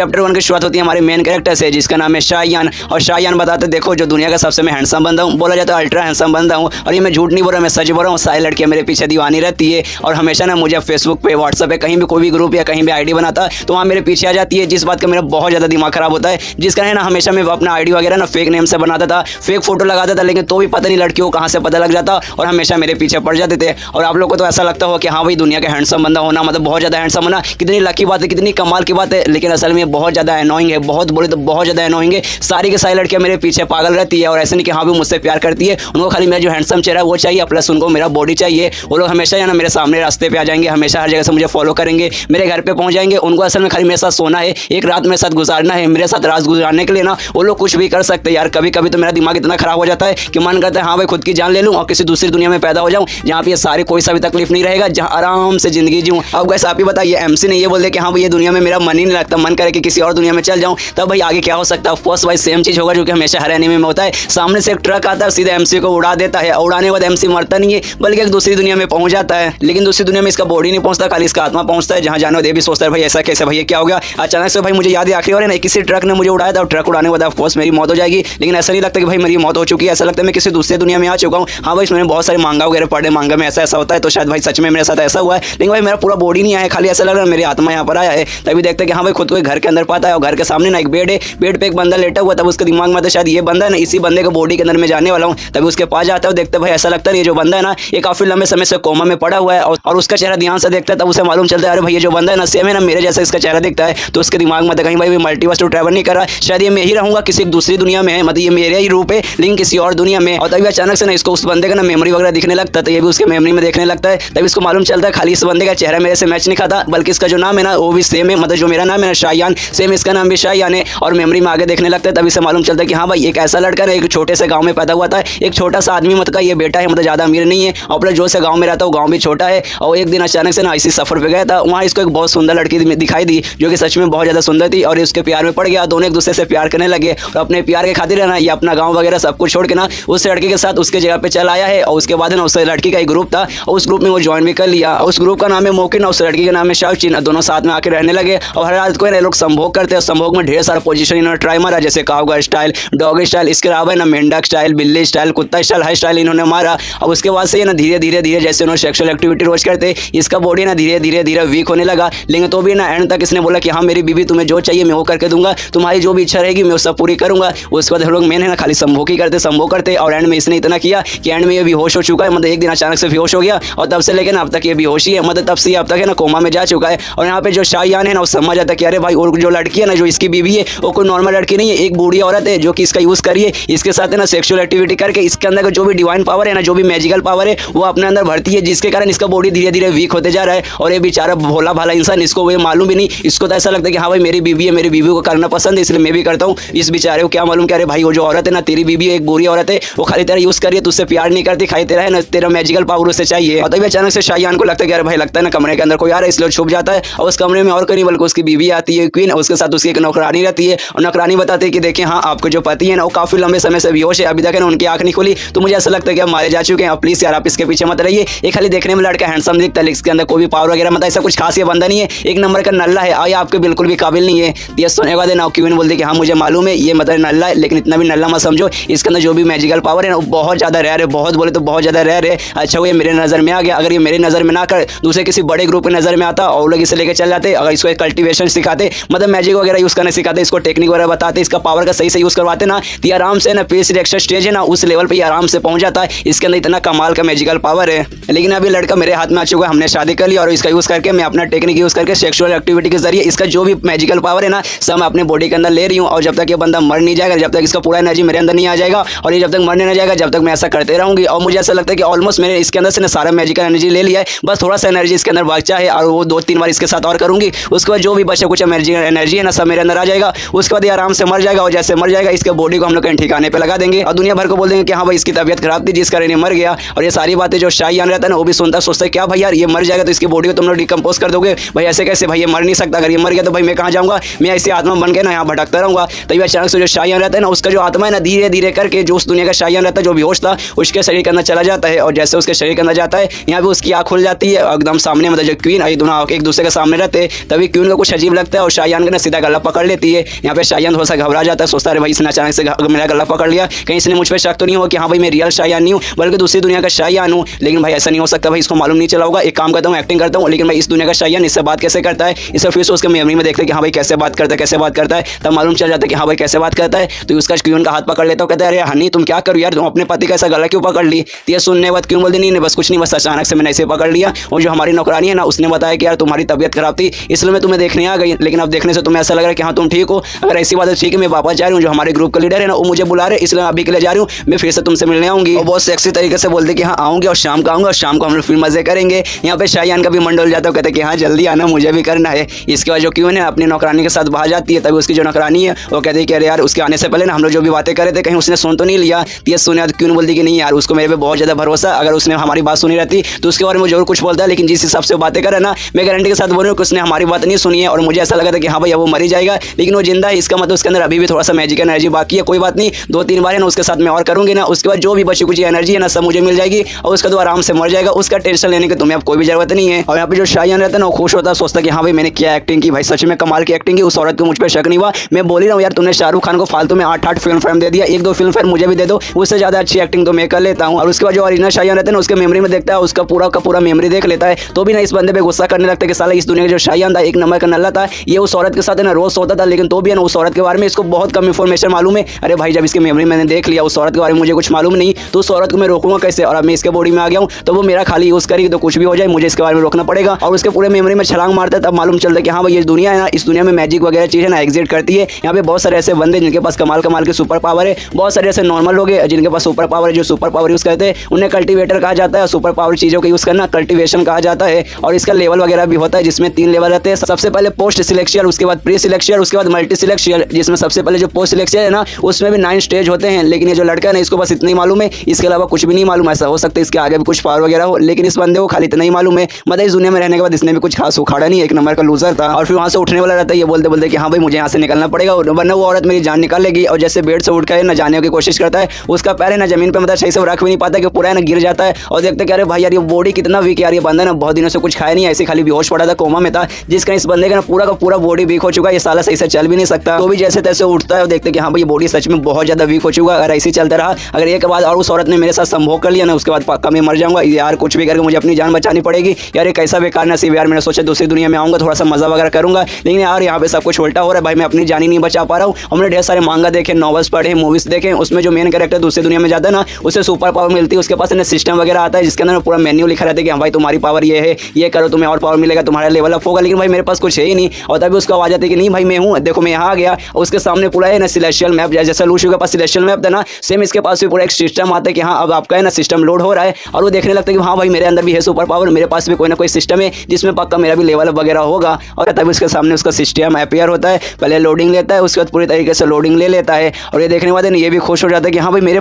Chapter 1 की शुरुआत होती है हमारे मेन कैरेक्टर से, जिसका नाम है शायान। और शायान बताते देखो जो दुनिया का सबसे मैं हैंडसम बंदा हूँ, बोला जाता है अल्ट्रा हैंडसम बंदा हूँ। और ये मैं झूठ नहीं बोल रहा, मैं सच बोल रहा हूँ। सारी लड़कियाँ मेरे पीछे दीवानी रहती है और हमेशा ना मुझे फेसबुक पे, व्हाट्सएप पे, कहीं भी कोई भी ग्रुप या कहीं भी आईडी बनाता है तो वहाँ मेरे पीछे आ जाती है, जिस बात का मेरा बहुत ज़्यादा दिमाग खराब होता है। जिस कारण ना हमेशा मैं अपना आईडी वगैरह ना फेक नेम से बनाता था, फेक फोटो लगाता था, लेकिन तो भी पता नहीं लड़कियों को कहाँ से पता लग जाता और हमेशा मेरे पीछे पड़ जाते थे। और आप लोग को तो ऐसा लगता हो कि हाँ भाई दुनिया का हैंडसम बंदा होना मतलब बहुत ज़्यादा हैंडसम होना कितनी लकी बात है, कितनी कमाल की बात है, लेकिन असल में बहुत ज़्यादा एनोइंग है। बहुत बोले तो बहुत ज़्यादा एनोइंग है। सारी की सारी लड़कियाँ मेरे पीछे पागल रहती है और ऐसे नहीं कि हाँ भी मुझसे प्यार करती है, उनको खाली मेरा जो हैंडसम चेहरा वो चाहिए, प्लस उनको मेरा बॉडी चाहिए। वो लोग हमेशा ना मेरे सामने रास्ते पे आ जाएंगे, हमेशा हर जगह से मुझे फॉलो करेंगे, मेरे घर पे पहुंच जाएंगे। उनको असल में खाली मेरे साथ सोना है, एक रात मेरे साथ गुजारना है। मेरे साथ रात गुजारने के लिए ना वो लोग कुछ भी कर सकते हैं यार। कभी कभी तो मेरा दिमाग इतना खराब हो जाता है कि मन करता है हाँ भाई खुद की जान ले लूँ और किसी दूसरी दुनिया में पैदा हो जाऊँ, जहाँ पे ये सारी कोई सा भी तकलीफ नहीं रहेगा, जहाँ आराम से जिंदगी जीऊँ। अब गैस आप ही बताइए, एमसी ने ये बोल दे कि हाँ भाई ये दुनिया में मेरा मन ही नहीं लगता, मन करे कि किसी और दुनिया में चल जाऊँ, तब भाई आगे क्या हो सकता है? ऑफकोर्स भाई सेम चीज़ होगा जो कि हमेशा हर एनीमे में होता है। सामने से एक ट्रक आता है, सीधे एमसी को उड़ा देता है, उड़ाने के बाद एमसी मरता नहीं है बल्कि एक दूसरी दुनिया में पहुंच जाता है। लेकिन दूसरी दुनिया में इसका बॉडी नहीं पहुंचता, खाली इसका आत्मा पहुंचता है। जहाँ जाने दे भी सोचता है भाई ऐसा कैसे, भाई क्या हो गया अचानक से। भाई मुझे याद है आखिरी बार ना किसी ट्रक ने मुझे उड़ाया था, ट्रक उड़ाने के बाद ऑफकोर्स मेरी मौत हो जाएगी, लेकिन ऐसा नहीं लगता कि भाई मेरी मौत हो चुकी है। ऐसा लगता है मैं किसी दूसरी दुनिया में आ चुका हूँ। हाँ भाई मैंने बहुत सारे मांगा वगैरह पढ़े, मांगा में ऐसा ऐसा होता है, तो शायद भाई सच में मेरे साथ ऐसा हुआ है। लेकिन भाई मेरा पूरा बॉडी नहीं आया, खाली ऐसा लग रहा है मेरी आत्मा यहाँ पर आया है। तभी देखते कि हाँ भाई खुद को घर के अंदर पाता है और घर के सामने ना एक बेड है, बेड पे एक बंदा लेटा हुआ, तब उसके दिमाग में आता शायद ये बंदा है ना, इसी बंदे के बॉडी के अंदर में जाने वाला हूँ। तभी उसके पास जाता है, देखते भाई ऐसा लगता है ये जो बंदा है ना ये काफी लंबे समय से कोमा में पड़ा हुआ है और उसका चेहरा ध्यान से देखता है, तब उसे मालूम चलता है अरे भाई ये जो बंदा है ना सेम है ना मेरे जैसा इसका चेहरा दिखता है। तो उसके दिमाग में कहीं भाई मल्टीवर्स टू ट्रैवल नहीं कर रहा, शायद ये मैं ही रहूंगा किसी दूसरी दुनिया में, मतलब ये मेरे ही रूप है लेकिन किसी और दुनिया में। और तभी अचानक से ना इसको उस बंदे का ना मेमोरी वगैरह दिखने लगता है, तो ये भी उसके मेमोरी में देखने लगता है। तभी इसको मालूम चलता है खाली इस बंदे का चेहरा मेरे से मैच नहीं खाता, बल्कि इसका जो नाम है ना वो भी सेम है, मतलब जो मेरा नाम है ना शायान, सेम इसका नाम भी शायान है। और मेमोरी में आगे देखने लगता है, तभी से मालूम चलता है कि हाँ भाई एक ऐसा लड़का है, एक छोटे से गाँव में पैदा हुआ था, एक छोटा सा आदमी मतलब का ये बेटा है, मतलब ज़्यादा अमीर नहीं है और अपने जो से गाँव में रहता है वो गाँव भी छोटा है। और एक दिन अचानक से ना इसी सफर पे गया था, वहाँ इसको एक बहुत सुंदर लड़की दिखाई दी जो कि सच में बहुत ज़्यादा सुंदर थी और उसके प्यार में पड़ गया। दोनों एक दूसरे से प्यार करने लगे और अपने प्यार के खातिर है ना ये अपना गाँव वगैरह सब कुछ छोड़ के ना उस लड़के के साथ उसके जगह पे चल आया है। और उसके बाद है ना उस लड़की का एक ग्रुप था और उस ग्रुप में वो ज्वाइन भी कर लिया। उस ग्रुप का नाम है मोकिन और उस लड़की का नाम है शाओचिन। दोनों साथ में आके रहने लगे और हर रात को ये लोग संभोग करते हैं। संभोग में ढेर सारा पोजीशन इन्होंने ट्राई मारा, जैसे काउगर स्टाइल, डॉग स्टाइल, इसके अलावा ना मेंढक स्टाइल, बिल्ली स्टाइल, कुत्ता स्टाइल, हर स्टाइल इन्होंने मारा। और उसके बाद से ना धीरे धीरे धीरे जैसे उन्होंने सेक्सुअल एक्टिविटी रोज करते इसका बॉडी ना धीरे धीरे धीरे वीक होने लगा। लेकिन तो भी ना एंड तक इसने बोला कि हाँ मेरी बीवी तुम्हें जो चाहिए मैं वो करके दूंगा, तुम्हारी जो भी इच्छा रहेगी मैं वो सब पूरी करूंगा। उसके बाद हम लोग मैंने ना खाली संभोग ही करते संभोग करते और एंड में इसने इतना किया कि एंड में ये बेहोश हो चुका है। मतलब एक दिन अचानक से बेहोश हो गया और तब से लेकर अब तक ये बेहोश ही है, मतलब तब से अब तक है ना कोमा में जा चुका है। और यहाँ पे जो शायान है ना वो समझ आता है कि अरे भाई और जो लड़की है ना जो इसकी बीवी है वो कोई नॉर्मल लड़की नहीं है, एक बूढ़ी औरत है जो कि इसका यूज करिए, इसके साथ है ना सेक्सुअल एक्टिविटी करके इसके अंदर का जो भी डिवाइन पावर है ना, जो भी मैजिकल पावर है वो अपने अंदर भरती है, जिसके कारण इसका बॉडी धीरे धीरे वीक होते जा रहा है। और ये बेचारा भोला भाला इंसान, इसको वो मालूम भी नहीं, इसको तो ऐसा लगता है कि हाँ भाई मेरी बीवी है, मेरी बीवी को करना पसंद है इसलिए मैं भी करता हूँ। इस बेचारे को क्या मालूम कि अरे भाई वो जो औरत है ना तेरी बीवी है, एक बुरी औरत है, वो खाली तेरा यूज करिए, तुझसे प्यार नहीं करती, खाली तेरा है ना तेरा मैजिकल पावर उससे चाहिए। और तभी अचानक से शायान को लगता है कि अरे भाई लगता है ना कमरे के अंदर कोई आ रहा है, इसलिए छुप जाता है और उस कमरे में और कोई नहीं बल्कि उसकी बीवी आती है क्वीन, उसके साथ उसकी एक नौकरानी रहती है और नौकरानी बताती है कि देखिए हाँ आपको जो पति है ना वो काफी लंबे समय से बेहोश है, अभी तक है ना उनकी आंख नहीं खुली, तो मुझे ऐसा लगता है कि अब मारे जा चुके हैं, प्लीज यार आप इसके पीछे मत रहिए। ये खाली देखने में लड़का हैंडसम दिखता है, इसके अंदर कोई भी पावर वगैरह मतलब ऐसा कुछ खास ये बंदा नहीं है, एक नंबर का नल्ला है, आया आपके बिल्कुल भी काबिल नहीं है। ये सुनने के बाद ना क्वीन बोलती है कि हाँ मुझे मालूम है ये मतलब नल्ला है, लेकिन इतना भी नल्ला मत समझो, इसके अंदर जो भी मैजिकल पावर है ना वो बहुत ज्यादा रेयर है, बहुत बोले तो बहुत ज्यादा रेयर है। अच्छा वो ये मेरे नजर में आ गया, अगर ये मेरी नजर में ना कर दूसरे किसी बड़े ग्रुप की नजर में आता और लोग इसे लेकर चल जाते, अगर इसको कल्टीवेशन सिखाते, मतलब मैजिक वगैरह यूज करने सिखाते, इसको टेक्निक वगैरह बताते, इसका पावर का सही से यूज करवाते ना, तो आराम से ना पीस रिएक्शन स्टेज है ना उस लेवल पे आराम से पहुंच जाता है। इसके अंदर इतना कमाल का मैजिकल पावर है। लेकिन अभी लड़का मेरे हाथ में आ चुका है, हमने शादी कर ली और इसका यूज करके मैं अपना टेक्निक यूज करके सेक्सुअल एक्टिविटी के जरिए इसका जो भी मैजिकल पावर है ना सब मैं अपने बॉडी के अंदर ले रही हूँ। और जब तक ये बंदा मर नहीं जाएगा, जब तक इसका पूरा एनर्जी मेरे अंदर नहीं आ जाएगा और ये जब तक मरने नहीं जाएगा, जब तक मैं ऐसा करते रहूंगी। और मुझे ऐसा लगता है कि ऑलमोस्ट मैंने इसके अंदर से ना सारा मैजिकल एनर्जी ले लिया है, बस थोड़ा सा एनर्जी इसके अंदर बचा है और वो 2-3 बार इसके साथ और करूंगी, उसके बाद जो भी बचा कुछ एनर्जी है ना सब मेरे अंदर आ जाएगा। उसके बाद ये आराम से मर जाएगा और जैसे मर जाएगा इसके बॉडी को हम लोग कहीं ठिकाने पे लगा देंगे और दुनिया भर को बोल देंगे कि हाँ भाई इसकी तबीयत खराब थी जिस कारण ये मर गया। और ये सारी बातें जो शायान रहता है ना वो भी सुनता सोचता है क्या भाई यार ये मर जाएगा तो इसकी बॉडी को तुम लोग डिकम्पोज कर दोगे, भाई ऐसे कैसे, भाई ये मर नहीं सकता, अगर ये मर गया तो भाई मैं कहाँ जाऊँगा, मैं ऐसी आत्मा बन के ना यहाँ भटकता रहूँगा। तभी अचानक से जो शायान रहता है ना उसका जो आत्मा है ना धीरे धीरे करके जो उस दुनिया का शायान रहता है जो बेहोश था उसके शरीर के अंदर चला जाता है। और जैसे उसके शरीर के अंदर जाता है यहाँ पे उसकी आँख खुल जाती है एकदम सामने, मतलब जो क्वीन, दोनों एक दूसरे के सामने रहते हैं। तभी क्वीन को कुछ अजीब लगता है और शायान शायान का ना सीधा गला पकड़ लेती है। यहाँ पे शायान थोड़ा सा घबरा जाता है, सोचता है भाई इसने अचानक से मेरा गला पकड़ लिया, कहीं इसने मुझ पर शक तो नहीं हो कि हाँ भाई मैं रियल शायान नहीं हूँ बल्कि दूसरी दुनिया का शायान हूँ। लेकिन भाई ऐसा नहीं हो सकता भाई, इसको मालूम नहीं चला होगा। एक काम करता हूँ, एक्टिंग करता हूँ, लेकिन भाई इस दुनिया का शायान इससे बात कैसे करता है, इसे फिर से उसके मेमोरी में देखते कि हाँ भाई कैसे बात करता है, कैसे बात करता है। तब मालूम चल जाता है कि हाँ भाई कैसे बात करता है। तो उसका क्यून का हाथ पकड़ लेता हूँ, कहता है अरे हनी तुम क्या करो यार, तुम अपने पति का ऐसा गला क्यों पकड़ ली। तो ये सुनने के बाद क्यों बोलती नहीं बस कुछ नहीं, बस अचानक से मैंने ऐसे पकड़ लिया। और जो हमारी नौकरानी है ना उसने बताया कि यार तुम्हारी तबीयत खराब थी इसलिए मैं तुम्हें देखने आ गई, लेकिन अब देखने से तुम्हें ऐसा लग रहा है कि हाँ तुम ठीक हो। अगर ऐसी बात है ठीक है, मैं वापस जा रही हूँ, जो हमारे ग्रुप का लीडर है ना वो मुझे बुला रहे इसलिए अभी के लिए जा रही हूँ, मैं फिर से तुमसे मिलने आऊंगी। और बहुत सेक्सी तरीके से बोलते कि हाँ आऊंगी और शाम को आऊंगा और शाम को हम लोग फिर मजे करेंगे। यहाँ पे शायान का भी मन डोल जाता है, कहते कि हाँ जल्दी आना मुझे भी करना है। इसके बाद जो क्यों है अपनी नौकरानी के साथ बाहर जाती है, तभी उसकी जो नौकरानी है वो कहती है कि अरे यार उसके आने से पहले ना हम लोग जो भी बातें कर रहे थे कहीं उसने सुन तो नहीं लिया। ये सुने तो क्यों बोलती कि नहीं यार उसको मेरे पे बहुत ज़्यादा भरोसा, अगर उसने हमारी बात सुनी रहती तो उसके बारे में जरूर कुछ बोलता है, लेकिन जिस हिसाब से बातें करे ना मैं गारंटी के साथ बोल रही हूँ कि उसने हमारी बात नहीं सुनी है। और मुझे ऐसा लगा था कि हाँ भाई वो मर ही जाएगा, लेकिन वो जिंदा है, इसका मतलब उसके अंदर अभी भी थोड़ा सा मैजिक एनर्जी बाकी है। कोई बात नहीं, 2-3 बार है ना उसके साथ मैं और करूँगी ना, उसके बाद जो भी बची कुछ एनर्जी है ना सब मुझे मिल जाएगी और उसका तो आराम से मर जाएगा। उसका टेंशन लेने की तुम्हें अब कोई भी जरूरत नहीं है। और यहाँ पे जो शायान रहता है ना वो खुश होता है, सोचता कि हाँ भाई मैंने क्या एक्टिंग की, भाई सच में कमाल की एक्टिंग की, उस औरत को मुझ पर शक नहीं हुआ। मैं बोल ही रहा हूँ यार तुमने शाहरुख खान को फालतू में 8-8 फिल्म दे दिया, 1-2 फिल्म मुझे भी दे दो, उससे ज़्यादा अच्छी एक्टिंग तो मैं कर लेता हूँ। और उसके बाद जो ओरिजिनल शायान रहता है ना उसके मेमोरी में देखता है, उसका पूरा का पूरा मेमोरी देख लेता है, तो भी ना इस बंदे पे गुस्सा करने लगता है कि साला इस दुनिया का जो शायान था एक नंबर का नल्ला था, ये उस औरत के साथ है ना रोज सोता था, लेकिन तो भी है ना उस औरत के बारे में इसको बहुत कम इन्फॉर्मेशन मालूम है। अरे भाई जब इसकी मेमोरी मैंने देख लिया उस औरत के बारे में मुझे कुछ मालूम नहीं, तो उस औरत को मैं रोकूंगा कैसे। और अब मैं इसके बॉडी में आ गया हूँ तो वो मेरा खाली यूज़ करेगी तो कुछ भी हो जाए मुझे इसके बारे में रोकना पड़ेगा। और उसके पूरे मेमोरी में छलांग मारता है, तब मालूम चलता है कि हाँ भाई ये दुनिया है ना, इस दुनिया में मैजिक वगैरह चीज़ है ना एग्जिट करती है। यहाँ पे बहुत सारे ऐसे बंदे जिनके पास कमाल के सुपर पावर है, बहुत सारे ऐसे नॉर्मल लोग हैं जिनके पास सुपर पावर है, जो सुपर पावर यूज़ करते हैं उन्हें कल्टीवेटर कहा जाता है। सुपर पावर चीज़ों का यूज़ करना कल्टीवेशन कहा जाता है। और इसका लेवल वगैरह भी होता है जिसमें 3 लेवल रहते हैं। सबसे पहले पोस्ट सिलेक्शियल, उसके बाद प्री सिलेक्शियल, उसके बाद मल्टी सिलेक्शियल, जिसमें सबसे पहले जो पोस्ट सिलेक्शियल है ना उसमें भी 9 स्टेज होते हैं। लेकिन ये जो लड़का है ना इसको बस इतना ही मालूम है, इसके अलावा कुछ भी नहीं मालूम। ऐसा हो सकता है इसके आगे भी कुछ पावर वगैरह हो, लेकिन इस बंदे को खाली इतना ही मालूम है। मतलब इस दुनिया में रहने के बाद इसने भी कुछ खास उखाड़ा नहीं, एक नंबर का लूजर था। और फिर वहाँ से उठने वाला रहता है ये बोलते बोलते कि हाँ भाई मुझे यहाँ से निकलना पड़ेगा वरना वो औरत मेरी जान निकाल लेगी। और जैसे बेड से उठ कर ना जाने की कोशिश करता है, उसका पैर है ना जमीन पे मतलब सही से रख भी नहीं पाता कि पूरा है ना गिर जाता है। और देखते कि अरे भाई यार ये बॉडी कितना वीक यार, ये बंदा ना बहुत दिनों से कुछ खाया नहीं, ऐसे खाली बेहोश पड़ा था, कोमा में था, जिसका इस बंदे का ना पूरा का पूरा बॉडी वीक हो चुका है, ये साला सही से चल भी नहीं सकता। तो भी जैसे तैसे उठता है और देखते कि हाँ भाई ये बॉडी सच में बहुत ज्यादा वीक हो चुका है। अगर ऐसे चलता रहा, अगर एक बाद और उस औरत ने मेरे साथ संभोग कर लिया ना उसके बाद पक्का मैं मर जाऊंगा यार, कुछ भी करके मुझे अपनी जान बचानी पड़ेगी यार। ये कैसा बेकार नसीब यार, मैंने सोचा दूसरी दुनिया में आऊंगा थोड़ा सा मजा वगैरह करूंगा, लेकिन यार यहाँ पे सब कुछ उल्टा हो रहा है भाई, मैं अपनी जान ही नहीं बचा पा रहा हूँ। हमने ढेर सारे मांगा देखे, नॉवेल्स पढ़े, मूवीज देखे, उसमें जो मेन कैरेक्टर दूसरी दुनिया में जाता है ना उसे सुपर पावर मिलती है, उसके पास सिस्टम वगैरह आता है जिसके अंदर पूरा मेन्यू लिखा रहता है कि हाँ भाई तुम्हारी पावर ये है, ये करो तुम्हें और पावर मिलेगा, तुम्हारा लेवल अप होगा। लेकिन भाई मेरे पास कुछ है ही नहीं। और तभी उसको आवाज आती है कि नहीं भाई मैं हूँ, देखो मैं यहाँ आ गया। और उसके सामने पूरा है ना सिलेस्टियल मैप, जैसे लूशू के पास सिलेस्टियल मैप था ना सेम इसके पास भी पूरा एक सिस्टम आता है कि हाँ अब आपका है ना सिस्टम लोड हो रहा है। और वो देखने लगता है कि हाँ भाई मेरे अंदर भी है सुपर पावर, मेरे पास भी कोई ना कोई सिस्टम है जिसमें पक्का मेरा भी लेवल अप वगैरह होगा। और तभी उसके सामने उसका सिस्टम अपेयर होता है, पहले लोडिंग लेता है, उसके बाद पूरी तरीके से लोडिंग ले लेता है। और ये देखने के बाद ये भी खुश हो जाता है कि हाँ भाई मेरे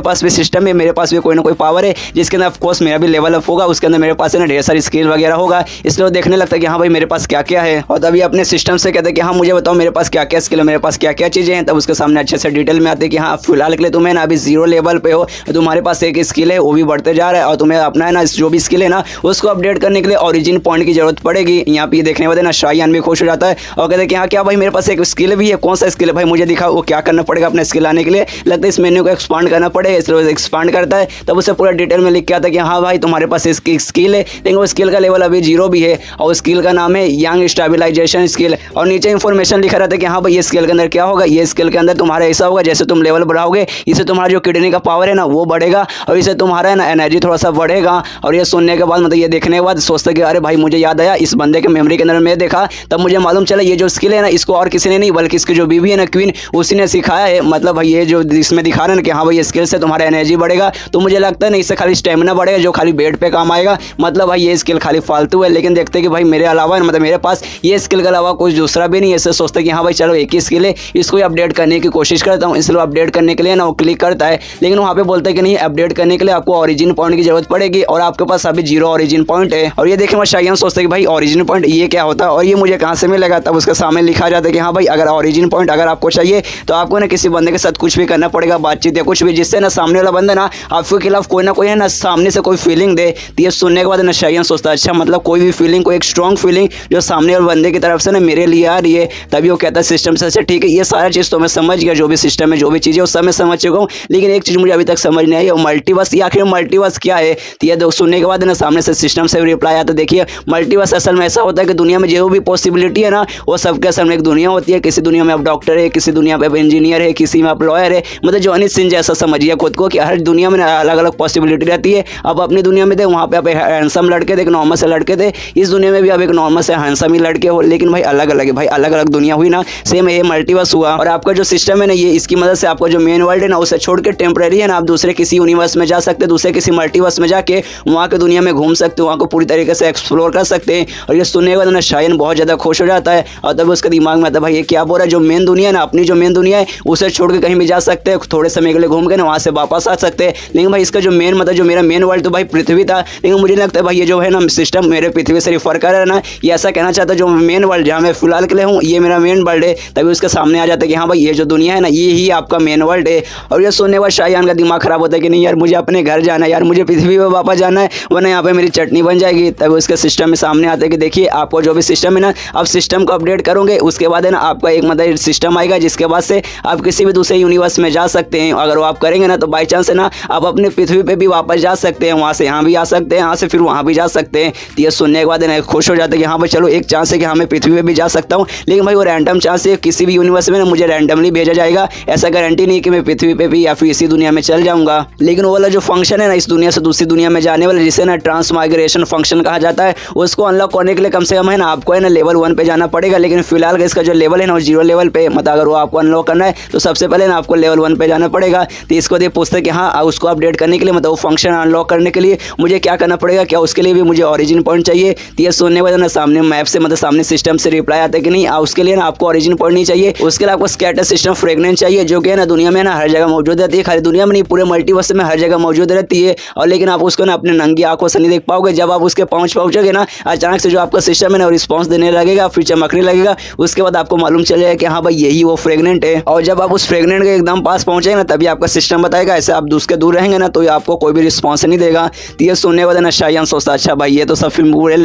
पास भी सिस्टम है, मेरे पास भी कोई ना कोई पावर है जिसके अंदर ऑफकोर्स मेरा भी लेवल अप होगा, उसके अंदर मेरे पास है ना ढेर सारी स्किल वगैरह होगा। इसलिए वो देखने लगता है कि हाँ भाई मेरे पास क्या क्या है। और तभी अपने सिस्टम से कहते हैं कि हाँ मुझे बताओ मेरे पास क्या क्या स्किल है, मेरे पास क्या क्या चीज़ें हैं। तब उसके सामने अच्छे से डिटेल में आते हैं कि हाँ फिलहाल के लिए तुम्हें ना अभी 0 लेवल पे हो, तुम्हारे पास एक स्किल है वो भी बढ़ते जा रहा है और तुम्हें अपना है ना जो भी स्किल है ना उसको अपडेट करने के लिए ओरिजिन पॉइंट की जरूरत पड़ेगी। यहाँ पे देखने वाले ना शायान भी खुश हो जाता है और कहते हैं कि हाँ क्या भाई मेरे पास एक स्किल भी है, कौन सा स्किल है भाई मुझे दिखा, वो क्या करना पड़ेगा अपने स्किल आने के लिए। लगता है इस मेन्यू को एक्सपांड करना पड़ेगा, इसलिए एक्सपांड करता है। तब उसे पूरा डिटेल में लिख के आता है कि हाँ भाई तुम्हारे पास इसकी स्किल है, लेकिन वो स्किल का लेवल अभी 0 भी है और स्किल का नाम है यंग स्टेबलाइजेशन स्किल। और नीचे इंफॉर्मेशन लिखा रहता है कि हाँ भाई ये स्किल के अंदर क्या होगा, ये स्किल के अंदर तुम्हारा ऐसा होगा जैसे तुम लेवल बढ़ाओगे इससे तुम्हारा जो किडनी का पावर है ना वो बढ़ेगा और इससे तुम्हारा है ना एनर्जी थोड़ा सा बढ़ेगा। और ये सुनने के बाद मतलब ये देखने के बाद सोचता कि अरे भाई मुझे याद आया इस बंदे के मेमोरी के अंदर मैं देखा, तब मुझे मालूम चला ये जो स्किल है ना इसको और किसी ने नहीं बल्कि इसकी जो बीवी है ना क्वीन उसी ने सिखाया है। मतलब भाई ये जो इसमें दिखा रहे हैं ना कि हाँ भाई ये स्किल से तुम्हारा एनर्जी बढ़ेगा, तो मुझे लगता है ना इससे खाली स्टेमिना बढ़ेगा जो खाली बेड पे काम आएगा। मतलब भाई ये स्किल खाली फालतू है। लेकिन देखते कि भाई मेरे अलावा मतलब मेरे पास ये स्किल के अलावा कुछ दूसरा भी नहीं है, इससे सोचते कि हाँ भाई चलो एक ही स्किल है इसको अपडेट करने की कोशिश करता हूँ। इसलिए अपडेट करने के लिए ना वो क्लिक करता है, लेकिन वहाँ पे बोलता है कि नहीं अपडेट करने के लिए आपको ओरिजिन पॉइंट की जरूरत पड़ेगी और आपके पास अभी 0 ओरिजिन पॉइंट है। और ये देखे मैं शायन सोचता है कि भाई ओरिजिन पॉइंट ये क्या होता है और ये मुझे कहाँ से मिलेगा। तब उसके सामने लिखा जाता है कि हाँ भाई अगर ओरिजिन पॉइंट अगर आपको चाहिए तो आपको ना किसी बंदे के साथ कुछ भी करना पड़ेगा, बातचीत या कुछ भी, जिससे ना सामने वाला बंदा ना आपके खिलाफ कोई ना कोई है ना सामने से कोई फीलिंग दे। तो ये सुनने के बाद ना शायन सोचता है अच्छा मतलब कोई भी फीलिंग, कोई एक स्ट्रॉन्ग फीलिंग जो सामने वाले बंदे की तरफ से ना मेरे लिए आ रही है। तभी वो कहता है सिस्टम से अच्छा ठीक है, ये सारा चीज़ तो मैं समझ गया, जो भी सिस्टम है जो भी चीज़ है वो सब मैं समझ चुका हूँ, लेकिन एक चीज़ मुझे अभी तक समझ नहीं आई, वो मल्टीवर्स, या आखिर मल्टीवर्स क्या है। तो ये सुनने के बाद ना सामने से सिस्टम से रिप्लाई आता, देखिए मल्टीवर्स असल में ऐसा होता है कि दुनिया में जो भी पॉसिबिलिटी है ना वो सबके असल में एक दुनिया होती है। किसी दुनिया में आप डॉक्टर है, किसी दुनिया में आप इंजीनियर है, किसी में आप लॉयर है, मतलब जॉनी सिंह जैसा समझिए खुद को कि हर दुनिया में अलग अलग पॉसिबिलिटी रहती है। अब अपनी दुनिया में थे वहाँ पे आप हैंडसम लड़के थे, एक नॉर्मल से लड़के थे, इस दुनिया में भी आप एक नॉर्मल से हैंडसम ही लड़के हो, लेकिन भाई अलग अलग है, भाई अलग अलग दुनिया हुई ना, सेम ये मल्टीवर्स हुआ। और आपका जो सिस्टम है ना ये इसकी मदद से आपका जो मेन वर्ल्ड है ना उसे छोड़ के टेम्परेरी है ना आप दूसरे किसी यूनिवर्स में जा सकते हैं, दूसरे किसी मल्टीवर्स में जाके वहाँ के दुनिया में घूम सकते हो, वहाँ को पूरी तरीके से एक्सप्लोर कर सकते हैं। और ये सुनने के बाद ना शायन बहुत ज़्यादा खुश हो जाता है और तब उसके दिमाग में आता है भाई ये क्या बोल रहा है, जो मेन दुनिया है ना अपनी जो मेन दुनिया है उसे छोड़ के कहीं भी जा सकते हैं, थोड़े समय के लिए घूम के ना वहाँ से वापस आ सकते हैं। लेकिन भाई इसका जो मेन मतलब जो मेरा मेन वर्ल्ड तो भाई पृथ्वी था, लेकिन मुझे लगता है भाई ये जो है ना सिस्टम मेरे पृथ्वी से रिफर कर रहा है ना, ये ऐसा कहना चाहता है जो मेन वर्ल्ड जहाँ मैं फिलहाल के लिए हूँ ये मेरा मेन वर्ल्ड है। तभी उसके सामने आ जाता है कि हाँ भाई ये जो दुनिया है ना ये ही आपका मेन वर्ल्ड है। और ये सुनने के बाद शाहजहां का दिमाग खराब होता है कि नहीं यार मुझे अपने घर जाना है, यार मुझे पृथ्वी पर वापस जाना है, वरना यहाँ पे मेरी चटनी बन जाएगी। तभी उसके सिस्टम में सामने आता है कि देखिए आपको जो भी सिस्टम है ना आप सिस्टम को अपडेट करोगे उसके बाद है ना आपका एक मतलब सिस्टम आएगा जिसके बाद से आप किसी भी दूसरे यूनिवर्स में जा सकते हैं। अगर वो आप करेंगे ना तो बाई चांस है ना आप अपने पृथ्वी पे भी वापस जा सकते हैं, वहाँ से यहाँ भी आ सकते हैं, यहाँ से फिर वहाँ भी जा सकते हैं। तो ये सुनने के बाद है ना खुश हो जाते हैं कि हाँ भाई चलो एक चांस है कि हाँ मैं पृथ्वी पे भी जा सकता हूँ, लेकिन भाई वो रैंडम चांस है, किसी भी यूनिवर्स में ना मुझे रैंडमली भेजा जाएगा, ऐसा गारंटी नहीं कि मैं पृथ्वी पे भी या फिर इसी दुनिया में चल जाऊँगा। लेकिन वो वाला जो फंक्शन है ना इस दुनिया से दूसरी दुनिया में जाने वाला जिसे ना ट्रांसमाइग्रेशन फंक्शन कहा जाता है, उसको अनलॉक करने के लिए कम से कम है ना आपको है ना लेवल 1 पे जाना पड़ेगा। लेकिन फिलहाल इसका जो लेवल है ना वो 0 लेवल पे, मतलब अगर वो आपको अनलॉक करना है तो सबसे पहले ना आपको लेवल 1 पे जाना पड़ेगा। तो इसको ये पूछते हैं कि हाँ उसको अपडेट करने के लिए मतलब वो फंक्शन अनलॉक करने के लिए मुझे क्या करना पड़ेगा, क्या उसके लिए भी मुझे ओरिजिन पॉइंट चाहिए। तो ये सुनने के बाद ना सामने मैप से मतलब सामने सिस्टम से रिप्लाई आता है कि नहीं उसके लिए ना आपको ओरिजिन पॉइंट नहीं चाहिए, उसके लिए आपको स्कैटर सिस्टम फ्रेगनेंस चाहिए, जो कि है ना दुनिया में ना हर जगह मौजूद रहती है, खाली दुनिया में नहीं पूरे मल्टीवर्स में हर जगह मौजूद रहती है। और लेकिन आप उसको ना अपने नंगी आंखों से नहीं देख पाओगे, जब आप उसके पहुंचोगे ना अचानक से जो आपका सिस्टम है ना रिस्पॉन्स देने लगेगा, फिर चमकने लगेगा, उसके बाद आपको मालूम चलेगा कि हाँ भाई यही वो फ्रेगनेंट है। और जब आप उस फ्रेगनेंट के एकदम पास पहुंचेंगे ना तभी आपका सिस्टम बताएगा, ऐसे आप उसके दूर रहेंगे ना तो आपको कोई भी रिस्पॉन्स नहीं देगा। तो ये सुनने वाला ना शायन सोचता अच्छा भाई ये तो सब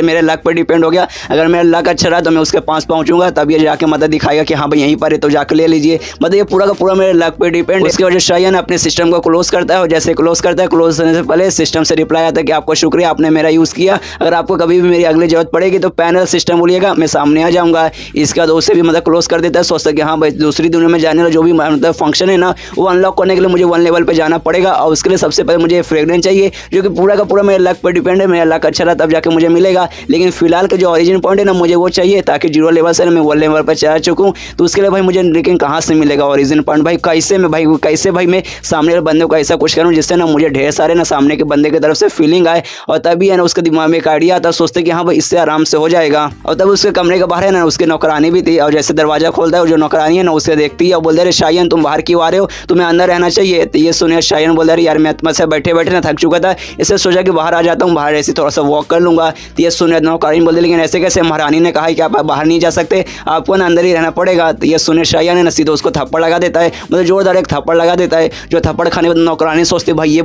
मेरे लक पर डिपेंड हो गया, अगर मेरा लक अच्छा रहा तो मैं उसके पास पहुंचूंगा, तब ये जाके मदद दिखाएगा कि हाँ भाई यहीं पर है तो जाकर ले लीजिए, मतलब ये पूरा का पूरा मेरे लक पे डिपेंड। इसकी वजह शायन अपने सिस्टम को क्लोज करता है और जैसे क्लोज करता है क्लोज होने से पहले सिस्टम से रिप्लाई आता है कि आपको शुक्रिया आपने मेरा यूज़ किया, अगर आपको कभी भी मेरी अगली जरूरत पड़ेगी तो पैनल सिस्टम बोलिएगा मैं सामने आ जाऊँगा। इसके बाद उसे भी मतलब क्लोज कर देता है, सोचता है कि हाँ भाई दूसरी दुनिया में जाने वाला जो भी मतलब फंक्शन है ना वो अनलॉक करने के लिए मुझे 1 लेवल पर जाना पड़ेगा और उसके लिए सबसे पहले मुझे फ्रेगनेंस चाहिए जो कि पूरा का पूरा मेरे लक पर डिपेंड है, मेरा लक अच्छा रहा तब जाके मुझे मिलेगा। लेकिन फिलहाल के जो ओरिजिन पॉइंट है ना मुझे वो चाहिए ताकि 0 लेवल से मैं 1 लेवल पर चला चुकूँ, तो उसके लिए भाई मुझे लेकिन कहाँ से मिलेगा ओरिजिन पॉइंट, भाई कैसे भाई मैं सामने वाले बंदे को ऐसा कुछ करूँ जिससे ना मुझे ढेर सारे ना सामने के बंदे की तरफ से फीलिंग आए और तभी है ना उसके दिमाग में एक आइडिया आता, सोचते कि हाँ भाई इससे आराम से हो जाएगा। और तब उसके कमरे के बाहर है ना उसकी नौकरानी भी थी और जैसे दरवाजा खोलता है जो नौकरानी है ना उसे देखती है और बोलते अरे शायन तुम बाहर क्यों आ रहे हो, तुम्हें अंदर रहना चाहिए। तो ये सुनिए शायन बोल रहे यार मैं से बैठे बैठे ना थक चुका था, इससे सोचा कि बाहर आ जाता हूँ, बाहर ऐसे थोड़ा सा वॉक कर लूँगा। तो ये सुनिए नौकरानी बोलते लेकिन ऐसे कैसे, महारानी ने कहा है कि आप बाहर नहीं जा सकते, आपको ना अंदर ही रहना पड़ेगा। तो ये सुनिए शायन ने ना सीधे उसको थप्पड़ लगा देता है, मतलब जोरदार एक थप्पड़ लगा देता है। जो थप्पड़ खाने के बाद नौकरानी सोचती भाई ये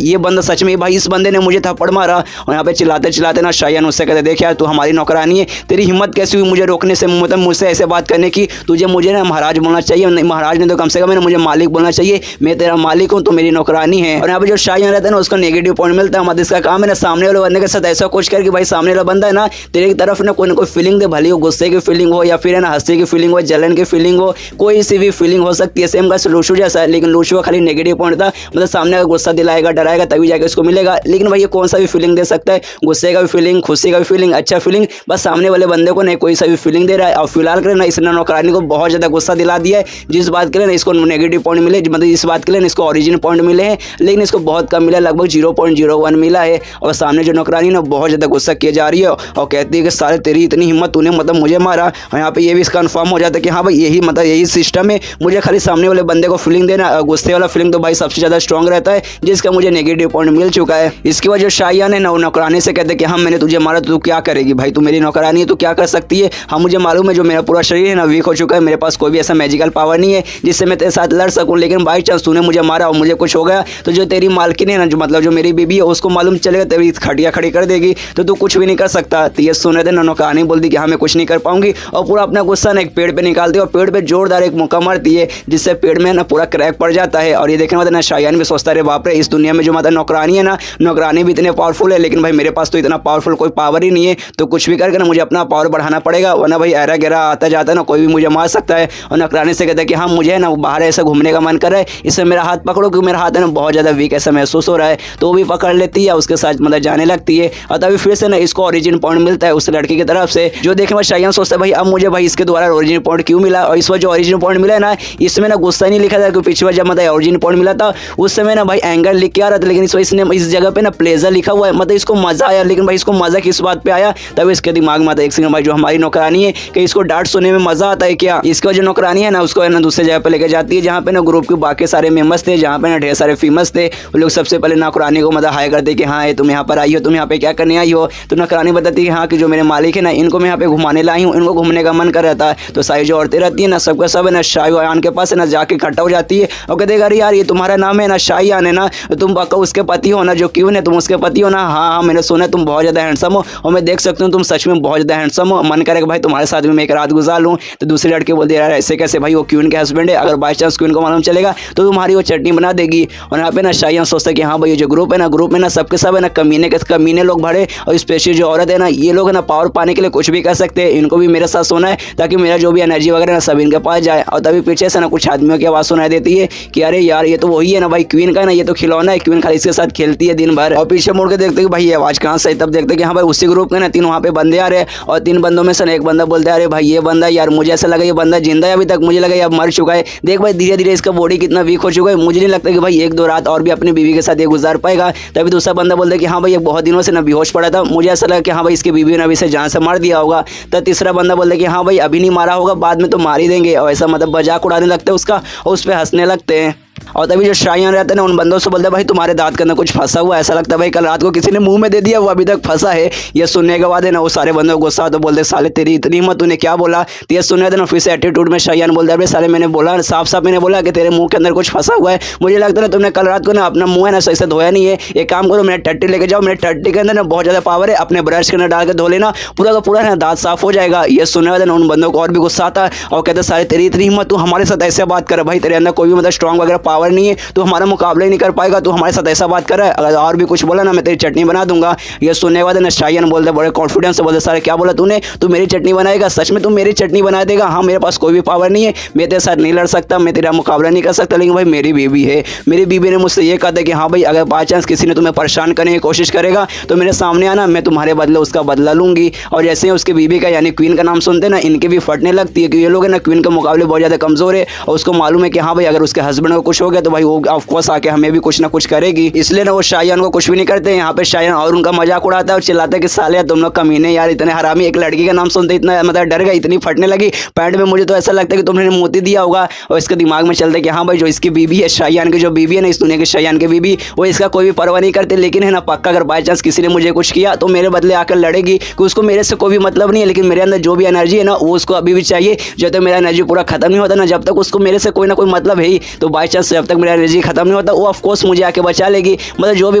बंदा सच में भाई इस बंदे ने मुझे थप्पड़ मारा। और यहाँ पे चिल्लाते ना शायन उससे कहते देख यार तू हमारी नौकरानी है, तेरी हिम्मत कैसी हुई मुझे रोकने से, मतलब मुझसे ऐसे बात करने की, तुझे मुझे ना महाराज बोलना चाहिए, महाराज ने तो कम से कम मुझे मालिक बोलना चाहिए, मैं तेरा मालिक हूँ तो मेरी नौकरानी है। और यहाँ पे जो शायन रहता है ना उसको नेगेटिव पॉइंट मिलता है, मतलब इसका काम है ना सामने वाले बंदे के साथ ऐसा कुछ कर कि भाई सामने वाला बंदा है ना तेरे की तरफ ना कोई फीलिंग दे, भली हो गुस्से की फीलिंग हो या फिर है ना हंसी की फीलिंग हो, जलन की फीलिंग हो, कोई सी भी फीलिंग हो सकती है। सेम का लूशू जैसा है, लेकिन लूशू का खाली नेगेटिव पॉइंट था, मतलब सामने का गुस्सा दिलाएगा डराएगा तभी जाके उसको मिलेगा। लेकिन भाई ये कौन सा भी फीलिंग दे सकता है, गुस्से का भी फीलिंग, खुशी का भी फीलिंग, अच्छा फीलिंग, बस सामने वाले बंदे को नहीं कोई सा भी फीलिंग दे रहा है। और फिलहाल के लिए ना इसने नौकरानी को बहुत ज़्यादा गुस्सा दिला दिया है, जिस बात के लिए ना इसको नेगेटिव पॉइंट मिले, मतलब इस बात के लिए ना इसको ओरिजिन पॉइंट मिले हैं, लेकिन इसको बहुत कम मिला, लगभग 0.01 मिला है। और सामने जो नौकरानी ना बहुत ज़्यादा गुस्सा किए जा रही है और कहती है कि साले तेरी इतनी हिम्मत, तूने मतलब मुझे मारा। और यहाँ पे ये भी कंफर्म हो जाता है कि हाँ भाई यही मतलब यही सिस्टम है, मुझे खाली सामने वाले बंदे को फीलिंग देना, गुस्से वाला फीलिंग तो भाई सबसे ज़्यादा स्ट्रॉन्ग रहता है, जिसका मुझे नेगेटिव पॉइंट मिल चुका है। इसकी वजह शायन है ना नौकरानी से कहते कि हाँ मैंने तुझे मारा तो तू क्या करेगी, भाई तू मेरी नौकरानी है, तू क्या कर सकती है। हाँ मुझे मालूम है जो मेरा पूरा शरीर है ना वीक हो चुका है, मेरे पास कोई भी ऐसा मैजिकल पावर नहीं है जिससे मैं तेरे साथ लड़ सकूँ, लेकिन बाई चांस तूने मुझे मारा और मुझे कुछ हो गया तो जो तेरी मालकिन है ना, जो मतलब जो मेरी बीबी है उसको मालूम चलेगा, तेरी खटिया खड़ी कर देगी, तो तू कुछ भी नहीं कर सकता। तो ये सुने थे नौकरानी बोल दी कि हाँ मैं कुछ नहीं कर पाऊंगी, और पूरा अपना गुस्सा ना एक पेड़ पे निकालती है और पेड़ पे जोरदार एक मुक्का मारती है, जिससे पेड़ में ना पूरा क्रैक पड़ जाता है। और ये देखने मतलब ना शायान भी सोचता है बाप रे, इस दुनिया में जो मतलब नौकरानी है ना, नौकरानी भी इतने पावरफुल है, लेकिन भाई मेरे पास तो इतना पावरफुल कोई पावर ही नहीं है, तो कुछ भी करके ना मुझे अपना पावर बढ़ाना पड़ेगा, वरना भाई ऐरा गहरा आता जाता है ना कोई भी मुझे मार सकता है। और नौकरानी से कहता है कि हाँ मुझे ना बाहर ऐसा घूमने का मन कर रहा है, इसमें मेरा हाथ पकड़ो क्योंकि मेरा हाथ है ना बहुत ज़्यादा वीक ऐसा महसूस हो रहा है। तो वो भी पकड़ लेती है, उसके साथ मतलब जाने लगती है। और तभी फिर से ना इसको ओरिजिन पॉइंट मिलता है उस लड़की की तरफ से, जो देखने में शायान सोचता है भाई अब मुझे भाई इसके द्वारा ओरिजिन पॉइंट क्यों मिला। और इस बार जो ओरिजिन पॉइंट मिला है ना, इसमें ना गुस्सा नहीं लिखा था, क्योंकि पिछले बार जब मतलब ओरिजिन पॉइंट मिला था उस समय ना भाई एंगर लिख के आ रहा था, लेकिन इस इसने इस जगह पे ना प्लेजर लिखा हुआ है, मतलब इसको मजा आया। लेकिन भाई इसको मजा किस बात पे आया, तब इसके दिमाग में आता है एक सेकंड भाई जो हमारी नौकरानी है कि इसको डांट सुनने में मजा आता है क्या। इसके जो नौकरानी है ना उसको है ना दूसरे जगह पे लेकर जाती है, जहाँ पे ना ग्रुप के बाकी सारे मेंबर्स थे, जहाँ पे ना ढेर सारे फेमस थे। वो लोग सबसे पहले नौकरानी को मतलब हाई करते कि हाँ तुम यहाँ पर आई हो, तुम यहाँ पे क्या करने आई हो। तो नौकरानी बताती है हाँ कि जो मेरे मालिक है ना इनको मैं यहाँ पे घुमाने लाई हूँ, इनको घूमने का मन कर रहा था। तो सारी जो औरतें रहती है ना सबका सब है ना शायान के पास है ना जाके इकट्ठा हो जाती है और कहते अरे यार ये तुम्हारा नाम है ना शायान है ना, तुम पक्का उसके पति हो ना, जो क्यों है तुम उसके पति हो ना। हाँ हाँ मैंने सुना तुम बहुत ज़्यादा हैंडसम हो और मैं देख सकती हूँ तुम सच में बहुत ज़्यादा हैंडसम हो, मन करेगा भाई तुम्हारे साथ में मैं एक रात गुजार लूँ। तो दूसरे लड़के बोलते यार ऐसे कैसे भाई, वो क्वीन के हस्बैंड है, अगर बाई चांस क्वीन को मालूम चलेगा तो तुम्हारी वो चटनी बना देगी। और यहाँ पे ना शायान सोचता है कि हाँ भाई ये जो ग्रुप है ना, ग्रुप में ना सबके सब है ना कमीने लोग भरे, और स्पेशली जो औरत है ना ये लोग है ना पावर पाने के लिए कुछ भी कर सकते हैं, इनको भी मेरे साथ सोना है ताकि मेरा जो भी एनर्जी वगैरह ना सब इनके पास जाए। और तभी पीछे से ना कुछ आदमियों की आवाज़ सुनाई देती है कि अरे यार ये तो वही है ना भाई क्वीन का ना, ये तो खिलौना है, क्वीन खाली इसके साथ खेलती है दिन भर। और पीछे मुड़ के देखते कि भाई ये आवाज़ कहाँ से, तब देखते कि हाँ भाई उसी ग्रुप के ना 3 वहाँ पे बंदे आ रहे हैं, और 3 बंदों में से एक बंदा बोलता है अरे भाई ये बंदा यार मुझे ऐसा लगा ये बंदा जिंदा है अभी तक, मुझे लगा ये अब मर चुका है। देख भाई धीरे धीरे इसका बॉडी कितना वीक हो चुका है, मुझे नहीं लगता कि भाई 1-2 रात और भी अपनी बीवी के साथ ये गुजार पाएगा। तभी दूसरा बंदा बोलता है कि हाँ भाई ये बहुत दिनों से ना बेहोश पड़ा था, मुझे ऐसा लगा कि हाँ भाई इसकी बीवी ने अभी से जान से मार दिया होगा। तो तीसरा बंदा बोलता है कि हाँ भाई अभी नहीं मारा होगा, बाद में तो मार ही देंगे, और ऐसा मतलब मजाक उड़ाने लगते हैं उसका और उस पर हंसने लगते हैं। और तभी जो शायान रहते हैं ना उन बंदों से बोलते हैं भाई तुम्हारे दांत के अंदर कुछ फंसा हुआ है, ऐसा लगता है भाई कल रात को किसी ने मुंह में दे दिया, वो अभी तक फंसा है। ये सुनने के बाद है ना वो सारे बंदों को गुस्सा तो बोलते साले तेरी इतनी हिम्मत, तूने क्या बोला। तो ये सुनने थे ना फिर से एटीट्यूड में शायान बोलता है अरे साले मैंने बोला साफ साफ मैंने बोला कि तेरे मुंह के अंदर कुछ फंसा हुआ है, मुझे लगता है ना तुमने कल रात को ना अपना मुंह है ना सही से धोया नहीं है। एक काम करो मेरे टट्टी लेके जाओ, मेरे टट्टी के अंदर ना बहुत ज़्यादा पावर है, अपने ब्रश के अंदर डाल के धो लेना, पूरा का पूरा ना दांत साफ हो जाएगा। ये सुनने वाले ना उन बंदों को और भी गुस्सा आता है और कहते सारे तेरी इतनी हिम्मत, तू हमारे साथ ऐसे बात कर भाई, तेरे अंदर कोई भी मतलब स्ट्रॉन्ग वगैरह पावर नहीं है, तो हमारा मुकाबला ही नहीं कर पाएगा, तू हमारे साथ ऐसा बात कर रहा है, अगर और भी कुछ बोला ना मैं तेरी चटनी बना दूंगा। ये सुनने के बाद ना शायान बोलते बड़े कॉन्फिडेंस से बोलते सारे क्या बोला तूने, तू मेरी चटनी बनाएगा, सच में तू मेरी चटनी बना देगा। हाँ मेरे पास कोई भी पावर नहीं है, मैं तेरे साथ नहीं लड़ सकता, मैं तेरा मुकाबला नहीं कर सकता, लेकिन भाई मेरी बीवी है, मेरी बीवी ने मुझसे ये कहा था कि हाँ भाई अगर बाई चांस किसी ने तुम्हें परेशान करने की कोशिश करेगा तो मेरे सामने आना, मैं तुम्हारे बदले उसका बदला लूंगी। और जैसे ही उसकी बीवी का यानी क्वीन का नाम सुनते ना इनके भी फटने लगती है कि ये लोग है ना क्वीन के मुकाबले बहुत ज़्यादा कमज़ोर है, और उसको मालूम है कि हाँ भाई अगर उसके हस्बैंड को कुछ हो गया तो भाई वो ऑफकोर्स आके हमें भी कुछ ना कुछ करेगी, इसलिए ना वो शायान को कुछ भी नहीं करते। यहाँ पे शायान और उनका मजाक उड़ाता है और चिल्लाता है कि साले तुम लोग कमीने यार इतने हरामी, एक लड़की का नाम सुनते इतना मतलब डर गया, इतनी फटने लगी पैंट में, मुझे तो ऐसा लगता है कि तुमने मोती दिया होगा। और इसके दिमाग में चलता है कि हाँ भाई जो इसकी बीवी है शायान की जो बीवी है ना इस दुनिया की शायान की बीवी, वो इसका कोई भी परवाह नहीं करते, लेकिन है ना पक्का अगर बाई चांस किसी ने मुझे कुछ किया तो मेरे बदले आकर लड़ेगी, कि उसको मेरे से कोई भी मतलब नहीं है, लेकिन मेरे अंदर जो भी एनर्जी है ना वो उसको अभी भी चाहिए। जब तक मेरा एनर्जी पूरा खत्म नहीं होता ना, जब तक उसको मेरे से कोई ना कोई मतलब है ही, तो बाई चांस जब तक मेरा एनर्जी खत्म नहीं होता वो ऑफकोर्स मुझे आके बचा लेगी। मतलब जो भी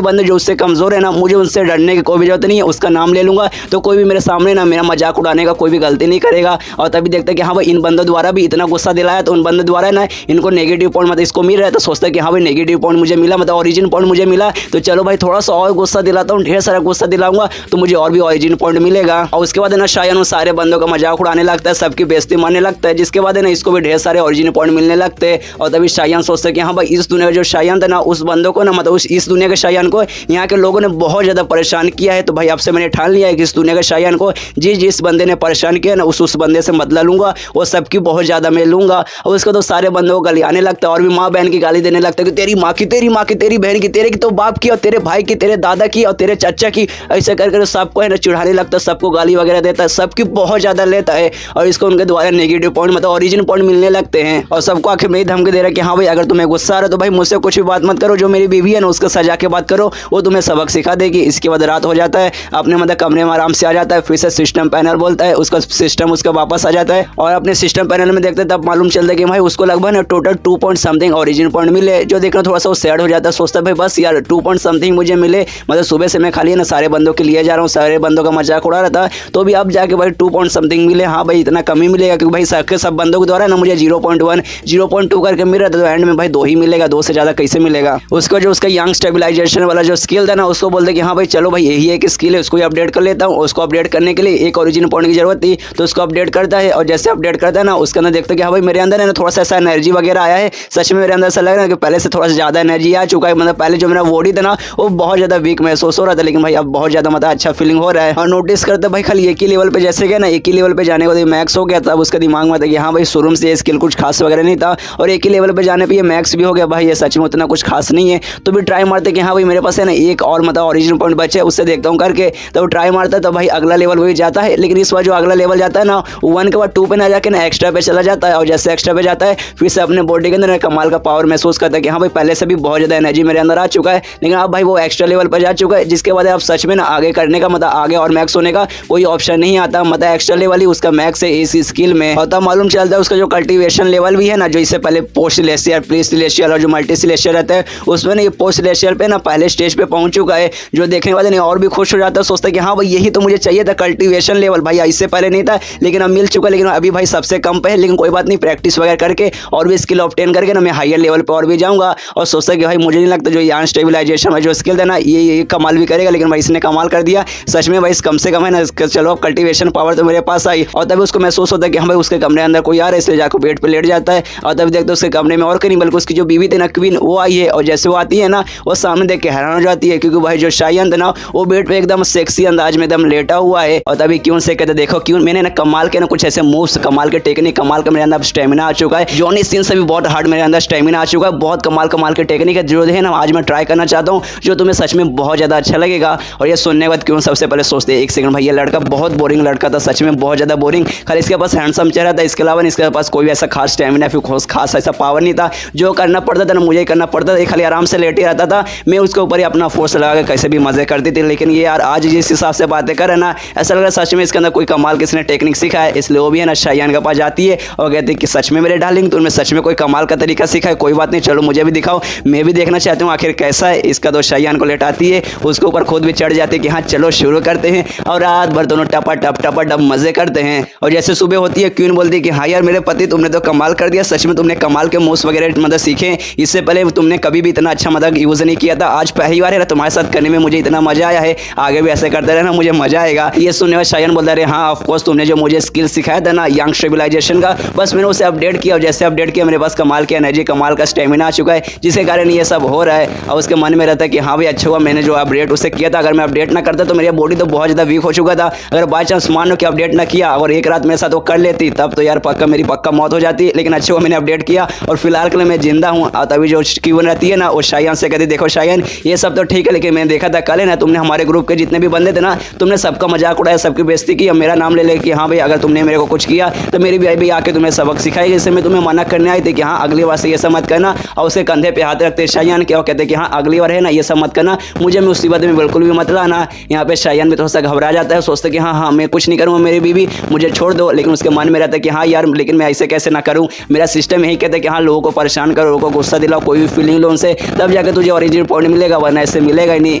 बंदे जो उससे कमज़ोर है ना, मुझे उनसे डरने की कोई भी जरूरत नहीं है, उसका नाम ले लूँगा तो कोई भी मेरे सामने ना मेरा मजाक उड़ाने का कोई भी गलती नहीं करेगा। और तभी देखते हैं कि हाँ भाई इन बंदों द्वारा भी इतना गुस्सा दिलाया, तो उन बंदों द्वारा ना इनको नेगेटिव पॉइंट मतलब इसको मिल रहा है, तो सोचता है कि हाँ भाई नेगेटिव पॉइंट मुझे मिला, मतलब ओरिजिन पॉइंट मुझे मिला, तो चलो भाई थोड़ा सा और गुस्सा दिलाता हूँ, ढेर सारा गुस्सा दिलाऊंगा तो मुझे और भी ओरिजिन पॉइंट मिलेगा। और उसके बाद है ना शायान उन सारे बंदों का मजाक उड़ाने लगता है, सबकी बेइज्जती मारने लगता है, जिसके बाद है ना इसको भी ढेर सारे ओरिजिन पॉइंट मिलने लगते हैं। और तभी शायान सोचता है कि हाँ भाई इस दुनिया का जो शायान था ना उस बंदों को ना मतलब इस दुनिया के शायान को यहाँ के लोगों ने बहुत ज़्यादा परेशान किया है, तो भाई आपसे मैंने ठान लिया है कि इस दुनिया के शायान को जिस बंदे ने परेशान किया ना उस बंदे से बदला लूंगा, वो सबकी बहुत ज़्यादा मैं लूंगा। और उसको तो सारे बंदों को गाली आने लगता है और भी माँ बहन की गाली देने लगता है कि तेरी माँ की, तेरी माँ की, तेरी बहन की, तेरे की तो बाप की, और तेरे भाई की, तेरे दादा की, और तेरे चाचा की, ऐसे करके सबको है ना चिढ़ाने लगता है, सबको गाली वगैरह देता है, सबकी बहुत ज़्यादा लेता है। और इसको उनके द्वारा नेगेटिव पॉइंट मतलब ओरिजिन पॉइंट मिलने लगते हैं, और सबको आखिर में ही धमकी दे रहा है कि हाँ भाई अगर तुम्हें गुस्सा आ रहा है तो भाई मुझसे कुछ भी बात मत करो, जो मेरी बीवी है ना उसको सजा के बात करो, वो तुम्हें सबक सिखा देगी। इसके बाद रात हो जाता है, अपने मतलब कमरे में आराम से आ जाता है, फिर से सिस्टम पैनल बोलता है, उसका सिस्टम उसका वापस आ जाता है और अपने सिस्टम पैनल में देखते तब मालूम चलता है कि भाई उसको लगभग ना total 2 point something origin point मिले। जो देखना थोड़ा सा वो सैड हो जाता है, सोचता है भाई बस यार 2 पॉइंट समथिंग मुझे मिले, मतलब सुबह से मैं खाली ना सारे बंदों के लिए जा रहा हूँ, सारे बंदों का मजाक उड़ा रहा था, तो भी अब जाके भाई 2 पॉइंट समथिंग मिले। हाँ भाई इतना कम ही मिलेगा क्योंकि भाई सब बंदों के द्वारा ना मुझे 0.1 0.2 करके मिल रहा था, तो एंड में भाई 2 ही मिलेगा, 2 से ज़्यादा कैसे मिलेगा। उसका जो उसका यंग स्टेबलाइजेशन वाला जो स्किल था ना उसको बोलते कि हाँ भाई चलो भाई यही एक स्किल है, उसको अपडेट कर लेता हूँ। उसको अपडेट करने के लिए एक ओरिजिन पॉइंट की जरूरत थी, तो उसको अपडेट करता है और जैसे अपडेट करता है ना उसके अंदर देखते कि हाँ भाई मेरे अंदर है ना थोड़ा सा ऐसा एनर्जी वगैरह आया है। सच में मेरे अंदर ऐसा लग रहा है कि पहले से थोड़ा सा ज़्यादा एनर्जी आ चुका है, मतलब पहले जो मेरा बॉडी था ना वो बहुत ज़्यादा वीक महसूस हो रहा था, लेकिन भाई अब बहुत ज़्यादा मतलब अच्छा फीलिंग हो रहा है। और नोटिस करते भाई खाली एक ही लेवल पे जैसे गया ना, एक ही लेवल पे जाने को मैक्स हो गया, तब उसके दिमाग में था कि हाँ भाई शुरू से ये स्किल कुछ खास वगैरह नहीं था और एक ही लेवल पे जाने पे ये मैक्स भी हो गया, भाई ये सच में उतना कुछ खास नहीं है। तो भी ट्राई मारते कि हाँ भाई मेरे पास है ना एक और मतलब ओरिजिन पॉइंट बचे, उससे देखता हूँ करके, तो ट्राई मारता है तो भाई अगला लेवल भी जाता है। लेकिन इस बार जो अगला लेवल जाता है ना 1 के बाद 2 पे ना जाके ना एक्स्ट्रा पे चला जाता है, और जैसे एक्स्ट्रा पे जाता है फिर से अपने बॉडी के अंदर कमाल का पावर महसूस करता है कि हाँ भाई पहले से भी बहुत ज़्यादा एनर्जी मेरे अंदर आ चुका है, लेकिन अब भाई वो एक्स्ट्रा लेवल पर जा चुका है, जिसके बाद अब सच में ना आगे करने का मतलब आगे और मैक्स होने का कोई ऑप्शन नहीं आता, मतलब एक्स्ट्रा लेवल ही उसका मैक्स है इस स्किल में। और तब मालूम चलता है उसका जो कल्टीवेशन लेवल भी है ना, जो इससे पहले पोस्ट सिलेस्टियल, प्री सिलेस्टियल और जो मल्टी सिलेस्टियल रहता है उसमें ना ये पोस्ट सिलेस्टियल पे ना पहले स्टेज पे पहुंच चुका है, जो देखने वाले ने और भी खुश हो जाता है, सोचता है कि हाँ भाई यही तो मुझे चाहिए था कल्टीवेशन लेवल, भाई इससे पहले नहीं था लेकिन अब मिल चुका, लेकिन अभी भाई सबसे कम पे है, लेकिन कोई बात नहीं, प्रैक्टिस वगैरह करके और भी स्किल ऑब्टेन करके ना मैं हायर लेवल पे और भी जाऊंगा। और सोचता है कि भाई मुझे नहीं लगता जो यान स्टेबलाइजेशन में जो स्किल था ना ये कमाल भी करेगा, लेकिन भाई इसने कमाल कर दिया सच में भाई, कम से कम है ना चलो अब कल्टीवेशन पावर तो मेरे पास आई। और तभी उसको महसूस होता है कि हाँ भाई उसके कमरे अंदर कोई आ रहा है, इसलिए जाकर बेड पे लेट जाता है और तभी देखते उसके कमरे में और कहीं बल्कि उसकी जो बीवी थी ना क्वीन वो आई है, और जैसे वो आती है ना वो सामने देख के हैरान हो जाती है, क्योंकि भाई जो शायन था ना वो बेड पे एकदम सेक्सी अंदाज में एकदम लेटा हुआ है। और तभी क्यों से कहते देखो क्यों मैंने ना कमाल के ना कुछ ऐसे मूव्स, कमाल के टेक्निक, कमाल का मेरे अंदर स्टेमिना आ चुका है, जॉनी सीन से भी बहुत हार्ड मेरे अंदर स्टेमिना आ चुका है, बहुत कमाल के टेक्निक है जो है ना आज मैं ट्राई करना चाहता हूँ, जो तुम्हें सच में बहुत ज़्यादा अच्छा लगेगा। और ये सुनने के बाद क्यों सबसे पहले सोचते एक सेकंड भाई ये लड़का बहुत बोरिंग लड़का था, सच में बहुत ज़्यादा बोरिंग, खाली इसके पास हैंडसम चेहरा था, इसके अलावा इसके पास कोई भी ऐसा खास स्टेमिना फिर खास ऐसा पावर नहीं था, जो करना पड़ता था ना मुझे करना पड़ता था, खाली आराम से लेटे रहता था, मैं उसके ऊपर ही अपना फोर्स लगा के कैसे भी मजे करती थी। लेकिन ये यार आज जिस हिसाब से बातें कर रहे ना ऐसा लग रहा है सच में इसके अंदर कोई कमाल किसी ने टेक्निक सीखा है, इसलिए वो भी है ना शायान के पास जाती है और कहती है कि सच में मेरे डार्लिंग तुमने सच में कोई कमाल का तरीका सीखा है, कोई बात नहीं चलो मुझे भी दिखाओ, मैं भी देखना चाहती हूँ आखिर कैसा है इसका। तो शायान को लेटाती है, उसके ऊपर खुद भी चढ़ जाती है कि हाँ चलो शुरू करते हैं, और रात भर दोनों टपा टप मजे करते हैं। और जैसे सुबह होती है क्वीन बोलती है कि हाँ यार मेरे पति तुमने तो कमाल कर दिया, सच में तुमने कमाल के मूव्स वगैरह मतलब सीखे, इससे पहले तुमने कभी भी इतना अच्छा मतलब यूज नहीं किया था, आज पहली बार है ना तुम्हारे साथ करने में मुझे इतना मजा आया है, आगे भी ऐसे करते रहना मुझे मजा आएगा। ये सुनने में शायन बोलता रहे हाँ ऑफकोर्स तुमने जो मुझे स्किल सिखाया था ना यंग स्टेबलाइजेशन का, बस मैंने उसे अपडेट किया और जैसे अपडेट किया मेरे पास कमाल की एनर्जी, कमाल का स्टेमिना आ चुका है, जिसके कारण ये सब हो रहा है। और उसके मन में रहता है कि हाँ भाई अच्छा हुआ मैंने जो अपडेट उसे किया था, अगर मैं अपडेट ना करता तो मेरी बॉडी तो बहुत ज़्यादा वीक हो चुका था, अगर बाई चांस मान लो कि अपडेट ना किया और एक रात मेरे साथ वो कर लेती तब तो यार मेरी पक्का मौत हो जाती, लेकिन अच्छा हुआ मैंने अपडेट किया और फिलहाल के लिए मैं जिंदा हूँ। और तभी जो क्वीन रहती है ना वो शायन से कहती देखो शायन ये सब तो ठीक है, लेकिन मैंने देखा था कल है ना तुमने हमारे ग्रुप के जितने भी बंदे थे ना तुमने सबका मजाक उड़ाया, सबकी बेइज्जती की, मेरा नाम ले ले कि हाँ भाई अगर तुमने मेरे को कुछ किया तो मेरी भी आके तुम्हें सबक सिखाएगी, इससे मैं तुम्हें मना करने आई थी कि हाँ अगली बार से ये सब मत करना। और उसके कंधे पे हाथ रखते शायन क्या कहते कि हाँ अगली बार है ना ये सब मत करना, मुझे मुसीबत में बिल्कुल भी मत लाना। यहाँ पे शायन भी थोड़ा सा घबरा जाता है, सोचते कि हाँ मैं कुछ नहीं करूँगा, मेरी बीवी मुझे छोड़ दो, लेकिन उसके मन में रहता है कि हाँ यार लेकिन मैं ऐसे कैसे ना करूँ, मेरा सिस्टम यही कहता है कि हाँ लोगों को परेशान करो, लोगों को गुस्सा दिलाओ, कोई भी फीलिंग लो उनसे, तब जाकर तुझे ओरिजिनल पॉइंट मिलेगा, वरना ऐसे मिलेगा ही नहीं।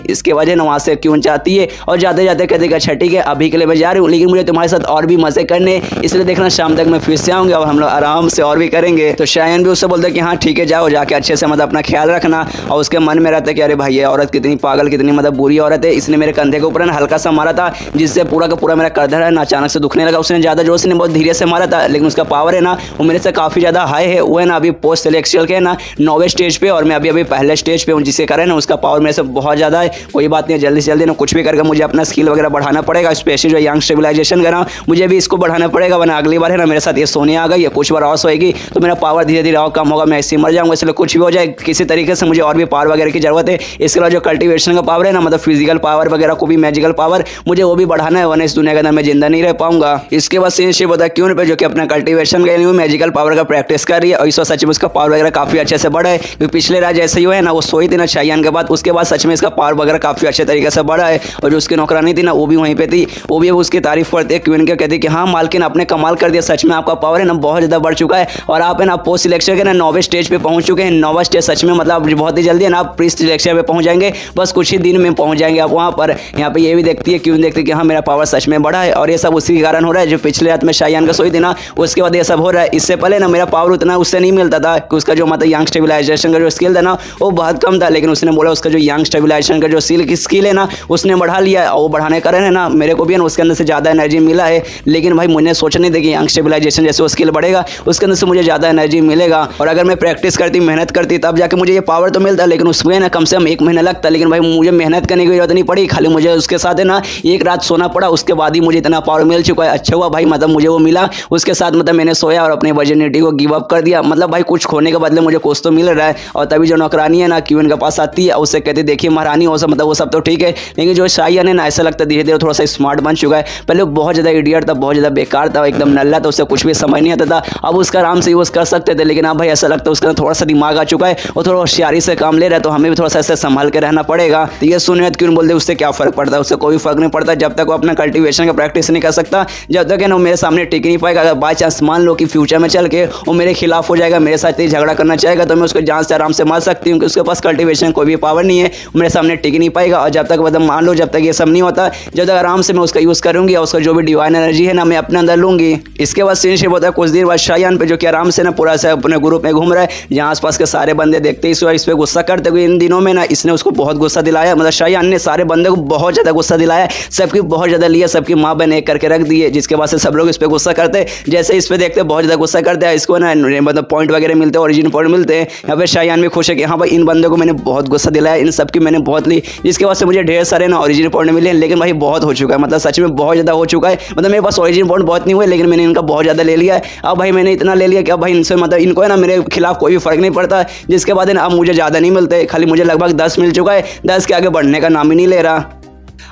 इसके वजह ना वहाँ से क्यों चाहती है और जाते जाते कहते कि अच्छा ठीक है अभी के लिए मैं जा रही हूँ, लेकिन मुझे तुम्हारे साथ और भी मजे करने, इसलिए देखना शाम तक मैं फिर से आऊँगी और हम लोग आराम से और भी करेंगे। तो शायन भी उससे बोलते कि हाँ ठीक है जाओ जाके अच्छे से मतलब अपना ख्याल रखना। और उसके मन में रहता है कि अरे भाई ये औरत कितनी पागल कितनी मतलब बुरी औरत है, इसने मेरे कंधे के ऊपर ना हल्का सा मारा था जिससे पूरा का पूरा मेरा कंधा है ना अचानक से दुखने लगा, उसने ज़्यादा जोर से नहीं बहुत धीरे से मारा था, लेकिन उसका पावर है ना वो मेरे से काफ़ी ज़्यादा हाई है, वो है ना अभी पोस्ट सिलेक्शियल के ना 9वें स्टेज पे और मैं अभी पहले स्टेज पे हूँ, जिसके कारण ना उसका पावर मेरे से बहुत ज़्यादा है। कोई बात नहीं जल्दी से जल्दी ना कुछ भी करके मुझे अपना स्किल वगैरह बढ़ाना पड़ेगा, स्पेशली जो यंग स्टेबलाइजेशन का ना मुझे भी इसको बढ़ाना पड़ेगा, वरना अगली बार है ना मेरे साथ ये सोने आ गई या कुछ बार और सोएगी तो मेरा पावर धीरे धीरे और कम होगा, मैं ऐसे मर जाऊँगा। इसलिए कुछ भी हो जाए किसी तरीके से मुझे और भी पावर वगैरह की जरूरत है। इसके अलावा जो कल्टिवेशन का पावर है ना मतलब फिजिकल पावर वगैरह को भी मैजिकल पावर मुझे वो भी बढ़ाना है, वरना इस दुनिया के अंदर मैं जिंदा नहीं रह पाऊंगा। इसके बाद सीनशिप होता है क्यों पे जो कि अपना कल्टिवेशन के लिए मैजिकल पावर का प्रैक्टिस कर रही है और इस सच में उसका पावर वगैरह काफ़ी अच्छे से बढ़ा है, क्योंकि पिछले रात जैसे ही है ना वो सोई थी ना शायान के बाद, उसके बाद सच में इसका पावर वगैरह काफ़ी अच्छे तरीके से बढ़ा है। और जो उसकी नौकरानी थी ना वो भी वहीं पे थी, वो भी उसकी तारीफ करते क्वीन के, कहती कि हाँ मालकिन आपने कमाल कर दिया, सच में आपका पावर है ना बहुत ज़्यादा बढ़ चुका है और आप है ना पोस्ट सिलेक्शन के ना 9वें स्टेज पे पहुंच चुके हैं। 9वां स्टेज सच में मतलब बहुत ही जल्दी है ना आप प्री सिलेक्शन पे पहुंच जाएंगे, बस कुछ ही दिन में पहुंच जाएंगे आप वहाँ पर। यहाँ पे ये भी देखती है क्वीन, देखती है कि हाँ मेरा पावर सच में बढ़ा है और ये सब उसी के कारण हो रहा है। जो पिछले रात में शायान का सोई थी ना उसके बाद ये सब हो रहा है। इससे पहले ना मेरा पावर उतना उससे नहीं मिलता था कि उसका जो मतलब यंग स्टेबलाइजेशन का जो स्किल था ना वो बहुत कम था, लेकिन उसने बोला उसका जो यंग स्टेबलाइजेशन का जो स्किल है ना उसने बढ़ा लिया है और वो बढ़ाने का कारण है ना मेरे को भी ना उसके अंदर से ज़्यादा एनर्जी मिला है। लेकिन भाई मुझे सोचने दे कि यंग स्टेबलाइजेशन जैसे वो स्किल बढ़ेगा उसके अंदर से मुझे ज़्यादा एनर्जी मिलेगा और अगर मैं प्रैक्टिस करती मेहनत करती तब जाके मुझे ये पावर तो मिलता, लेकिन उसमें ना कम से कम 1 महीना लगता। लेकिन भाई मुझे मेहनत करने की जरूरत नहीं पड़ी, खाली मुझे उसके साथ है ना एक रात सोना पड़ा, उसके बाद ही मुझे इतना पावर मिल चुका है। अच्छा हुआ भाई मतलब मुझे वो मिला, उसके साथ मतलब मैंने सोया और अपनी वर्जिनिटी को गिव अप कर दिया। मतलब भाई कुछ खोने के बदले मुझे कुछ तो मिल रहा है। और तभी जो नौकरानी है ना क्वीन के पास आती है, उससे कहती देखिए महारानी हो सब मतलब वो सब तो ठीक है, लेकिन जो शायान है ना ऐसा लगता है धीरे धीरे थोड़ा सा स्मार्ट बन चुका है। पहले वो बहुत ज़्यादा इडियट था, बहुत ज़्यादा बेकार था, एकदम नल्ला था, उससे कुछ भी समझ नहीं आता था। अब उसका आराम से यूज़ कर सकते थे, लेकिन अब भाई ऐसा लगता है उसका थोड़ा सा दिमाग आ चुका है और थोड़ा होशियारी से काम ले रहा है, तो हमें भी थोड़ा सा ऐसे संभाल के रहना पड़ेगा। तो ये सुने क्यों बोलते उससे क्या फ़र्क पड़ता है, उससे कोई फर्क नहीं पड़ता जब तक वो अपना कल्टीवेशन का प्रैक्टिस नहीं कर सकता, जब तक है ना वो मेरे सामने टिक नहीं पाएगा। अगर बाई चांस मान लो कि फ्यूचर में चल के वो मेरे खिलाफ हो जाएगा, मेरे साथ ही झगड़ा करना चाहेगा, तो मैं उसको जान से आराम से मार सकती हूँ कि उसके पास कल्टीवेशन कोई भी पावर नहीं है, मेरे सामने टिक नहीं पाएगा। और जब तक मतलब मान लो जब तक ये सब नहीं होता, जब तक आराम से मैं उसका यूज़ करूँगी और उसका जो भी डिवाइन एनर्जी है ना मैं अपने अंदर लूँगी। इसके बाद सीन शिप होता है कुछ देर बाद शायान पे, जो कि आराम से ना पूरा से अपने ग्रुप में घूम रहा है, जहाँ आसपास के सारे बंदे देखते इस पर गुस्सा करते हुए। इन दिनों में ना इसने उसको बहुत गुस्सा दिलाया, मतलब शायान ने सारे बंदे को बहुत ज़्यादा गुस्सा दिलाया, सबकी बहुत ज़्यादा लिया, सबकी माँ बहन एक करके रख दिए, जिसके बाद से सब लोग इस पर गुस्सा करते, जैसे इस पर देखते बहुत ज़्यादा गुस्सा करते हैं। इसको ना मतलब पॉइंट वगैरह मिलते हैं, ओरिजिन पॉइंट मिलते हैं। यहाँ पे शायान भी खुश है कि हाँ भाई इन बंदों को मैंने बहुत गुस्सा दिलाया, इन सबकी मैंने बहुत ली, जिसके बाद से मुझे ढेर सारे ना ओरिजिन पॉइंट मिले। लेकिन भाई बहुत हो चुका है, मतलब सच में बहुत ज़्यादा हो चुका है, मतलब मेरे पास ओरिजिन पॉइंट बहुत नहीं हुए, लेकिन मैंने इनका बहुत ज़्यादा ले लिया है। अब भाई मैंने इतना ले लिया कि अब भाई इनसे मतलब इनको है ना मेरे खिलाफ कोई भी फर्क नहीं पड़ता, जिसके बाद है ना अब मुझे ज़्यादा नहीं मिलते, खाली मुझे लगभग 10 मिल चुका है, 10 के आगे बढ़ने का नाम ही नहीं ले रहा।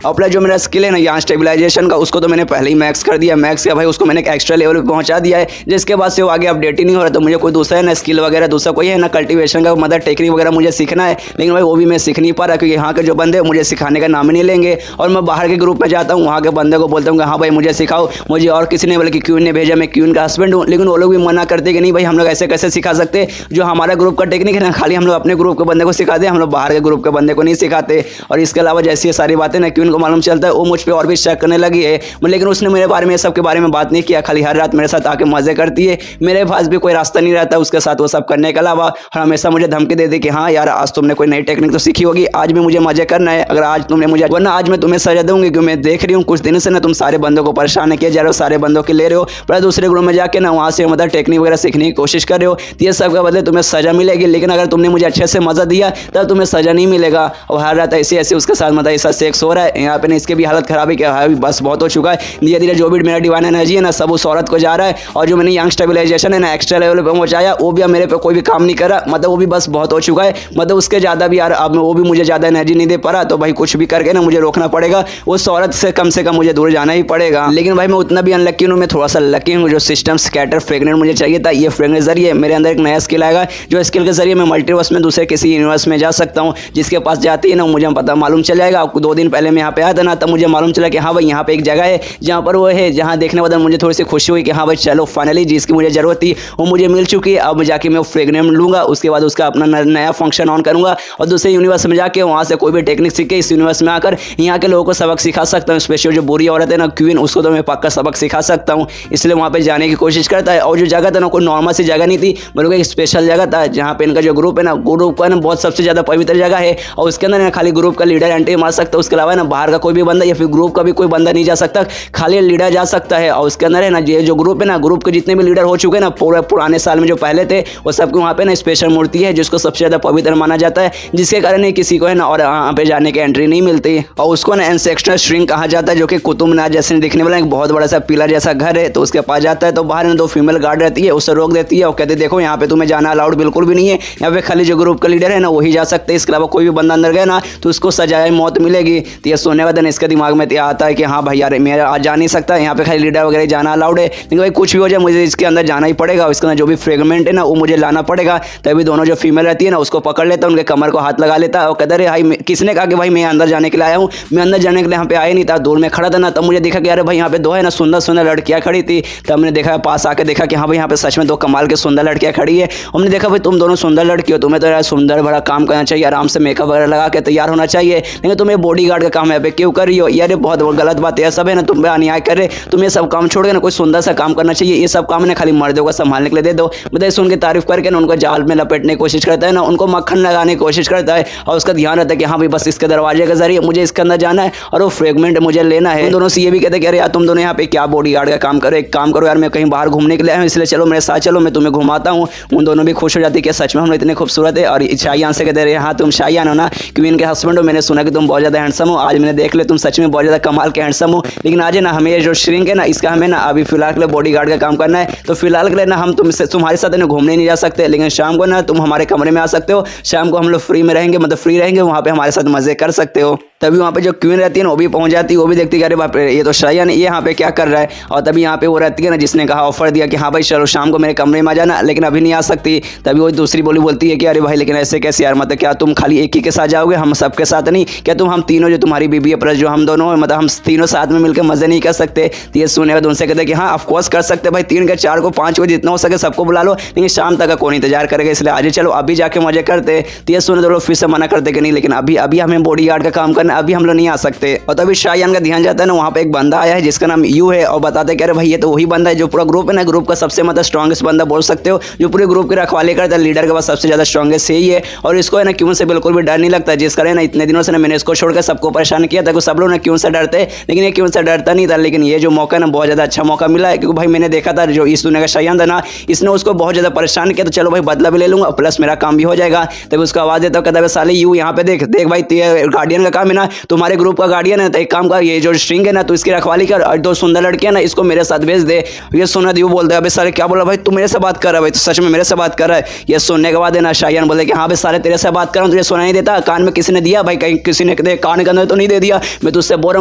अपना जो मेरा स्किल है ना यहाँ स्टेबलाइजेशन का, उसको तो मैंने पहले ही मैक्स कर दिया, मैक्स का भाई उसको मैंने एक्स्ट्रा लेवल पे पहुँचा दिया है, जिसके बाद से वो आगे अपडेट ही नहीं हो रहा। तो मुझे कोई दूसरा है ना स्किल वगैरह दूसरा कोई है ना कल्टीवेशन का मतलब टेक्निक वगैरह मुझे सीखना है, लेकिन भाई वो भी मैं सीख नहीं पा रहा, क्योंकि यहाँ के जो बंदे मुझे सिखाने का नाम ही नहीं लेंगे। और मैं बाहर के ग्रुप में जाता हूँ, वहाँ के बंदे को बोलता हूँ कि हाँ भाई मुझे सिखाओ, मुझे और किसी ने बल्कि क्वीन ने भेजा, मैं क्वीन का हस्बैंड हूँ, लेकिन वो लोग भी मना करते कि नहीं भाई हम लोग ऐसे कैसे सिखा सकते, जो हमारा ग्रुप का टेक्निक है ना खाली हम लोग अपने ग्रुप के बंदे को सिखाते, हम लोग बाहर के ग्रुप के बंदे को नहीं सिखाते। और इसके अलावा जैसी ये सारी बातें ना क्वीन को मालूम चलता है, वो मुझ पर और भी शक करने लगी है, लेकिन उसने मेरे बारे में सब के बारे में बात नहीं किया, खाली हर रात मेरे साथ आके मजे करती है, मेरे पास भी कोई रास्ता नहीं रहता उसके साथ वो सब करने के अलावा। और हमेशा मुझे धमकी दे दी कि हाँ यार आज तुमने कोई नई टेक्निक तो सीखी होगी, आज भी मुझे मजे करना है, अगर आज तुमने मुझे वरना आज मैं तुम्हें सजा दूंगी, क्योंकि मैं देख रही हूँ कुछ दिन से ना तुम सारे बंदों को परेशान किए जा रहे हो, सारे बंदों के ले रहे हो, पर दूसरे ग्रुप में जाके ना वहाँ से मतलब टेक्निक वगैरह सीखने की कोशिश कर रहे हो, तो ये सब के बदले तुम्हें सजा मिलेगी, लेकिन अगर तुमने मुझे अच्छे से मजा दिया तब तुम्हें सजा नहीं मिलेगा। और हर रात ऐसे ऐसे उसके साथ मतलब ऐसा सेक्स हो रहा है, यहाँ पे इसकी भी हालत खराब है कि बस बहुत हो चुका है, धीरे धीरे जो भी मेरा डिवाइन एनर्जी है ना सब उस औरत को जा रहा है, और जो मैंने यंग स्टेबलाइजेशन है ना एक्स्ट्रा लेवल पे पहुंचाया वो भी अब मेरे पे कोई भी काम नहीं कर रहा, मतलब वो भी बस बहुत हो चुका है, मतलब उसके ज़्यादा भी यार अब वो भी मुझे ज़्यादा एनर्जी नहीं दे पा रहा। तो भाई कुछ भी करके ना मुझे रोकना पड़ेगा, उस औरत से कम मुझे दूर जाना ही पड़ेगा। लेकिन भाई मैं उतना भी अनलक्की हूँ, मैं थोड़ा सा लकी हूँ, जो सिस्टम स्कैटर फ्रेगनेंट मुझे चाहिए था, ये फ्रेगनेंट जरिए मेरे अंदर एक नया स्किल आएगा, जो स्किल के जरिए मैं मल्टीवर्स में दूसरे किसी यूनिवर्स में जा सकता हूँ, जिसके पास जाती है ना मुझे पता मालूम चल जाएगा। आपको 2 दिन पहले मैं यहाँ पे आया था ना, तब मुझे मालूम चला कि हाँ भाई यहाँ पे एक जगह है जहाँ पर वो है, जहाँ देखने के बाद मुझे थोड़ी सी खुशी हुई कि हाँ भाई चलो फाइनली जिसकी मुझे ज़रूरत थी वो मुझे मिल चुकी है। अब जाके मैं फ्रेगनेंट लूँगा, उसके बाद उसका अपना नया फंक्शन ऑन करूँगा और दूसरे यूनिवर्स में जाके वहाँ से कोई भी टेक्निक सीख के इस यूनिवर्स में आकर यहाँ के लोगों को सबक सिखा सकता हूँ। स्पेशल जो बुरी औरत है ना क्वीन, उसको तो मैं पक्का सबक सिखा सकता हूँ, इसलिए वहाँ पर जाने की कोशिश करता है। और जो जगह था ना कोई नॉर्मल सी जगह नहीं थी, बल्कि एक स्पेशल जगह था, जहाँ पे इनका जो ग्रुप है ना, ग्रुप का ना बहुत सबसे ज़्यादा पवित्र जगह है, और उसके अंदर ना खाली ग्रुप का लीडर एंट्री मार सकता है, उसके अलावा ना बाहर का कोई भी बंदा या फिर ग्रुप का भी कोई बंदा नहीं जा सकता, खाली लीडर जा सकता है। और उसके अंदर है ना ये जो ग्रुप है ना, ग्रुप के जितने भी लीडर हो चुके हैं ना पूरे पुराने साल में जो पहले थे, वो सबके वहाँ पे ना स्पेशल मूर्ति है जिसको सबसे ज़्यादा पवित्र माना जाता है, जिसके कारण किसी को है ना और वहाँ पे जाने की एंट्री नहीं मिलती। और उसको ना एंसेस्ट्रल श्रिंक कहा जाता है, जो कि कुतुब मीनार जैसे दिखने वाला एक बहुत बड़ा सा पिलर जैसा घर है। तो उसके पास जाता है तो बाहर ना 2 फीमेल गार्ड रहती है, उससे रोक देती है और कहती है देखो यहाँ पे तुम्हें जाना अलाउड बिल्कुल भी नहीं है, यहाँ पे खाली जो ग्रुप का लीडर है ना वही जा सकते हैं, इसके अलावा कोई भी बंदा अंदर गया ना तो उसको सजाए मौत मिलेगी। तो ये सोने का दिन इसके दिमाग में आता है कि हाँ भाई यार मैं आज जा नहीं सकता, यहाँ पे खाली लीडर वगैरह जाना अलाउड है, लेकिन भाई कुछ भी हो जाए मुझे इसके अंदर जाना ही पड़ेगा, इसके अंदर जो भी फ्रेगमेंट है ना वो मुझे लाना पड़ेगा। तभी दोनों जो फीमेल रहती है ना उसको पकड़ लेता है, उनके कमर को हाथ लगा लेता है और कहता है भाई किसने कहा कि भाई मैं अंदर जाने के लिए आया हूँ, मैं अंदर जाने के लिए यहाँ पे आया नहीं था, दूर में खड़ा था ना, तब मुझे देखा कि अरे भाई यहाँ पे दो है ना सुंदर सुंदर लड़कियाँ खड़ी थी। तब मैंने देखा पास आके देखा कि हाँ भाई यहाँ पे सच में दो कमाल के सुंदर लड़कियाँ खड़ी है। हमने देखा भाई तुम दोनों सुंदर लड़की हो, तुम्हें तो यार सुंदर बड़ा काम करना चाहिए, आराम से मेकअप वगैरह लगा के तैयार होना चाहिए, लेकिन तुम्हें बॉडी गार्ड का काम यहाँ पे क्यों कर रही हो यार, बहुत गलत बात है, सब है ना तुम पे अन्याय कर रहे, तुम्हें सब काम छोड़ के ना कोई सुंदर सा काम करना चाहिए, ये सब काम ना खाली मर्दों को संभालने के लिए दे दो। मतलब सुन के तारीफ करके ना उनको जाल में लपेटने की कोशिश करता है ना, उनको मक्खन लगाने की कोशिश करता है और उसका ध्यान रहता है कि हाँ भाई बस इसके दरवाजे के जरिए मुझे इसके अंदर जाना है और वो फ्रेगमेंट मुझे लेना है। उन दोनों से ये भी कहते हैं कि अरे यार तुम दोनों यहाँ पे क्या बॉडी गार्ड का काम करो, एक काम करो यार मैं कहीं बाहर घूमने के लिए आया हूँ, इसलिए चलो मेरे साथ चलो मैं तुम्हें घुमाता हूँ। उन दोनों भी खुश हो जाती है कि सच में हम इतने खूबसूरत है। और शायान से कहते रहे हाँ तुम शायान हो ना, क्वीन के हस्बैंड हो, मैंने सुना कि तुम बहुत ज़्यादा हैंडसम हो, आज मैंने देख लिया तुम सच में बहुत ज़्यादा कमाल के हैंडसम हो, लेकिन आज है ना हमें जो श्रिंक है ना इसका हमें ना अभी फिलहाल के लिए बॉडी गार्ड का काम करना है, तो फिलहाल के लिए ना हम तुम्हारे साथ ना घूमने नहीं जा सकते, लेकिन शाम को ना तुम हमारे कमरे में आ सकते हो, शाम को हम लोग फ्री में रहेंगे, मतलब फ्री रहेंगे, वहाँ पे हमारे साथ मजे कर सकते हो। तभी वहाँ पे जो क्वीन रहती है ना वो भी पहुँच जाती है, वो भी देखती है कि अरे बाप रे ये तो शायान ये यहाँ पे क्या कर रहा है। और तभी यहाँ पे वो रहती है ना जिसने कहा ऑफर दिया कि हाँ भाई चलो शाम को मेरे कमरे में आ जाना, लेकिन अभी नहीं आ सकती। तभी वो दूसरी बोलती है कि अरे भाई लेकिन ऐसे कैसे यार, मतलब क्या तुम खाली एक ही के साथ जाओगे, हम सबके साथ नहीं, क्या तुम हम तीनों जो तुम्हारी बीबी है प्लस जो हम दोनों मतलब हम तीनों साथ में मिलकर मजे नहीं कर सकते। तो ये सुने बाद उनसे कहते हैं कि हाँ ऑफकोर्स कर सकते भाई, 3 के 4 को 5 को जितना हो सके सबको बुला लो, लेकिन शाम तक का कौन इंतजार करेगा, इसलिए आज चलो अभी जाके मजे करते। तो ये सुने तो लोग फिर से मना करते कि नहीं लेकिन अभी हमें बॉडी गार्ड का काम करना, अभी हम लोग नहीं आ सकते। और तभी शायान का ध्यान जाता है ना वहाँ पे एक बंदा आया है जिसका नाम यू है और बताते कि अरे भाई ये तो वही बंदा है जो पूरा ग्रुप है ना, ग्रुप का सबसे मतलब स्ट्रॉन्गेस्ट बंदा बोल सकते हो, जो पूरे ग्रुप की रखवाली करता है, लीडर के पास सबसे ज्यादा स्ट्रॉन्गेस्ट यही है। और इसको है ना क्यों से बिल्कुल भी डर नहीं लगता, जिस कारण ना इतने दिनों से ना मैंने इसको छोड़कर सबको परेशान किया था, सब लोग ना क्यों से डरते, लेकिन ये क्यों से डरता नहीं था। लेकिन ये जो मौका ना बहुत ज्यादा अच्छा मौका मिला है, क्योंकि भाई मैंने देखा था जो इस दुनिया का शायान था ना इसने उसको बहुत ज्यादा परेशान किया, तो चलो भाई बदला भी ले लूंगा प्लस मेरा काम भी हो जाएगा। तभी उसको आवाज देता कहता है साले यू यहाँ पे देख देख भाई गार्डियन का काम है ना, तुम्हारे ग्रुप का गार्डियन है, तो एक काम कर ये जो स्ट्रिंग है ना तो इसकी रखवाली कर और 2 सुंदर लड़कियां ना इसको मेरे साथ भेज दे। ये सुना यू बोलते हैं सारे क्या बोला भाई तू मेरे से बात कर रहा है, भाई तो सच में मेरे से बात कर रहा है। ये सुनने के बाद है ना शायान बोले कि हाँ भाई सारे तेरे से बात कर रहा हूँ, तुझे सुना नहीं देता, कान में किसी ने दिया भाई, कहीं किसी ने कान के अंदर तो नहीं दे दिया, मैं तुझसे बोल रहा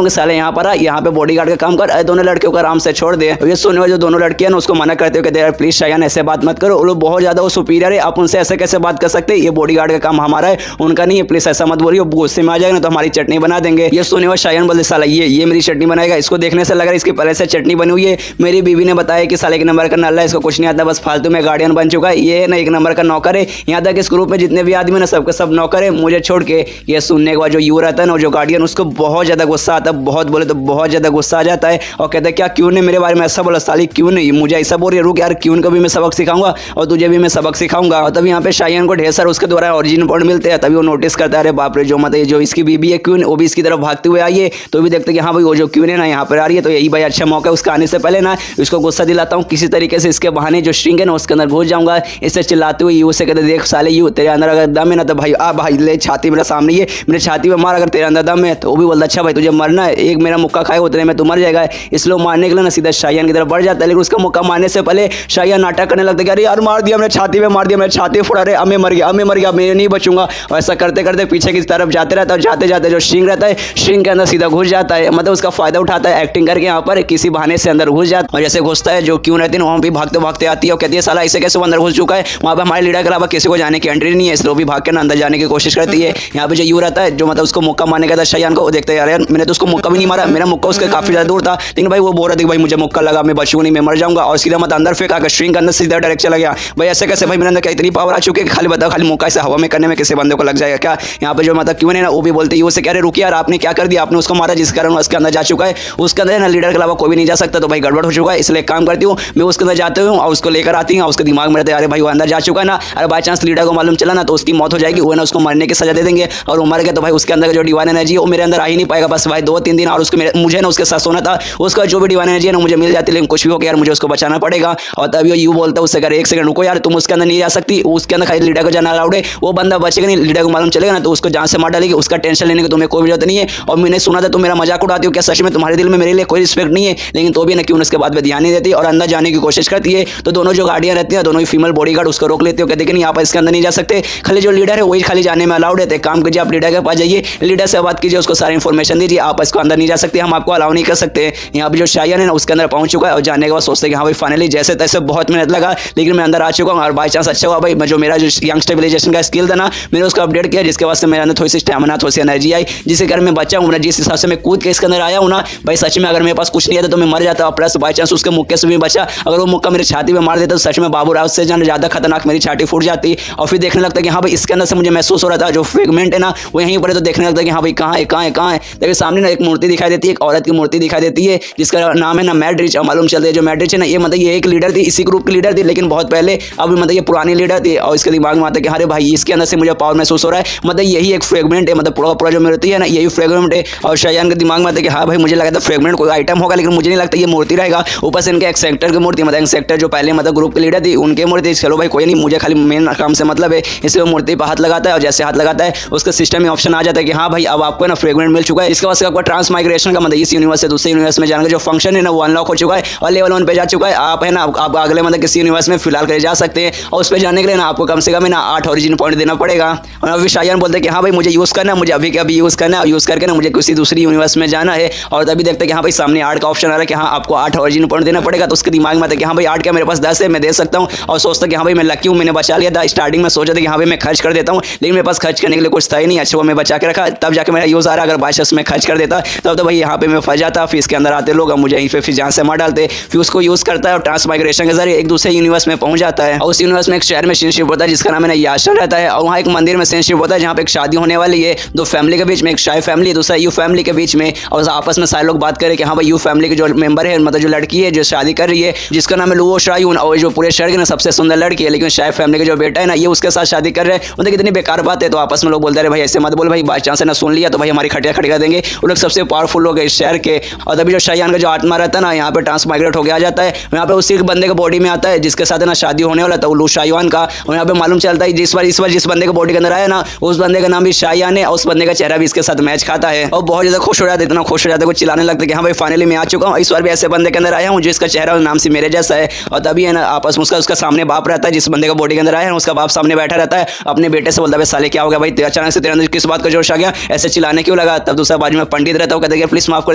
हूँ कि साले यहाँ पर आ, यहाँ पे बॉडी गार्ड का काम कर, दोनों लड़कियों को आराम से छोड़ दे। ये सुनने वाले जो दोनों लड़कियां ना उसको मना करते हो कहते यार प्लीज शायान ऐसे बात मत करो, वो लोग बहुत ज्यादा वो सुपीरियर है, आप उनसे ऐसे कैसे बात कर सकते हैं, ये बॉडी गार्ड का काम हमारा है उनका नहीं है, प्लीज ऐसा मत बोलिए, गुस्से में आ जाएगा ना तो हमारी चटनी बना देंगे। ये सुनने वाले शायान बोले साला ये मेरी चटनी बनाएगा, इसको देखने से लग रहा है इसकी पहले से चटनी बनी हुई है, मेरी बीवी ने बताया कि साले 1 नंबर का नल्ला है, इसको कुछ नहीं आता, बस फालतू में गार्डियन बन चुका है, ये ना 1 नंबर का नौकर है, यहाँ तक इस ग्रुप में जितने भी आदमी ना सबके सब नौकर है मुझे छोड़ के। ये सुनने के बाद जो यू रहता है ना जो गार्डियन उसको बहुत ज्यादा गुस्सा आता है, बहुत बोले तो बहुत ज्यादा गुस्सा आ जाता है और कहता है क्या क्यों ने मेरे बारे में ऐसा बोला, साली क्यों नहीं मुझे ऐसा बोल रही है, रुक यार क्यों को भी मैं सबक सिखाऊंगा और तुझे भी मैं सबक सिखाऊंगा। और तभी यहाँ पे शायान को ढेर सारे उसके द्वारा ओरिजिनल पॉइंट मिलते हैं, तभी वो नोटिस करता है अरे बाप रे जो मतलब जो इसकी बीबी है क्यों वो भी इसकी तरफ भागते हुए आई है, तो भी देखते कि हाँ भाई वो जो क्यों है ना यहाँ पर आ रही है, तो यही भाई अच्छा मौका है, उसका आने से पहले ना इसको गुस्सा दिलाता हूँ किसी तरीके से, इसके बहाने जो स्ट्रिंग है ना उसके अंदर घुस जाऊंगा, इससे चिल्लाते हुए यू से कहते देख साले यू तेरे अंदर अगर दम है ना तो भाई आ भाई ले छाती मेरा सामने ये मेरे छाती में मार, अगर तेरे अंदर दम है तो वो भी बोलता अच्छा भाई तुझे मरना है, एक मेरा मुक्का खाए उतने में तू मर जाएगा, इसलिए मारने के लिए ना सीधा शायान की तरफ बढ़ जाता है, लेकिन उसका मुक्का मारने से पहले शायान नाटक करने लगता है कि अरे यार मार दिया मेरे छाती में, मार दिया मेरे छाती में फोड़ा, अरे मैं मर गया मैं नहीं बचूंगा। और ऐसा करते करते पीछे की तरफ जाते रहता है, जाते जाते जो स्ट्रिंग रहता है स्ट्रिंग के अंदर सीधा घुस जाता है, मतलब उसका फायदा उठाता है एक्टिंग करके यहाँ पर किसी बहाने से अंदर घुस जाता है। और जैसे घुसता है जो क्यों रहती है वहाँ भी भागते भागते आती है और कहती है साला ऐसे कैसे अंदर घुस चुका है, वहाँ पे हमारे लीडर के अलावा किसी को जाने की एंट्री नहीं है, इसलिए वो भी भाग के अंदर जाने की कोशिश करती है। यहाँ पे जो यू रहता है जो मतलब उसको मुक्का मारने का था शायान को, वो देखते हैं यार मैंने तो उसको मुक्का भी नहीं मारा, मेरा मुक्का उसके काफी ज्यादा दूर था, लेकिन भाई वो बोल रहा था कि भाई मुझे मुक्का लगा मैं बचूंगा नहीं मैं मर जाऊंगा, और सीधा मत अंदर फेंका स्ट्रिंग के अंदर सीधा डायरेक्ट चला गया। भाई ऐसे कैसे भाई मेरे अंदर क्या इतनी पावर आ चुकी है, खाली बताओ खाली मुक्का से हवा में करने में किसी बंदे को लग जाएगा क्या। यहाँ पे जो मतलब क्यों है ना वो भी बोलते हैं उससे कह रहे रुकिए यार आपने क्या कर दिया, आपने उसको मारा जिस कारण उसके अंदर जा चुका है, उसके अंदर ना लीडर के अलावा कोई भी नहीं जा सकता, तो भाई गड़बड़ हो चुका है, इसलिए काम करती हूँ मैं उसके अंदर जाते हूँ और उसको लेकर आती हूँ, उसके दिमाग में रहता है अरे भाई वो अंदर जा चुका है ना, अरे बाई चांस लीडर को मालूम चला ना तो उसकी मौत हो जाएगी, वो ना उसको मरने की सजा दे देंगे, और वो मर गया तो भाई उसके अंदर जो डिवाइन एनर्जी है वो मेरे अंदर आ ही नहीं पाएगा, बस भाई 2-3 दिन और उसको मुझे ना उसके साथ सोना था, उसका जो भी डिवाइन एनर्जी है ना मुझे मिल जाती, लेकिन कुछ भी हो गया यार मुझे उसको बचाना पड़ेगा। और तभी वो यू बोलता है उससे अगर 1 सेकंड रुको यार तुम उसके अंदर नहीं जा सकती, उसके अंदर खाली लीडर को जाना अलाउड है, वो बंदा बचेगा नहीं, लीडर को मालूम चलेगा ना तो उसको जान से मार डालेगी, उसका टेंशन लेने की तुम्हें कोई जरूरत नहीं है। और मैंने सुना था तुम मेरा मजाक उड़ाती हो, क्या सच में तुम्हारे दिल में मेरे लिए कोई रिस्पेक्ट नहीं है, लेकिन तो भी ना क्यों उसके बाद में ध्यान नहीं देती और अंदर जाने की कोशिश करती है। तो दोनों जो गार्डियन रहती है दोनों ही फीमेल बॉडीगार्ड उसको रोक लेते हो, कहते कि नहीं आप इसके अंदर नहीं जा सकते, खाली जो लीडर है वही खाली जाने में अलाउड है, काम कीजिए आप लीडर के पास जाइए, लीडर से बात कीजिए, उसको इसको सारी इन्फॉर्मेशन दीजिए, आप इसको अंदर नहीं जा सकते, हम आपको अलाउ नहीं कर सकते। यहाँ पे जो शायन है ना उसके अंदर पहुंच चुका है और जाने के बाद सोचते हैं कि हाँ भाई फाइनली जैसे तैसे बहुत मेहनत लगा लेकिन मैं अंदर आ चुका हूँ और बाई चांस अच्छा हुआ भाई जो मेरा जो यंग स्टेबिलाइजेशन का स्किल था ना मैंने उसको अपडेट किया, जिसके बाद से मेरे अंदर थोड़ी सी स्टैमिना थोड़ी सी एनर्जी आई, जिसके कारण मैं बचा हूँ। जिस हिसाब से मैं कूद के इसके अंदर आया हूँ ना भाई सच में अगर मेरे पास कुछ नहीं आता तो मैं मर जाता, प्लस बाई चांस उसके मुक्के से भी बचा, अगर वो मुक्का मेरी छाती में मार देता तो सच में बाबू राव से ज़्यादा खतरनाक मेरी छाती फूट जाती। और फिर देखने लगता कि हाँ भाई इसके अंदर से मुझे महसूस हो रहा था जो फ्रेगमेंट है ना वो यहीं पर, तो देखने लगता कि हाँ भाई कहाँ है कहाँ है कहाँ है। देखिए सामने ना एक मूर्ति दिखाई देती है, एक औरत की मूर्ति दिखाई देती है जिसका नाम है ना मैड्रिच। और मालूम चलता है जो मैड्रिच है ना ये मतलब ये एक लीडर थी, इसी ग्रुप की लीडर थी लेकिन बहुत पहले, अब मतलब ये पुरानी लीडर थी। और इसके दिमाग में आता है कि अरे भाई इसके अंदर से मुझे पावर महसूस हो रहा है, मतलब यही एक फ्रेगमेंट है, मतलब पूरा जो मूर्ति है ना यही फ्रेगमेंट है। और शायन के दिमाग में आता है कि हाँ भाई मुझे लगा था फ्रेगमेंट कोई आइटम होगा लेकिन मुझे नहीं लगता ये मूर्ति रहेगा। ऊपर से इनके एक सेक्टर की मूर्ति, मतलब सेक्टर जो पहले मतलब ग्रुप की लीडर थी उनकी मूर्ति। चलो भाई कोई नहीं, मुझे खाली मेन काम से मतलब है। इसलिए वो मूर्ति पर हाथ लगाता है और जैसे हाथ लगाता है उसका सिस्टम में ऑप्शन आ जाता है कि हाँ भाई अब आपको ना फ्रेगमेंट मिल चुका है। इसके बाद से आपका ट्रांसमाइग्रेशन का मतलब इस यूनिवर्स से दूसरे यूनिवर्स में जाने का जो फंक्शन है ना वो अनलॉक हो चुका है और लेवल 1 पे जा चुका है। आप है ना आप अगले मतलब किसी यूनिवर्स में फिलहाल करे जा सकते हैं और उस पर जाने के लिए ना आपको कम से कम ना 8 ओरिजिन पॉइंट देना पड़ेगा। और अभी शायन बोलते हैं कि हाँ भाई मुझे यूज़ करना है, मुझे अभी के अभी यूज़ करना है, यूज़ करके ना मुझे किसी दूसरी यूनिवर्स में जाना है। और तभी देखते हैं कि हाँ भाई सामने 8 का ऑप्शन आ रहा है कि हाँ आपको 8 ओरिजिन पॉइंट देना पड़ेगा। तो उसके दिमाग में आता है कि हाँ भाई 8 क्या मेरे पास 10 है, मैं दे सकता हूँ। और सोचता कि हाँ भाई मैं लकी हूँ, मैंने बचा लिया था। स्टार्टिंग में सोचा था कि हाँ भाई मैं खर्च कर देता हूँ लेकिन मेरे पास खर्च करने के लिए कुछ था ही नहीं, अच्छा वो मैं बचा के रखा, तब जाके मेरा यूज़ आ रहा। अगर बाई चांस मैं खर्च कर देता तब तो भाई यहाँ पे मैं फंस जाता, फिर इसके अंदर आते लोग मुझे यहीं पे फिर जान से मार डालते। फिर उसको यूज़ करता है और ट्रांसमाइग्रेशन के जरिए एक दूसरे यूनिवर्स में पहुंच जाता है। और उस यूनिवर्स में एक शहर में सीनशिप होता है जिसका नाम है याशन रहता है। और वहाँ एक मंदिर में सीनशिप होता है जहाँ पे एक शादी होने वाली है, दो फैमिली के बीच में, एक शाही फैमिली दूसरा यू फैमिली के बीच में। और आपस में सारे लोग बात करें कि हाँ भाई यू फैमिली के जो मेंबर है मतलब जो लड़की है जो शादी कर रही है जिसका नाम है लुओ शायून, और जो पूरे शहर की ना सबसे सुंदर लड़की है, लेकिन शाही फैमिली के जो बेटा है ना ये उसके साथ शादी कर रहे हैं। मतलब कितनी बेकार बात है। तो आपस में लोग बोलते रहे भाई ऐसे मत बोल, भाई बाई चांस ना सुन लिया तो भाई हमारी खटिया खड़ी कर देंगे। वो लोग सबसे पावरफुल लोग है इस शहर के। और तभी जो शायान का जो आत्मा रहता है ना यहाँ पे ट्रांसमाइग्रेट होकर आ जाता है, यहाँ पे उसी बंदे के बॉडी में आता है जिसके साथ ना शादी होने वाला था वो लू शायान का। और यहाँ पे मालूम चलता है इस बार जिस बंदे के बॉडी के अंदर आया ना उस बंदे का नाम भी शायान है और उस बंदे का चेहरा भी इसके साथ मैच खाता है। और बहुत ज़्यादा खुश हो जाता है, इतना खुश हो जाता है कुछ चिल्लाने लगता है कि हाँ भाई फाइनली मैं आ चुका हूँ। इस बार भी ऐसे बंदे के अंदर आया हूँ जिसका चेहरा और नाम से मेरे जैसा है। और तभी है ना आपस में उसका सामने बाप रहता है, जिस बंदे का बॉडी के अंदर आया है उसका बाप सामने बैठा रहता है, अपने बेटे से बोलता है साले क्या हो गया भाई अचानक से तेरे अंदर किस बात का जोश आ गया, ऐसे चिल्लाने क्यों लगा। तब दूसरा बाजू में पंडित रहता है, कहते हैं प्लीज माफ कर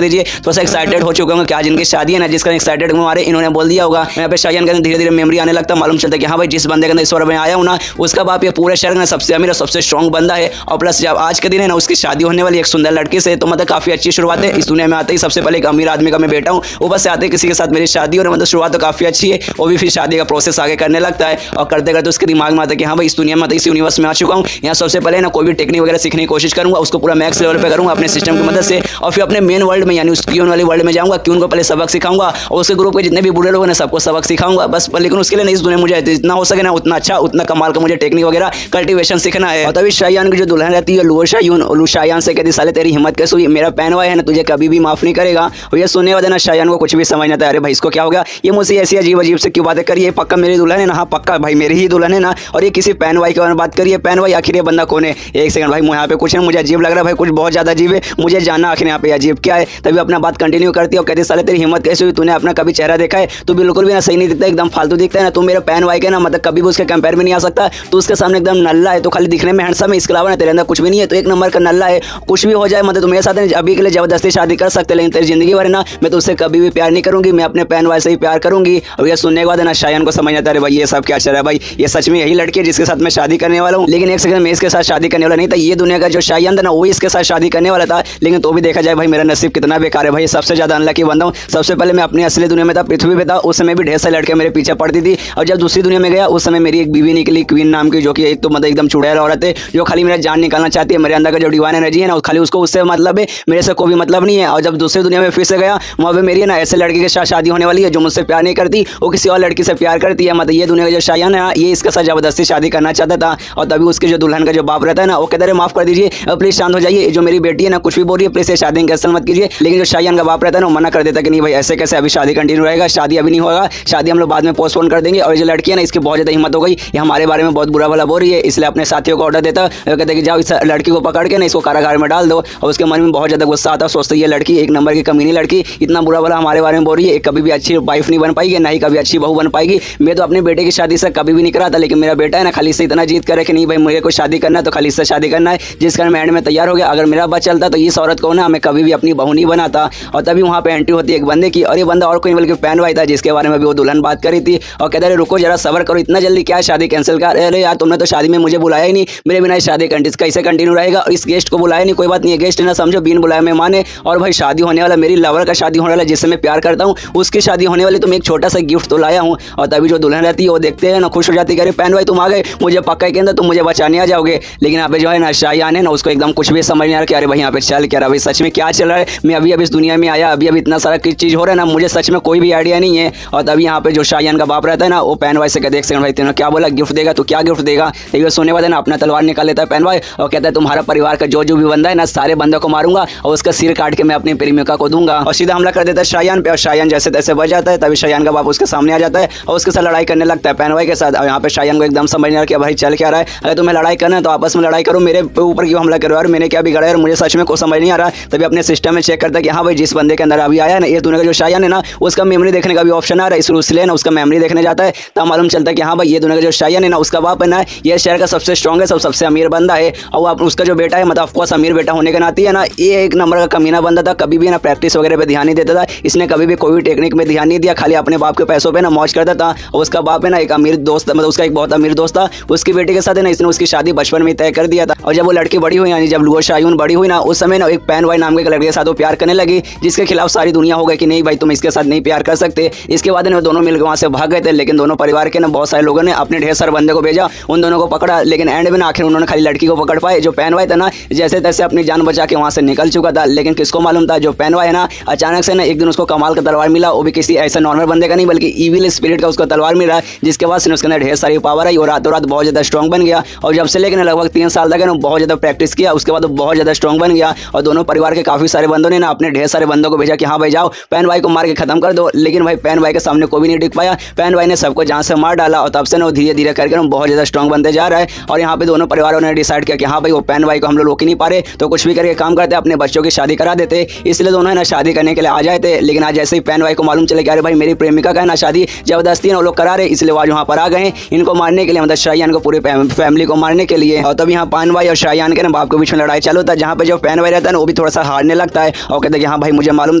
दीजिए, थोड़ा सा एक्साइटेड हो चुका हूँ कि आज इनकी शादी है ना जिसका एक्साइटेड हमारे इन्होंने बोल दिया होगा। यहाँ पे शायन के धीरे धीरे मेमोरी आने लगता है, मालूम चलता है कि हाँ भाई जिस बंदे के अंदर इस बार मैं आया हूँ ना उसका बाप ये पूरे शहर में सबसे अमीर और सबसे स्ट्रॉन्ग बंदा है। और प्लस जब आज के दिन है ना उसकी शादी होने वाली एक सुंदर लड़की से, तो मतलब काफी अच्छी शुरुआत है। इस दुनिया में आते ही सबसे पहले एक अमीर आदमी का मैं बेटा हूँ, ऊपर से आते किसी के साथ मेरी शादी और मतलब शुरुआत तो काफी अच्छी है। वो भी फिर शादी का प्रोसेस आगे करने लगता है और करते करते उसके दिमाग में आता है कि हाँ भाई इस दुनिया में इस यूनिवर्स में आ चुका हूँ, यहाँ सबसे पहले ना कोई भी टेक्निक वगैरह सीखने की कोशिश करूंगा, उसको पूरा मैक्स लेवल पे करूंगा अपने सिस्टम की मदद से। और फिर अपने मेन वर्ल्ड में यानी उस क्यून वाली वर्ल्ड में जाऊंगा, क्यून को पहले सबक सिखाऊंगा और उसके ग्रुप के जितने भी बुरे लोग हैं सबको सबक सिखाऊंगा बस। लेकिन उसके लिए नहीं, इस दुनिया मुझे जितना हो सके ना उतना अच्छा उतना कमाल का मुझे टेक्निक वगैरह कल्टीवेशन सीखना है। और तभी शायान की जो दुल्हन रहती है लुओ शायून, लू शायान से कहती साले तेरी हिम्मत कैसे हुई, मेरा पहन हुआ है ना तुझे कभी भी माफ नहीं करेगा। और ये सुनने वाले ना शायान को कुछ भी समझ नहीं आता, अरे भाई इसको क्या हो गया, ये मुझसे ऐसी अजीब अजीब से क्यों बातें करी है, पक्का मेरी दुल्हन है ना, हाँ पक्का भाई मेरी ही दुल्हन है ना। और ये किसी पैन वाई के बारे में बात करिए, पैन वाई आखिर ये बंदा कौन है। एक सेकंड भाई यहाँ पे कुछ है मुझे अजीब लग रहा है भाई, कुछ बहुत ज्यादा अजीब है, मुझे जानना आखिर यहाँ पे अजीब क्या है। तभी अपना बात कंटिन्यू करती है और कहती साले तेरी हिम्मत कैसे हुई, तूने अपना कभी चेहरा देखा है, तू बिल्कुल भी ना सही नहीं दिखता, एकदम फालतू दिखता है ना, तू मेरे पैन वाई के ना मतलब कभी भी उसके कंपेयर में नहीं आ सकता, तो उसके सामने एकदम नल्ला है, तो खाली दिखने में हैंडसम है, इसके अलावा ना तेरे अंदर कुछ भी नहीं है, तो एक नंबर का नल्ला है। कुछ भी हो जाए मतलब तुम मेरे साथ अभी के लिए जबरदस्ती शादी कर सकते, लेकिन तेरी जिंदगी भर ना मैं तुझसे कभी भी प्यार नहीं करूंगी, मैं अपने पैन वाई से ही प्यार करूंगी। और ये सुनने के बाद ना शायन को समझ आता है भाई ये सब क्या चल रहा है, भाई ये सच में यही लड़की है जिसके साथ मैं शादी करने वाला हूँ। लेकिन एक सेकंड मैं इसके साथ शादी करने वाला नहीं था, ये दुनिया का जो शायन था ना वो इसके साथ शादी करने वाला था। लेकिन तो भी देखा जाए भाई मेरा नसीब कितना बेकार है भाई, सबसे ज्यादा अनलकी बंदा हूँ। सबसे पहले मैं अपनी असली दुनिया में था, पृथ्वी पे था, उस समय भी ढेर सारी लड़के मेरे पीछे पड़ती थी। और जब दूसरी दुनिया में गया उस समय मेरी एक बीवी निकली क्वीन नाम की, जो कि एक तो मतलब एकदम चुड़ैल औरत है जो खाली मेरा जान निकालना चाहती है, मेरे अंदर का जो डिवाइन एनर्जी है ना खाली उसको उससे मतलब है, मेरे से कोई मतलब नहीं है। और जब दूसरी दुनिया में फिर से गया वहाँ पे मेरी ना ऐसे लड़के के साथ शादी होने वाली है जो मुझसे प्यार नहीं करती, वो किसी और लड़की से प्यार करती है। मतलब ये दुनिया का जो शायन है ये इसके साथ जबरदस्ती शादी करना चाहता था। और तभी उसके जो दुल्हन का जो बाप रहता है ना वो कहता है माफ कर दीजिए, प्लीज शांत हो जाइए, जो मेरी बेटी है ना कुछ भी बोल रही है प्लीज शादी कैंसिल मत कीजिए। लेकिन जो शायन का बाप रहता है ना वो मना कर देता कि नहीं भाई ऐसे कैसे, अभी शादी कंटिन्यू रहेगा, शादी अभी नहीं होगा, शादी हम लोग बाद में पोस्टपोन कर देंगे। और जो लड़की है ना इसकी बहुत ज्यादा हिम्मत हो गई, ये हमारे बारे में बहुत बुरा भला बोल रही है, इसलिए अपने साथियों को ऑर्डर देता है, कहते कि जाओ इस लड़की को पकड़ के ना इसको कारागार में डाल दो। और उसके मन में बहुत ज्यादा गुस्सा आता, सोचते ये लड़की एक नंबर की कमीनी लड़की इतना बुरा भला हमारे बारे में बोल रही है, कभी भी अच्छी वाइफ नहीं बन पाएगी, ना ही कभी अच्छी बहू बन पाएगी। मैं तो अपने बेटे की शादी से कभी भी नहीं करा था, लेकिन मेरा बेटा है ना खाली से इतना जीत करे कि नहीं भाई मुझे कोई शादी करना है तो खाली इससे शादी करना है, जिस कारण मैं एंड में तैयार हो गया। अगर मेरा पता चलता तो इस औरत को ना मैं कभी भी अपनी बहू नहीं बनाता। और तभी वहाँ पे एंट्री होती है एक बंदे की, और ये बंदा और कोई बल्कि पैन भाई था जिसके बारे में भी वो दुल्हन बात करी थी। और कहता है रुको जरा सबर करो, इतना जल्दी क्या शादी कैंसिल कर, अरे यार तुमने तो शादी में मुझे बुलाया ही नहीं, मेरे बिना शादी कैसे कंटिन्यू रहेगा, इस गेस्ट को बुलाया नहीं, कोई बात नहीं है, गेस्ट ना समझो, बिन बुलाया मेहमान है। और भाई शादी होने वाला, मेरी लवर का शादी होने वाला जिससे मैं प्यार करता हूँ उसकी शादी होने वाली, तो मैं एक छोटा सा गिफ्ट तो लाया हूँ। और तभी जो दुल्हन रहती है वो देखते हैं ना खुश हो जाती है, अरे पैन भाई तुम आ गए, मुझे पक्का है कि अंदर तुम मुझे बचाने आ जाओगे। लेकिन यहाँ पे जो है ना शायान है ना उसको एकदम कुछ भी समझ नहीं आ रहा कि अरे भाई यहाँ पे चल क्या रहा, भाई सच में क्या चल रहा है, मैं अभी इस दुनिया में आया, अभी इतना सारा चीज़ हो रहा है ना, मुझे सच में कोई भी आइडिया नहीं है। और तभी यहाँ पे जो शायान का बाप रहता है ना वो पैन भाई से कहते हैं भाई तुमने क्या बोला गिफ्ट देगा, तो क्या गिफ्ट देगा। ये सोने वाला ना अपना तलवार निकाल लेता है पैन भाई और कहता है तुम्हारा परिवार का जो भी बंदा है ना सारे बंदों को मारूंगा और उसका सिर काट के मैं अपनी प्रेमिका को दूंगा। और सीधा हमला कर देता है शायान पे, और शायान जैसे तैसे बच जाता है। तभी शायान का बाप उसके सामने आ जाता है और उसके साथ लड़ाई करने लगता है पैन भाई के साथ। और यहाँ पे शायान को एकदम समझ नहीं आ रहा कि भाई चल क्या रहा है, अगर तुम्हें लड़ाई करना है तो आपस में लड़ाई करो, मेरे ऊपर क्यों हमला करो यार, मैंने क्या बिगाड़ा है, मुझे सच में कुछ समझ नहीं आ रहा। तभी अपने सिस्टम में चेक करता है कि हाँ भाई जिस बंदे के अंदर अभी आया है ना ये दुनिया का जो शायान है ना उसका मेमोरी देखने का भी ऑप्शन आ रहा है, इसलिए ना उसका मेमोरी देखने जाता है तब मालूम चलता है कि हाँ भाई ये दुनिया का जो शायान है ना उसका बाप है ना ये शहर का सबसे स्ट्रॉन्गेस्ट और सबसे अमीर बंदा है। और उसका जो बेटा है मतलब ऑफकोर्स अमीर बेटा होने के नाते है ना ये एक नंबर का कमीना बंदा था, कभी भी ना प्रैक्टिस वगैरह पे ध्यान नहीं देता था, इसने कभी भी कोई टेक्निक में ध्यान नहीं दिया, खाली अपने बाप के पैसों पे ना मौज करता था। और उसका बाप है ना एक अमीर दोस्त, मतलब उसका एक बहुत अमीर दोस्त था, उसकी बेटी के साथ है ना इसने उसकी शादी बचपन में तय कर दिया था। और जब वो लड़की बड़ी हुई यानी जब लुआ शायून बड़ी हुई ना उस समय ना एक पैन वाई नाम के लड़के के साथ वो प्यार करने लगी, जिसके खिलाफ सारी दुनिया हो गई कि नहीं भाई तुम इसके साथ नहीं प्यार कर सकते। इसके बाद ना दोनों मिलकर वहाँ से भाग गए थे, लेकिन दोनों परिवार के ना बहुत सारे लोगों ने अपने ढेर सारे बंदे को भेजा, उन दोनों को पकड़ा, लेकिन एंड में ना आखिर उन्होंने खाली लड़की को पकड़ पाए। जो पैन वाई था ना जैसे तैसे अपनी जान बचा के वहाँ से निकल चुका था, लेकिन किसको मालूम था जो पैन वाई है ना अचानक से ना एक दिन उसको कमाल का तलवार मिला, वो भी किसी ऐसा नॉर्मल बंदे का नहीं बल्कि ईविल स्पिरिट का उसको तलवार मिला, जिसके बाद से उसके अंदर ढेर सारी पावर आई और रातों रात बहुत ज़्यादा स्ट्रॉन्ग बन गया। और जब से लेकर लगभग 3 साल तक बहुत ज़्यादा प्रैक्टिस किया, उसके बाद बहुत ज़्यादा स्ट्रॉन्ग बन गया। और दोनों परिवार के काफ़ी सारे बंदों ने ना अपने ढेर सारे बंदों को भेजा कि हाँ भाई जाओ पैन भाई को मार के खत्म कर दो, लेकिन भाई पैन भाई के सामने कोई भी नहीं टिक पाया, पैन भाई ने सबको जान से मार डाला। और तब से ना वो धीरे धीरे करके बहुत ज़्यादा स्ट्रॉन्ग बनते जा रहा है। और यहाँ पे दोनों परिवारों ने डिसाइड किया कि हाँ भाई वो पैन भाई को हम लोग रोक ही नहीं पा रहे, तो कुछ भी करके काम करते अपने बच्चों की शादी करा देते। इसलिए दोनों है ना शादी करने के लिए आ जाए थे, लेकिन आज जैसे ही पैन भाई को मालूम चले कि अरे भाई मेरी प्रेमिका का है ना शादी जबरदस्ती वो लोग करा रहे, इसलिए आज वहाँ पर आ गए इनको मारने के लिए, मतलब शायान को पूरी फैमिली को मारने के लिए। और तब यहाँ पैन भाई और शायान के ना बाप के बीच में लड़ाई चालू होता है, जहाँ पे जो पैन भाई रहता है ना वो भी थोड़ा सा हारने लगता है और कहते हैं कि हाँ भाई मुझे मालूम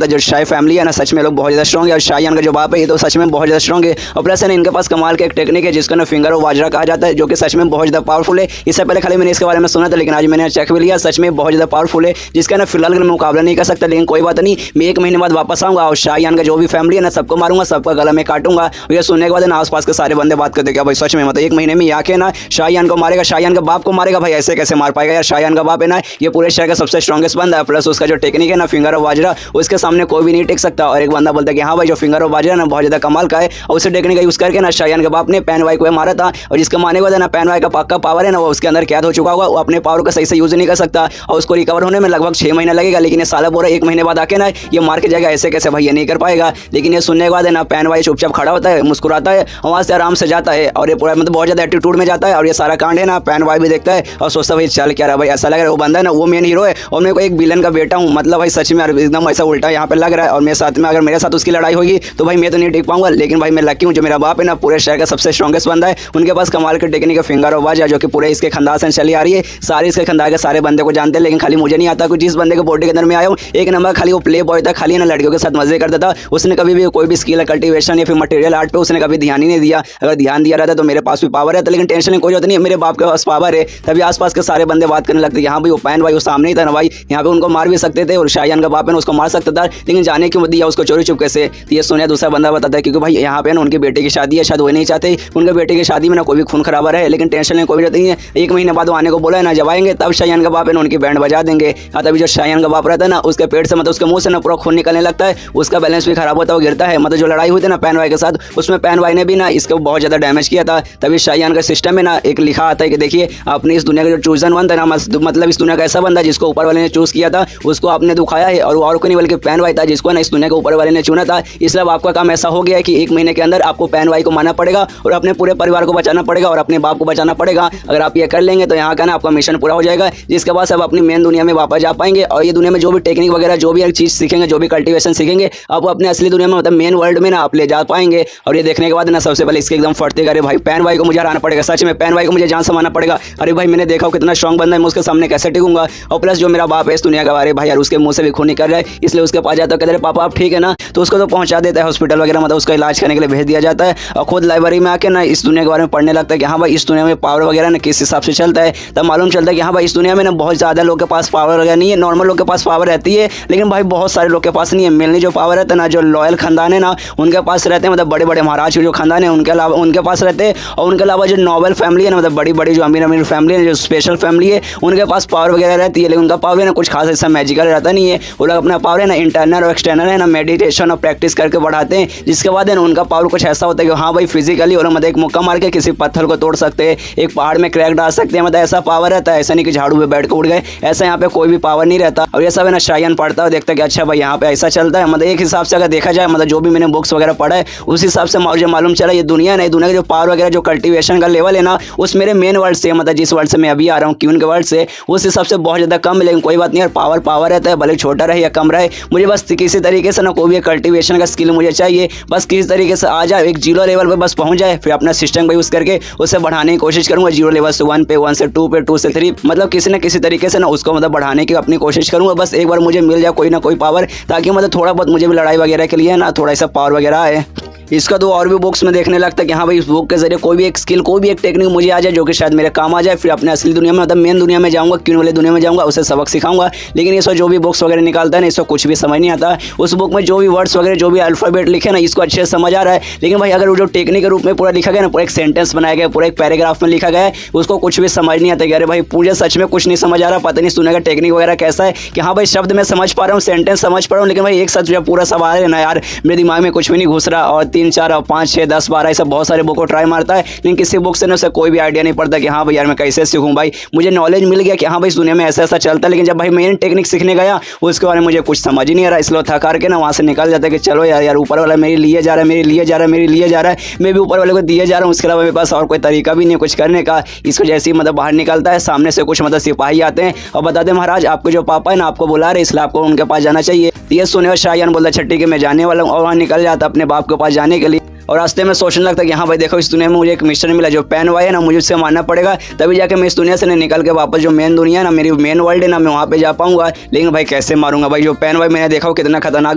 था जो शाय फैमिली है ना सच में लोग बहुत ज़्यादा स्ट्रॉन्ग है, और शायान का जो बाप है ये तो सच में बहुत ज़्यादा स्ट्रॉन्ग है। और प्लस है ना इनके पास कमाल का एक टेक्निक है जिसका ना फिंगर और वाजरा कहा जाता है, जो कि सच में बहुत ज़्यादा पावरफुल है। इससे पहले खाली मैंने इसके बारे में सुना था, लेकिन आज मैंने चेक भी लिया, सच में बहुत ज़्यादा पावरफुल है, जिसका ना फिलहाल मैं मुकाबला नहीं कर सकता, लेकिन कोई बात नहीं, मैं 1 महीने बाद वापस आऊँगा और शायान का जो भी फैमिली है ना सबको मारूंगा, सबका गला में काटूंगा। और ये सुनने के बाद ना आसपास के सारे बंदे बात करते क्या भाई सच में मतलब 1 महीने में आके ना शायान को मारेगा, शायान का बाप को मारेगा, भाई ऐसे कैसे मार पाएगा यार, शायान का बाप है ना ये पूरे शहर का सबसे स्ट्रॉन्गेस्ट बंदा है, प्लस उसका जो टेक्निक है ना फिंगर और वाजरा उसके सामने कोई भी नहीं टिक सकता। और एक बंदा बोलता है कि हाँ भाई जो फिंगर और वाजरा ना बहुत ज़्यादा कमाल का है, और उसे टेक्निक का यूज़ करके ना शायान के बाप ने पैन भाई को मारा था, और जिसके मारने के बाद ना पैन भाई का पक्का पावर है ना वो उसके अंदर कैद हो चुका होगा, वो अपने पावर को सही से यूज़ नहीं कर सकता और उसको रिकवर होने में लगभग 6 महीना लगेगा। लेकिन ये साला पूरा 1 महीने बाद आके ना ये मार के जाएगा, ऐसे कैसे भाई ये नहीं कर पाएगा। लेकिन ये सुनने के बाद है ना पैन भाई चुपचाप खड़ा होता है, मुस्कुराता है और वहाँ से आराम से जाता है, और ये पूरा मतलब बहुत ज़्यादा एटीट्यूड में जाता है। और ये सारा कांड है ना पैन भाई भी देखता है और सोचता भाई चल क्या रहा भाई, ऐसा लग रहा है वो बंदा है ना वो मेन हीरो है और मैं को एक विलन का बेटा हूँ, मतलब भाई सच में एकदम ऐसा उल्टा यहाँ पे लग रहा है। और मेरे साथ में अगर मेरे साथ उसकी लड़ाई होगी तो भाई मैं तो नहीं टिक पाऊंगा, लेकिन भाई मैं लकी हूँ जो मेरा बाप है ना पूरे शहर का सबसे स्ट्रॉन्गेस्ट बंदा है, उनके पास कमाल के टेक्निक फिंगर और वाज है जो कि पूरे इसके खानदान से चली आ रही है, सारे इसके खानदान के सारे बंदे को जानते हैं, लेकिन खाली मुझे नहीं आता कुछ। जिस बंदे के बॉडी के अंदर में आया हूँ 1 नंबर खाली वो प्ले बॉय था, खाली ना लड़कियों के साथ मजे करता था, उसने कभी भी कोई भी स्किल कल्टिवेशन या फिर मटेरियल आर्ट पे उसने कभी ध्यान ही नहीं दिया। अगर ध्यान दिया रहता तो मेरे पास भी पावर है, लेकिन टेंशन नहीं कोई होता नहीं, मेरे बाप के पास पावर है। तभी आसपास के सारे बंदे बात करने लगते यहाँ भाई वो पैन भाई वो सामने ही था ना भाई, यहाँ पे उनको मार भी सकते थे और शायान का बाप है ना उसको मार सकता था, लेकिन जाने क्यों दिया उसको चोरी चुपके से। तो ये सुने दूसरा बंदा बताता है क्योंकि भाई यहाँ पे ना उनकी बेटे की शादी है, शायद वो नहीं चाहते उनके बेटे की शादी में ना कोई भी खून खराबर है, लेकिन टेंशन नहीं कोई नहीं है। 1 महीने बाद वो आने को बोला है ना, जब आएंगे तब शायान का बाप है ना उनकी बैंड बजा देंगे। तभी जो शायान का बाप रहता है ना उसके पेट से मतलब उसके मुंह से ना पूरा खून निकलने लगता है, उसका बैलेंस भी खराब होता है, वो गिरता है। मतलब जो लड़ाई हुई थी ना पैन भाई के साथ उसमें पैन भाई ने भी ना इसको बहुत ज़्यादा डैमेज किया था। तभी शायान का सिस्टम में ना एक लिखा आता है कि देखिए आपने इस दुनिया का जो चूजन बंदा है ना, मतलब इस दुनिया का ऐसा बंदा जिसको ऊपर वाले ने चूज किया था उसको आपने दुखाया है, और वो और कोई नहीं बल्कि पैन भाई था जिसको ना इस दुनिया के ऊपर वाले ने चुना था। इसलिए आपका काम ऐसा हो गया है कि 1 महीने के अंदर आपको पैन भाई को मारना पड़ेगा और अपने पूरे परिवार को बचाना पड़ेगा और अपने बाप को बचाना पड़ेगा। अगर आप ये कर लेंगे तो यहाँ का ना आपका मिशन पूरा हो जाएगा, जिसके बाद सब अपनी मेन दुनिया में वापस जा पाएंगे और ये दुनिया में जो भी टेक्निक वगैरह जो भी चीज़ सीखेंगे, जो भी कल्टिवेशन सीखेंगे, आप अपने असली दुनिया में मतलब मेन वर्ल्ड में ना आप ले जा पाएंगे। और ये देखने के बाद ना सबसे पहले इसके एकदम फटते अरे भाई पैन भाई को मुझे हराना पड़ेगा, सच में पैन भाई को मुझे जान से मारना पड़ेगा। अरे भाई मैंने देखा कितना स्ट्रॉन्ग बंदा है, मैं उसके सामने कैसे टिकूंगा। और और प्लस जो मेरा बाप है इस दुनिया का बारे भाई यार उसके मुंह से भी खून निकल रहा है, इसलिए उसके पास जाता है, कहते हैं पापा आप ठीक है ना, तो उसको तो पहुंचा देता है हॉस्पिटल वगैरह, मतलब उसका इलाज करने के लिए भेज दिया जाता है। और खुद लाइब्रेरी में आके ना इस दुनिया के बारे में पढ़ने लगता है कि हाँ भाई इस दुनिया में पावर वगैरह ना किस हिसाब से चलता है। तब मालूम चलता है कि हाँ भाई इस दुनिया में ना बहुत ज़्यादा लोग के पास पावर वगैरह नहीं है, नॉर्मल लोग के पास पावर रहती है, लेकिन भाई बहुत सारे लोग के पास नहीं है। मेनली जो पावर रहता है ना, जो लॉयल खानदान है ना उनके पास रहते हैं, मतलब बड़े बड़े महाराज के जो खानदान है उनके अलावा उनके पास रहते हैं। और उनके अलावा जो नॉबल फैमिली है ना, मतलब बड़ी बड़ी जो अमीर अमीर फैमिली है, जो स्पेशल फैमिली है, उनके पास पावर वगैरह रहती है, लेकिन उनका पावर है ना कुछ खास ऐसा मैजिकल रहता नहीं है। वो लोग अपना पावर है ना इंटरनल और एक्सटर्नल है ना मेडिटेशन और प्रैक्टिस करके बढ़ाते हैं, जिसके बाद है ना उनका पावर कुछ ऐसा होता है कि हाँ भाई फिजिकली और मतलब एक मुक्का मार के किसी पत्थर को तोड़ सकते हैं, एक पहाड़ में क्रैक डाल सकते हैं, मतलब ऐसा पावर रहता है। ऐसा नहीं कि झाड़ू पे बैठ के उड़ गए, ऐसा यहाँ पे कोई भी पावर नहीं रहता। और ये सब है ना शायन पढ़ता है, देखता है कि अच्छा भाई यहाँ पे ऐसा चलता है, मतलब एक हिसाब से अगर देखा जाए, मतलब जो भी मैंने बुक्स वगैरह पढ़ा है उस हिसाब से मुझे मालूम चला ये दुनिया नहीं, दुनिया का जो पावर वगैरह जो कल्टीवेशन का लेवल है ना उस मेरे मेन वर्ल्ड से, मतलब जिस वर्ल्ड से मैं अभी आ रहा हूँ क्यून के वर्ल्ड से, उस हिसाब से बहुत ज़्यादा कम है। लेकिन कोई बात नहीं यार, पावर पावर रहता है, भले छोटा रहे या कम रहे, मुझे बस किसी तरीके से ना कोई भी कल्टीवेशन का स्किल मुझे चाहिए, बस किसी तरीके से आ जाए, एक जीरो लेवल पे बस पहुंच जाए, फिर अपना सिस्टम का यूज़ करके उसे बढ़ाने की कोशिश करूँगा, जीरो लेवल से 1 पे, 1 से 2 पे, 2 से 3, मतलब किसी न किसी तरीके से ना उसको मतलब बढ़ाने की अपनी कोशिश करूँगा। बस एक बार मुझे मिल जाए कोई ना कोई पावर, ताकि मतलब थोड़ा बहुत मुझे भी लड़ाई वगैरह के लिए ना थोड़ा सा पावर वगैरह आए। इसका तो और भी बुक्स में देखने लगता है कि हाँ भाई इस बुक के जरिए कोई भी एक स्किल, कोई भी एक टेक्निक मुझे आ जाए जो कि शायद मेरे काम आ जाए, फिर अपने असली दुनिया में, मतलब मेन दुनिया में जाऊँगा, क्यों वाले दुनिया में जाऊँगा, उसे सबक सिखाऊंगा। लेकिन इसको जो भी बुक्स वगैरह निकालता है ना, इसको कुछ भी समझ नहीं आता। उस बुक में जो भी वर्ड्स वगैरह जो भी अल्फ़ाबेट लिखे ना, इसको अच्छे से समझ आ रहा है, लेकिन भाई अगर वो जो टेक्निक के रूप में पूरा लिखा गया ना, पूरा एक सेंटेंस बनाया गया, पूरा एक पैराग्राफ में लिखा गया है, उसको कुछ भी समझ नहीं आता कि अरे भाई मुझे सच में कुछ नहीं समझ आ रहा, पता नहीं सुनने का टेक्निक वगैरह कैसा है कि हाँ भाई शब्द मैं समझ पा रहा हूँ, सेंटेंस समझ पा रहा हूँ, लेकिन भाई एक सच पूरा सवाल है ना यार मेरे दिमाग में कुछ भी नहीं घुस रहा। और 3, 4, 5, 6, 10, 12 ऐसा बहुत सारे बुक को ट्राई मारता है, लेकिन किसी बुक से ना उसे कोई भी आइडिया नहीं पड़ता कि हाँ भाई यार मैं कैसे सीखूं। भाई मुझे नॉलेज मिल गया कि हाँ भाई इस दुनिया में ऐसा ऐसा चलता है, लेकिन जब भाई मेन टेक्निक सीखने गया उसके बारे में मुझे कुछ समझ ही नहीं आ रहा, इसलिए थका के ना वहाँ से निकल जाता है कि चलो यार ऊपर वाला मेरे लिए जा रहा है, मेरे लिए जा रहा है, मेरे लिए जा रहा है, मैं भी ऊपर वाले को दिए जा रहा हूँ, उसके अलावा मेरे पास और कोई तरीका भी नहीं है कुछ करने का। इसको जैसे ही मतलब बाहर निकलता है, सामने से कुछ मतलब सिपाही आते हैं और बताते हैं महाराज आपके जो पापा है ना आपको बुला रहे, इसलिए आपको उनके पास जाना चाहिए। ये सुने और शाहजहान बोलता छठी कि मैं जाने वाला हूँ, और वहाँ निकल जाता अपने बाप के पास जाने के लिए। और रास्ते में सोचने लगता है कि हाँ भाई देखो इस दुनिया में मुझे एक मिशन मिला, जो पैन वाई है ना मुझे उससे मारना पड़ेगा, तभी जाके मैं इस दुनिया से निकल के वापस जो मेन दुनिया है ना, मेरी मेन वर्ल्ड है ना, मैं वहाँ पे जा पाऊंगा। लेकिन भाई कैसे मारूंगा, भाई जो पैन वाई मैंने देखा कितना खतरनाक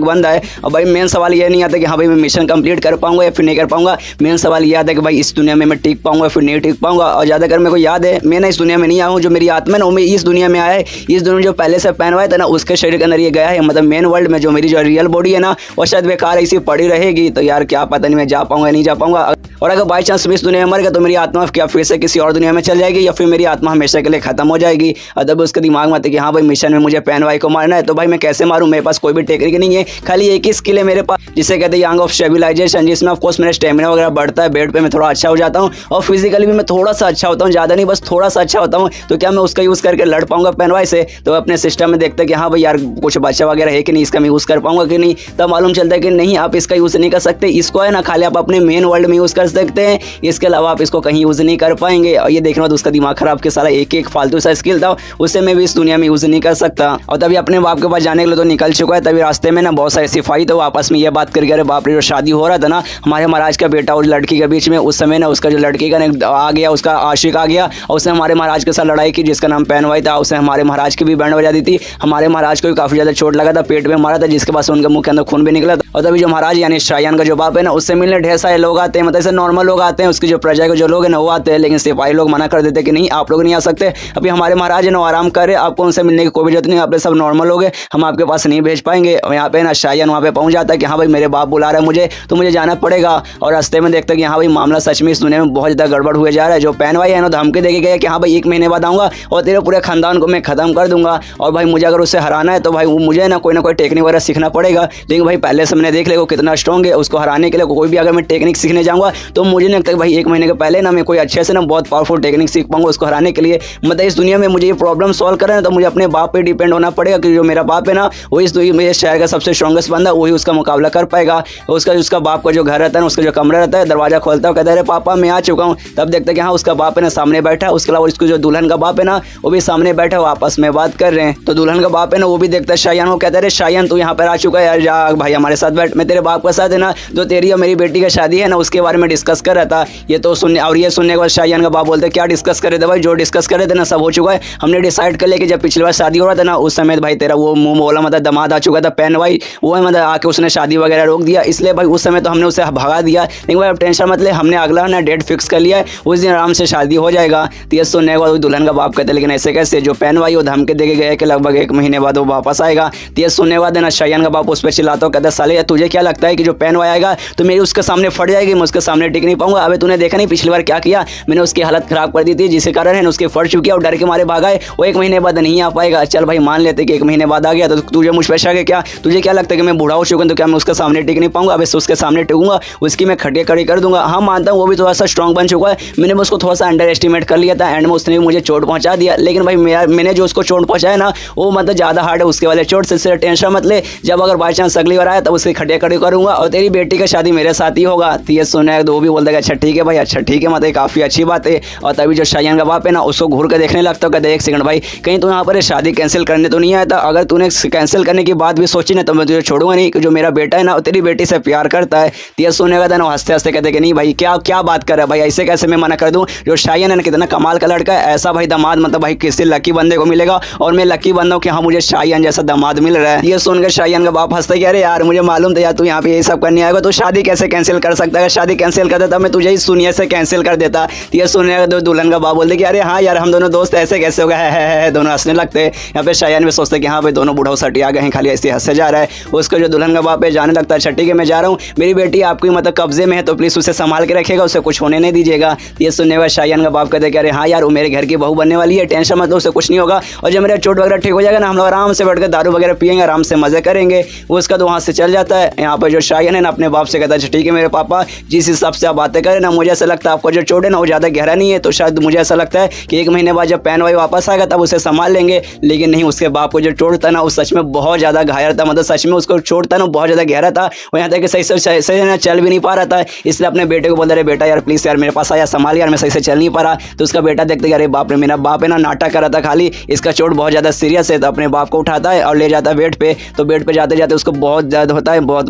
बंदा है। और भाई मेन सवाल ये नहीं आता कि हाँ भाई मैं मिशन कंप्लीट कर पाऊंगा या फिर नहीं कर पाऊंगा, मेन सवाल ये आता है कि भाई इस दुनिया में मैं टिक पाऊंगा फिर नहीं टिक पाऊंगा। और ज़्यादातर मेरे को याद है मैं ना इस दुनिया में नहीं आया हूँ, जो मेरी आत्मा है ना वो मैं इस दुनिया में आया है, इस दुनिया जो पहले से पैन वाई था ना उसके शरीर के अंदर ये गया है, मतलब मेन वर्ल्ड में जो मेरी जो रियल बॉडी है ना वो शायद बेकार ऐसी पड़ी रहेगी। तो यार क्या पता नहीं मैं जा पाऊंगा नहीं जा पाऊंगा। और अगर बाई चांस मैं इस दुनिया में मर गया तो मेरी आत्मा क्या फिर से किसी और दुनिया में चल जाएगी, या फिर मेरी आत्मा हमेशा के लिए खत्म हो जाएगी। और तब उसके दिमाग में आता है कि हाँ भाई मिशन में मुझे पैन वाई को मारना है, तो भाई मैं कैसे मारूं, मेरे पास कोई भी टेक्निक नहीं है, खाली एक ही स्किल है मेरे पास जिसे कहते हैं यंग ऑफ स्टेबिलाइजेशन, जिसमें ऑफकोर्स मेरा स्टेमिना वगैरह बढ़ता है, बेड पे मैं थोड़ा अच्छा हो जाता हूँ और फिजिकली भी मैं थोड़ा सा अच्छा होता हूँ, ज़्यादा नहीं बस थोड़ा सा अच्छा होता हूँ। तो क्या मैं उसका यूज़ करके लड़ पाऊंगा पैन वाई से? तो अपने सिस्टम में देखते हैं कि हाँ भाई यार कुछ बच्चा वगैरह है कि नहीं, इसका मैं यूज़ कर पाऊंगा कि नहीं। तब मालूम चलता है कि नहीं आप इसका यूज़ नहीं कर सकते, इसको है ना खाली आप अपने मेन वर्ल्ड में यूज़ कर सकते हैं, इसके अलावा आप इसको कहीं यूज़ नहीं कर पाएंगे। और ये देखना तो उसका दिमाग खराब के सारा एक एक फालतू सा स्किल था, उससे मैं भी इस दुनिया में यूज़ नहीं कर सकता। और तभी अपने बाप के पास जाने के लिए तो निकल चुका है। तभी रास्ते में ना बहुत सारे सिपाही तो आपस में ये बात करके, अरे बाप रे जो शादी हो रहा था ना हमारे महाराज का बेटा और लड़की के बीच में, उस समय ना उसका जो लड़की का आ गया, उसका आशिक आ गया और उसने हमारे महाराज के साथ लड़ाई की, जिसका नाम पैन वाई था। उसने हमारे महाराज की भी बैंड बजा दी थी, हमारे महाराज को भी काफ़ी ज़्यादा चोट लगा था, पेट में मारा था, जिसके पास उनके मुंह के अंदर खून भी निकला था। और तभी जो महाराज यानी शाहजहान का जो बाप है ना उससे मिलने ढेर सारे लोग आते हैं, मतलब ऐसे नॉर्मल लोग आते हैं, उसकी जो प्रजा के जो लोग हैं ना वो आते हैं, लेकिन सिपाही लोग मना कर देते हैं कि नहीं आप लोग नहीं आ सकते, अभी हमारे महाराज है ना आराम कर रहे, आपको उनसे मिलने की कोई भी जरूरत नहीं, आप सब नॉर्मल लोग हैं, हम आपके पास नहीं भेज पाएंगे। और यहाँ पे ना शाहजहान वहाँ पे पहुँच जाता है कि हाँ भाई मेरे बाप बुला रहे हैं मुझे, तो मुझे जाना पड़ेगा। और रास्ते में देखते हैं कि हाँ भाई मामला सच में इस दुनिया में बहुत ज़्यादा गड़बड़ हुए जा रहा है। जो पैन वाई है ना धमकी देके गया कि हाँ भाई 1 महीने बाद आऊँगा और तेरे पूरे खानदान को मैं खत्म कर दूंगा, और भाई मुझे अगर उससे हराना है तो भाई मुझे ना कोई टेक्निक वगैरह सीखना पड़ेगा। लेकिन भाई पहले से मैंने देख लिया वो कितना स्ट्रॉन्ग है, उसको हराने के लिए कोई भी अगर मैं टेक्निक सीखने जाऊँगा तो मुझे नहीं लगता कि भाई 1 महीने के पहले ना मैं कोई अच्छे से ना बहुत पावरफुल टेक्निक सीख पाऊंगा उसको हराने के लिए। मतलब इस दुनिया में मुझे ये प्रॉब्लम सॉल्व करना है तो मुझे अपने बाप पे डिपेंड होना पड़ेगा, कि जो मेरा बाप है ना वो इस मेरे शहर का सबसे स्ट्रॉन्गेस्ट बंदा, वही उसका मुकाबला कर पाएगा। उसका बाप का जो घर रहता है, उसका जो कमरा रहता है, दरवाजा खोलता है, कहता है अरे पापा मैं आ चुका हूँ। तब देखते हैं कि हाँ उसका बाप है ना सामने बैठा है, उसके अलावा उसको जो दुल्हन का बाप है ना वो भी सामने बैठा है, आपस में बात कर रहे हैं। तो दुल्हन का बाप है ना वो भी देखता है शाहजहान को, कहता है अरे शाहजहान तू यहाँ पर आ चुका है यार, जा भाई हमारे साथ बैठ, मैं तेरे बाप के साथ है ना जो तेरी और मेरी बेटी का शादी है ना उसके बारे में डिस्कस कर रहा था। ये तो सुनने और ये सुनने के बाद शाहजान का बाप बोलते क्या डिस्कस कर रहे थे भाई, जो डिस्कस कर रहे थे ना सब हो चुका है। हमने डिसाइड कर लिया कि जब पिछली बार शादी हो रहा था ना उस समय भाई तेरा वो मुंह बोला मतलब दामाद आ चुका था पैन भाई, वो मतलब आके उसने शादी वगैरह रोक दिया, इसलिए भाई उस समय तो हमने उसे भगा दिया। लेकिन भाई अब टेंशन मत ले, हमने अगला ना डेट फिक्स कर लिया है, उस दिन आराम से शादी हो जाएगा। तो ये सुनने के बाद दुल्हन का बाप कहते लेकिन ऐसे कैसे, जो पैन भाई वो धमकी दे के गए कि लगभग 1 महीने बाद वो वापस आएगा। तो ये सुनने के बाद ना शाहजान का बाप उस पर चिल्लाता कहता साले तुझे क्या लगता है कि जो पैन भाई आएगा तो मेरी उसके सामने फट जाएगी, मैं उसके सामने टिक नहीं पाऊंगा। अबे तूने देखा नहीं पिछली बार क्या किया, मैंने उसकी हालत खराब कर दी थी जिसके कारण है उसके फट चुकी है और डर के मारे भागा है, वो 1 महीने बाद नहीं आ पाएगा। चल भाई मान लेते कि 1 महीने बाद आ गया तो तुझे मुझ पर शक है क्या, तुझे क्या लगता है कि मैं बूढ़ा हो चुका हूं तो क्या मैं उसके सामने टिक नहीं पाऊंगा। अब उसके सामने टिकूंगा, उसकी मैं खटिया खड़ी कर दूंगा। हाँ मानता हूँ वो भी थोड़ा सा स्ट्रॉन्ग बन चुका है, मैंने उसको थोड़ा सा अंडर एस्टिमेट कर लिया था एंड में उसने भी मुझे चोट पहुंचा दिया। लेकिन भाई मैंने जो उसको चोट पहुंचाया ना वो मतलब ज़्यादा हार्ड है उसके वाले चोट से, टेंशन मत ले, जब अगर बाई चांस अगली बार आया तब उसकी खटिया खड़ी करूंगा और तेरी बेटी का शादी मेरे साथ ही होगा। तो ये सुने तो वो भी बोलता है अच्छा ठीक है भाई, अच्छा ठीक है मतलब काफ़ी अच्छी बात है। और तभी जो शाहजान का बाप है ना उसको घूर कर देखने लगता है, कहते 1 सेकंड भाई कहीं तो यहाँ पर शादी कैंसिल करने तो नहीं आया था, अगर तूने कैंसिल करने की बात भी सोची ना तो मैं तुझे छोड़ूंगा नहीं, कि जो मेरा बेटा है ना तेरी बेटी से प्यार करता है। तो ये सुनेगा था ना हंसते हंसते कहते कि नहीं भाई क्या बात कर रहा है भाई, ऐसे कैसे मैं मना कर दूं, जो शाहजान है ना कितना कमाल का लड़का है, ऐसा भाई दामाद मतलब भाई किसी लकी बंदे को मिलेगा और मैं लकी बंदा हूं कि हाँ मुझे शाहजान जैसा दामाद मिल रहा है। ये सुनकर शाहजान का बाप हंसते कि अरे यार मुझे मालूम था यार तू यहाँ पे ये सब करने आएगा, तो शादी कैसे कैंसिल कर सकता है, शादी कैंसिल कर देता मैं तुझे ही सुनिए से कैंसिल कर देता। ये सुनने तो दुल्हन का बाप बोलते कि अरे हाँ यार हम दोनों दोस्त ऐसे कैसे हो गए है, दोनों हंसने लगते हैं। यहाँ पे शाहजान भी सोचते कि हाँ भाई दोनों बूढ़ा सटी आ गए हैं, खाली ऐसे हंसे जा रहा है। उसको जो दुल्हन का बाप है जाने लगता है अच्छा ठीक है मैं जा रहा हूँ, मेरी बेटी आपकी मतलब कब्जे में है तो प्लीज़ उसे संभाल के रखेगा, उसे कुछ होने नहीं दीजिएगा। ये सुनने के शाहजान का बाप कहते कि अरे हाँ यार वो मेरे घर की बहू बनने वाली है, टेंशन मत लो उसे कुछ नहीं होगा, और जब मेरा चोट वगैरह ठीक हो जाएगा ना हम लोग आराम से बैठ कर दारू वगैरह पियेंगे, आराम से मजे करेंगे। वो उसका तो वहाँ से चल जाता है। यहाँ पर जो शाहजान है ना अपने बाप से कहता है ठीक है मेरे पापा जिस हिसाब से आप बातें करें ना, मुझे ऐसा लगता है आपका जो चोट है ना वो ज़्यादा गहरा नहीं है, तो शायद मुझे ऐसा लगता है कि 1 महीने बाद जब पैन भाई वापस आएगा तब उसे संभाल लेंगे। लेकिन नहीं, उसके बाप को जो चोट था ना वो सच में बहुत ज़्यादा घायल था, मतलब सच में उसको चोट था ना बहुत ज़्यादा गहरा था, वो यहाँ तक कि सही ना चल भी नहीं पा रहा था। इसलिए अपने बेटे को बोल रहे बेटा यार प्लीज़ यार मेरे पास आया संभाल यार, मैं सही से चल नहीं पा रहा। तो उसका बेटा देखते कि अरे बाप रे मेरा बाप है ना नाटक कर रहा था खाली, इसका चोट बहुत ज़्यादा सीरियस है। तो अपने बाप को उठाता है और ले जाता है बेड पे। तो बेड पे जाते जाते उसको बहुत दर्द होता है, बहुत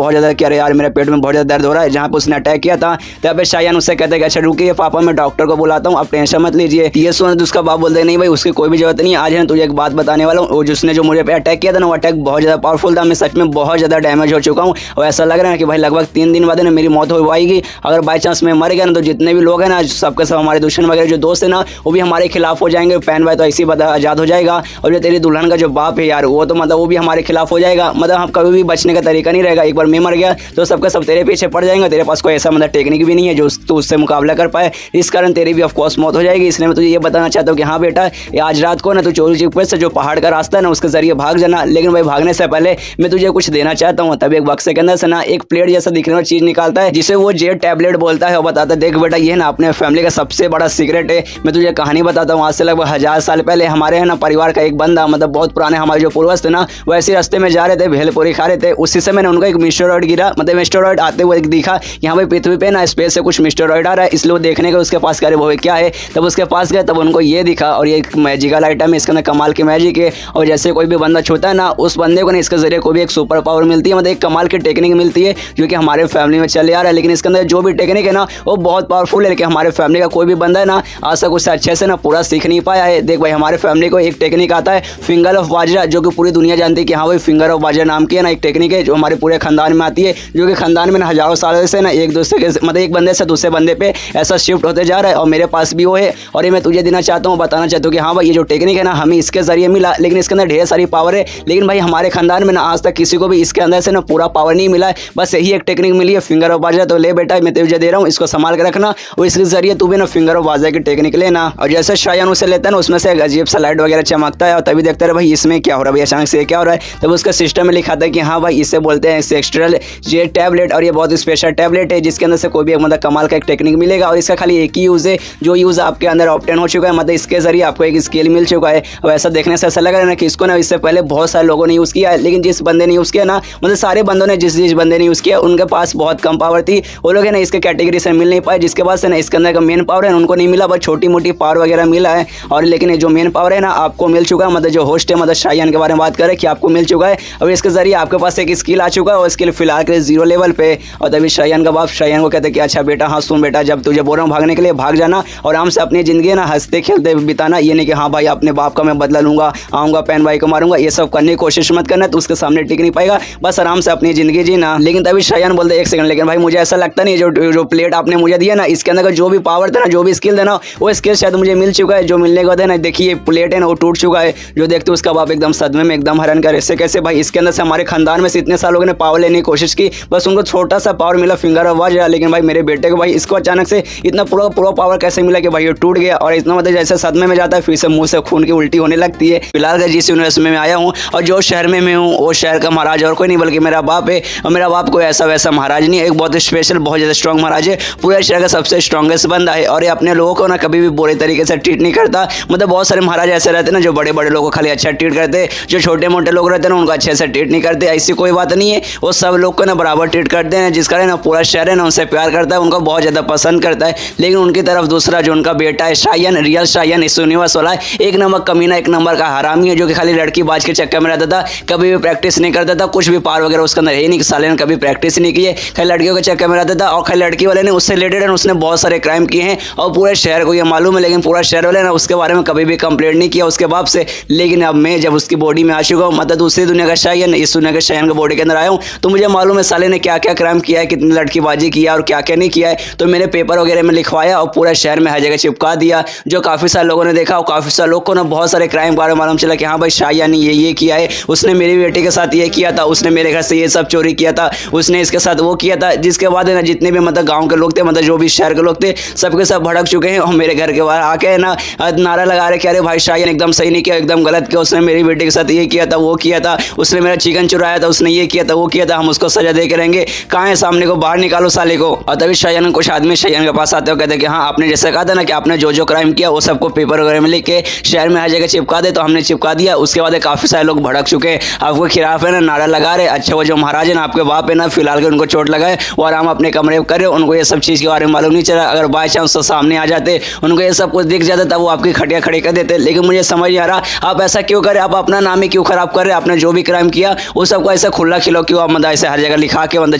ज़्यादा कि अरे यार मेरे पेट में बहुत ज़्यादा दर्द हो रहा है जहाँ पे उसने अटैक किया था। तब पे शाहजान उससे कहते हैं अच्छा रुकिए पापा मैं डॉक्टर को बुलाता हूँ, आप टेंशन मत लीजिए। ये सुन तो उसका बाप बोलते नहीं भाई उसकी कोई भी जरूरत नहीं है, आज है तुझे एक बात बताने वाला हूँ, जिसने जो मुझे पे अटैक किया था ना वो अटैक बहुत ज़्यादा पावरफुल था, मैं सच में बहुत ज़्यादा डैमेज हो चुका हूँ और ऐसा लग रहा है कि भाई लगभग 3 दिन बाद ना मेरी मौत हो पाएगी। अगर बाई चांस मैं मर गया ना तो जितने भी लोग हैं ना सबके सब हमारे दुश्मन वगैरह जो दोस्त है ना वो भी हमारे खिलाफ हो जाएंगे, पैन भाई तो ऐसे ही आज़ाद हो जाएगा, और जो तेरी दुल्हन का जो बाप है यार वो तो मतलब वो भी हमारे खिलाफ हो जाएगा, मतलब हम कभी भी बचने का तरीका नहीं रहेगा। एक बार मैं मर गया तो सबका सब तेरे पीछे पड़ जाएंगे, तेरे पास कोई ऐसा मतलब टेक्निक भी नहीं है जो तू उससे मुकाबला कर पाए, इस कारण तेरी भी ऑफकोर्स मौत हो जाएगी। इसलिए मैं तुझे ये बताना चाहता हूँ कि हाँ बेटा आज रात को ना तो चोरी चुपके से जो पहाड़ का रास्ता है ना उसके जरिए भाग जाना, लेकिन भाई भागने से पहले मैं तुझे कुछ देना चाहता हूँ। तभी एक बक्से के अंदर से ना एक प्लेट जैसा दिखने वाली चीज़ निकालता है जिसे वो जेड टैबलेट बोलता है और बताता है देख बेटा ये ना अपने फैमिली का सबसे बड़ा सीक्रेट है, मैं तुझे कहानी बताता हूँ। आज से लगभग 1000 साल पहले हमारे है ना परिवार का एक बंदा मतलब बहुत पुराने हमारे जो पूर्वज थे ना वो ऐसे रास्ते में जा रहे थे, भेलपुरी खा रहे थे, उसी समय ना उनका एक मिस्टेरॉइड गिरा, मतलब मिस्टेरॉइड आते हुए दिखा यहाँ पे पृथ्वी पे ना स्पेस से कुछ मिस्टेरॉइड आ रहा है, इसलिए वो देखने के उसके पास करे वो क्या है। तब उसके पास गए तब उनको ये दिखा और ये एक मैजिकल आइटम है, इसके अंदर कमाल की मैजिक है, और जैसे कोई भी बंदा छूता है ना उस बंदे को ना इसके जरिए कोई भी एक सुपर पावर मिलती है, मतलब एक कमाल की टेक्निक मिलती है जो कि हमारे फैमिली में चले आ रहा है। लेकिन इसके अंदर जो भी टेक्निक है ना वो बहुत पावरफुल है, लेकिन हमारे फैमिली का कोई भी बंदा है ना आज तक उससे अच्छे से ना पूरा सीख नहीं पाया है। देख भाई हमारे फैमिली को एक टेक्निक आता है फिंगर ऑफ बाजरा, जो कि पूरी दुनिया जानती है कि हाँ भाई फिंगर ऑफ बाजरा नाम की है ना एक टेक्निक है जो हमारे पूरे खानदान में आती है, जो कि खानदान में ना हजारों सालों से ना एक दूसरे के मतलब एक बंदे से दूसरे बंदे पे ऐसा शिफ्ट होते जा रहा है, और मेरे पास भी वो है और ये मैं तुझे देना चाहता हूँ, बताना चाहता हूँ कि हाँ भाई ये जो टेक्निक है ना हमें इसके जरिए मिला, लेकिन इसके अंदर ढेर सारी पावर है, लेकिन भाई हमारे खानदान में ना आज तक किसी को भी इसके अंदर से ना पूरा पावर नहीं मिला है, बस यही एक टेक्निक मिली है फिंगर ऑफ बाजरा। तो ले बेटा मैं तुझे दे रहा हूँ, इसको संभाल के रखना और इसके जरिए तू भी ना फिंगर ऑफ बाजरा की टेक्निक लेना। और जैसे शाहजान उसे लेता है ना उसमें से एक अजीब सा लाइट वगैरह चमकता है और तभी देखता है भाई इसमें क्या हो रहा है, भाई अचानक से क्या हो रहा है। तब उसका सिस्टम में लिखा था कि हाँ भाई इसे बोलते हैं सेक्स्ट्रल जे टैबलेट, और ये बहुत स्पेशल टैबलेट है जिसके अंदर से कोई भी मतलब कमाल का एक टेक्निक मिलेगा, और इसका खाली एक ही यूज़ है जो यूज़ आपके अंदर ऑप्टेन हो चुका है, मतलब इसके जरिए आपको एक स्किल मिल चुका है। अब ऐसा देखने से ऐसा लग रहा है ना कि इसको ना इससे पहले बहुत सारे लोगों ने यूज़ किया है, लेकिन जिस बंदे ने यूज़ किया ना मतलब सारे बंदों ने जिस बंदे ने यूज़ किया उनके पास बहुत कम पावर थी, वो लोग है ना इसके कैटेगरी से मिल नहीं पाए, जिसके पास है ना इसके अंदर का मेन पावर है उनको नहीं मिला, बस छोटी मोटी पावर वगैरह मिला है। और लेकिन जो मेन पावर है ना आपको मिल चुका है, मतलब जो होस्ट है मतलब शाहजान के बारे में बात करें कि आपको मिल चुका है, अब इसके जरिए आपके पास एक स्किल आ चुका है और स्किल फिलहाल के 0 लेवल पे। थे। और तभी शायान का बाप शायान को कहते कि अच्छा बेटा, हाँ सुन बेटा, जब तुझे बोल रहा हूँ भागने के लिए भाग जाना और आराम से अपनी ज़िंदगी ना हंसते खेलते बिताना। ये नहीं कि हाँ भाई अपने बाप का मैं बदला लूँगा, आऊँगा पैन भाई को मारूंगा, ये सब करने की कोशिश मत करना, तो उसके सामने टिक नहीं पाएगा, बस आराम से अपनी ज़िंदगी जीना। लेकिन तभी शायान बोलते एक सेकंड, लेकिन भाई मुझे ऐसा लगता नहीं जो प्लेट आपने मुझे दिया ना, इसके अंदर जो भी पावर था ना, जो भी स्किल था ना, वो स्किल शायद मुझे मिल चुका है। जो मिलने के बाद है ना, देखिए प्लेट है ना वो टूट चुका है। जो देखते उसका बाप एकदम सदमे में, एकदम हैरान कर ऐसे कैसे भाई, इसके अंदर से हमारे खानदान में से इतने साल लोगों ने पावर लेने की कोशिश की, बस उनको छोटा सा पावर मिला, फिंगर ऑफ वॉच, लेकिन भाई मेरे बेटे को भाई इसको अचानक से इतना पूरा पावर कैसे मिला कि भाई ये टूट गया। और इतना मतलब जैसे सदमे में जाता है, फिर से मुंह से खून की उल्टी होने लगती है। फिलहाल जिस यूनिवर्सिटी में आया हूँ और जो शहर में मैं हूँ, वो शहर का महाराज और कोई नहीं बल्कि मेरा बाप है। और मेरा बाप कोई ऐसा वैसा महाराज नहीं है, एक बहुत स्पेशल, बहुत ज़्यादा स्ट्रॉन्ग महाराज है, पूरे शहर का सबसे स्ट्रॉन्गेस्ट बंदा है। और ये अपने लोगों को ना कभी भी बुरे तरीके से ट्रीट नहीं करता। मतलब बहुत सारे महाराज ऐसे रहते हैं ना, जो बड़े बड़े लोगों को खाली अच्छा ट्रीट करते हैं, जो छोटे मोटे लोग रहते हैं ना उनको अच्छे से ट्रीट नहीं करते। ऐसी कोई बात नहीं है, वो सब लोग को ना बराबर ट्रीट करते हैं, जिस कारण ना पूरा शहर है ना उनसे प्यार करता है, उनको बहुत ज़्यादा पसंद करता है। लेकिन उनकी तरफ दूसरा जो उनका बेटा है शायान, रियल शायान, इस यूनिवर्स वाला, एक नंबर कमीना, एक नंबर का हरामी है, जो कि खाली लड़की बाज के चक्कर में रहता था, कभी भी प्रैक्टिस नहीं करता था, कुछ भी पार वगैरह उसके अंदर है नहीं, साले ने कभी प्रैक्टिस नहीं की है, खाली लड़कियों के चक्कर में रहता था। और खाली लड़की वाले ने उससे रिलेटेड है उसने बहुत सारे क्राइम किए हैं और पूरे शहर को ये मालूम है, लेकिन पूरा शहर वाले ना उसके बारे में कभी भी कंप्लेंट नहीं किया उसके बाप से। लेकिन अब मैं जब उसकी बॉडी में आ चुका हूँ, मतलब दूसरी दुनिया का शायान, इस दुनिया के शायान के बॉडी के अंदर आया हूँ, तो मुझे मालूम है साले ने क्या क्या क्राइम किया है, कितनी लड़कीबाजी किया और क्या क्या नहीं किया है। तो मैंने पेपर वगैरह में लिखवाया और पूरा शहर में हर जगह चिपका दिया, जो काफ़ी सारे लोगों ने देखा और काफ़ी सारे लोग को ना बहुत सारे क्राइम के बारे में मालूम चला कि हाँ भाई शायान ने ये किया है, उसने मेरी बेटी के साथ ये किया था, उसने मेरे घर से ये सब चोरी किया था, उसने इसके साथ वो किया था। जिसके बाद है ना जितने भी मतलब गाँव के लोग थे, मतलब जो भी शहर के लोग थे, सबके सब भड़क चुके हैं और मेरे घर के बाहर आके ना नारा लगा रहे कि अरे भाई शायान एकदम सही नहीं किया, एकदम गलत किया, उसने मेरी बेटी के साथ ये किया था, वो किया था, उसने मेरा चिकन चुराया था, उसने ये किया था, वो किया था, हम उसको सजा दे के रहेंगे, कहाँ है सामने को, बाहर निकालो साले को। और तभी शायान, कुछ आदमी शायान के पास आते हो, कहते कि हाँ आपने जैसे कहा था ना कि आपने जो क्राइम किया वो सबको पेपर वगैरह में लिख के शहर में हर जगह चिपका दे, तो हमने चिपका दिया। उसके बाद काफ़ी सारे लोग भड़क चुके हैं, आपके खिलाफ है ना नारा लगा रहे। अच्छा वो जो महाराज है ना आपके बाप है ना, फिलहाल के उनको चोट लगाए, वो आराम अपने कमरे में करे, उनको ये सब चीज़ के बारे में मालूम नहीं चला। अगर बाई चांस सामने आ जाते, उनको ये सब कुछ दिख जाता, तब वो आपकी खटिया खड़ी कर देते। लेकिन मुझे समझ नहीं आ रहा आप ऐसा क्यों करें, आप अपना नाम ही क्यों खराब कर रहे हैं। आपने जो भी क्राइम किया वो सबको ऐसा खुला खिलो क्यों आप मतलब ऐसे हर जगह लिखा के मतलब